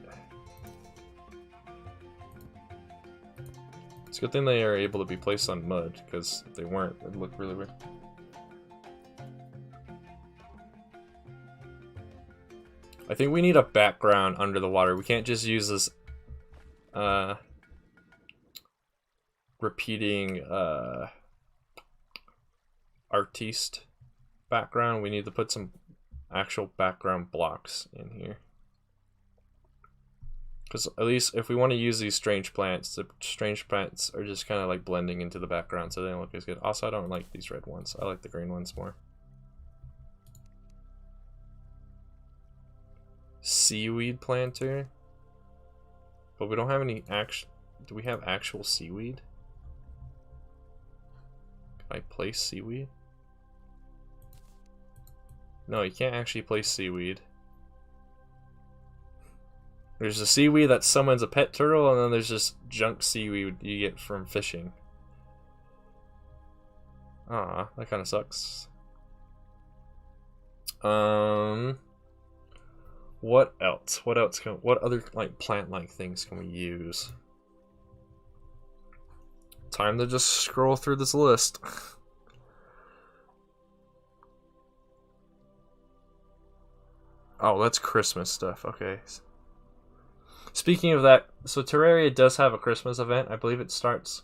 It's a good thing they are able to be placed on mud, because if they weren't, it'd look really weird. I think we need a background under the water. We can't just use this repeating artiste background. We need to put some actual background blocks in here. Because at least if we want to use these strange plants, the strange plants are just kind of like blending into the background, so they don't look as good. Also, I don't like these red ones. I like the green ones more. Seaweed planter. But we don't have any actual... Do we have actual seaweed? Can I place seaweed? No, you can't actually place seaweed. There's a seaweed that summons a pet turtle, and then there's just junk seaweed you get from fishing. Ah, that kind of sucks. What else? What else can? What other like plant-like things can we use? Time to just scroll through this list. Oh, that's Christmas stuff. Okay. Speaking of that, so Terraria does have a Christmas event. I believe it starts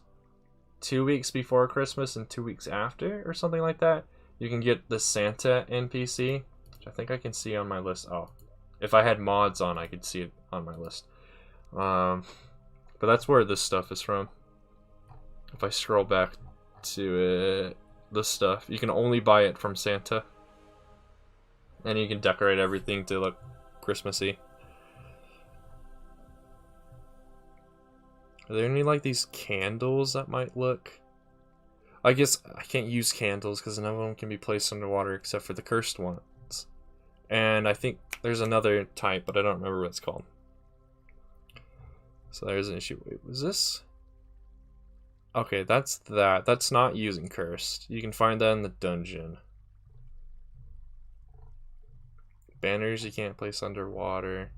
2 weeks before Christmas and 2 weeks after, or something like that. You can get the Santa NPC, which I think I can see on my list. Oh, if I had mods on, I could see it on my list. But that's where this stuff is from. If I scroll back to it, this stuff, you can only buy it from Santa. And you can decorate everything to look Christmassy. Are there any like these candles that might look? I guess I can't use candles because none of them can be placed underwater except for the cursed ones. And I think there's another type, but I don't remember what it's called. So there's an issue. Wait, was this? Okay, that's that. That's not using cursed. You can find that in the dungeon. Banners you can't place underwater.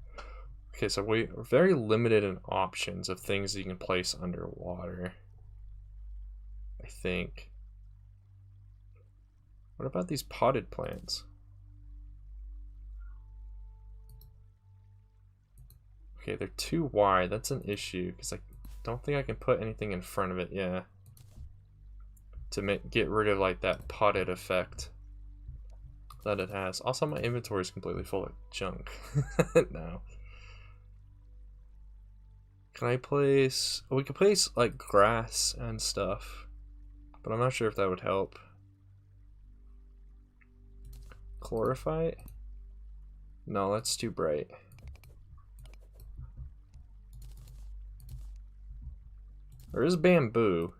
Okay, so we're very limited in options of things you can place underwater, I think. What about these potted plants? Okay, they're too wide. That's an issue because I don't think I can put anything in front of it. Yeah, to get rid of like that potted effect that it has. Also, my inventory is completely full of junk now. Can I place... We could place, like, grass and stuff. But I'm not sure if that would help. Chlorophyte? No, that's too bright. There is bamboo.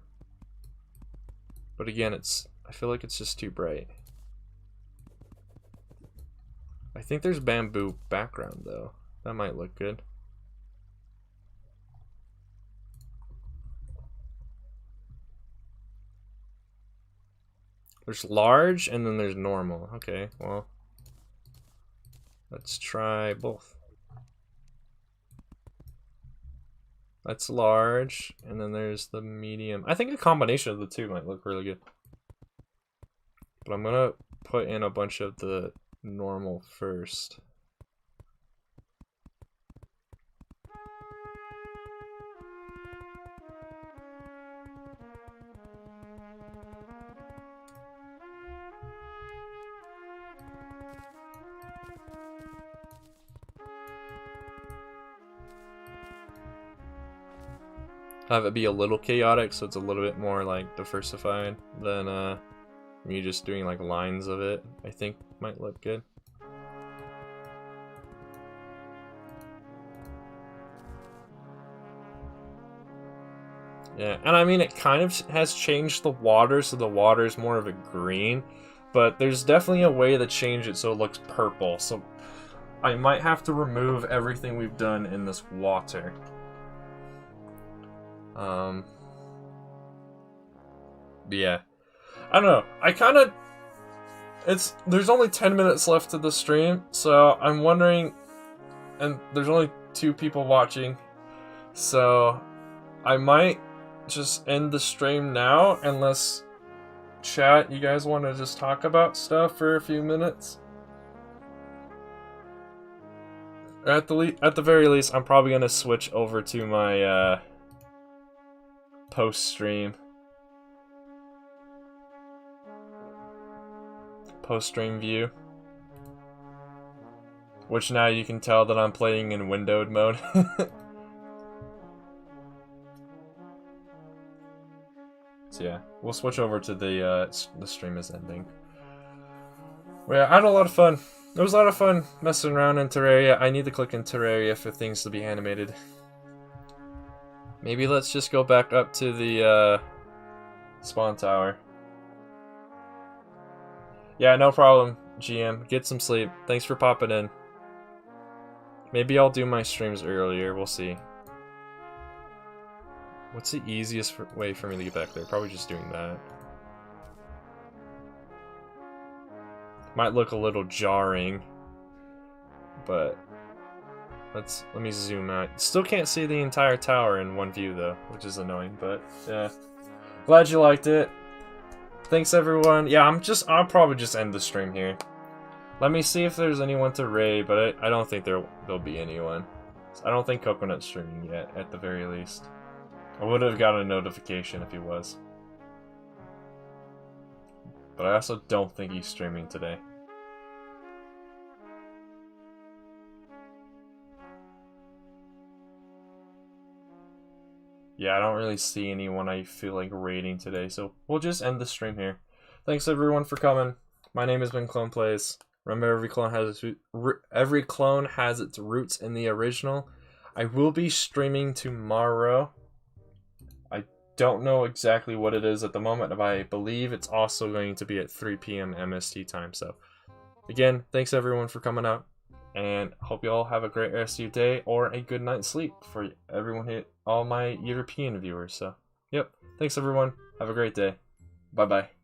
But again, I feel like it's just too bright. I think there's bamboo background, though. That might look good. There's large, and then there's normal. Okay, well. Let's try both. That's large, and then there's the medium. I think a combination of the two might look really good. But I'm gonna put in a bunch of the normal first. Have it be a little chaotic, so it's a little bit more like diversified than me just doing like lines of it. I think might look good. Yeah, and I mean it kind of has changed the water, so the water is more of a green, but there's definitely a way to change it so it looks purple. So I might have to remove everything we've done in this water. Yeah. I don't know. I kind of... There's only 10 minutes left to the stream, so I'm wondering... And there's only 2 people watching, so I might just end the stream now, unless chat, you guys want to just talk about stuff for a few minutes. At the very least, I'm probably gonna switch over to my post-stream view, which now you can tell that I'm playing in windowed mode. So yeah, we'll switch over to the stream is ending. Well, yeah, I had a lot of fun. It was a lot of fun messing around in Terraria. I need to click in Terraria for things to be animated. Maybe let's just go back up to the spawn tower. Yeah, no problem, GM. Get some sleep. Thanks for popping in. Maybe I'll do my streams earlier. We'll see. What's the easiest way for me to get back there? Probably just doing that. Might look a little jarring, but let me zoom out. Still can't see the entire tower in one view though, which is annoying, but yeah. Glad you liked it. Thanks everyone. Yeah, I'll probably just end the stream here. Let me see if there's anyone to raid, but I don't think there'll be anyone. I don't think Coconut's streaming yet, at the very least. I would have got a notification if he was. But I also don't think he's streaming today. Yeah, I don't really see anyone I feel like raiding today, so we'll just end the stream here. Thanks everyone for coming. My name has been ClonePlays. Remember, every clone has its roots in the original. I will be streaming tomorrow. I don't know exactly what it is at the moment, but I believe it's also going to be at 3 p.m. MST time. So, again, thanks everyone for coming out, and hope you all have a great rest of your day or a good night's sleep for everyone here, all my European viewers. So, yep, thanks everyone. Have a great day. Bye bye.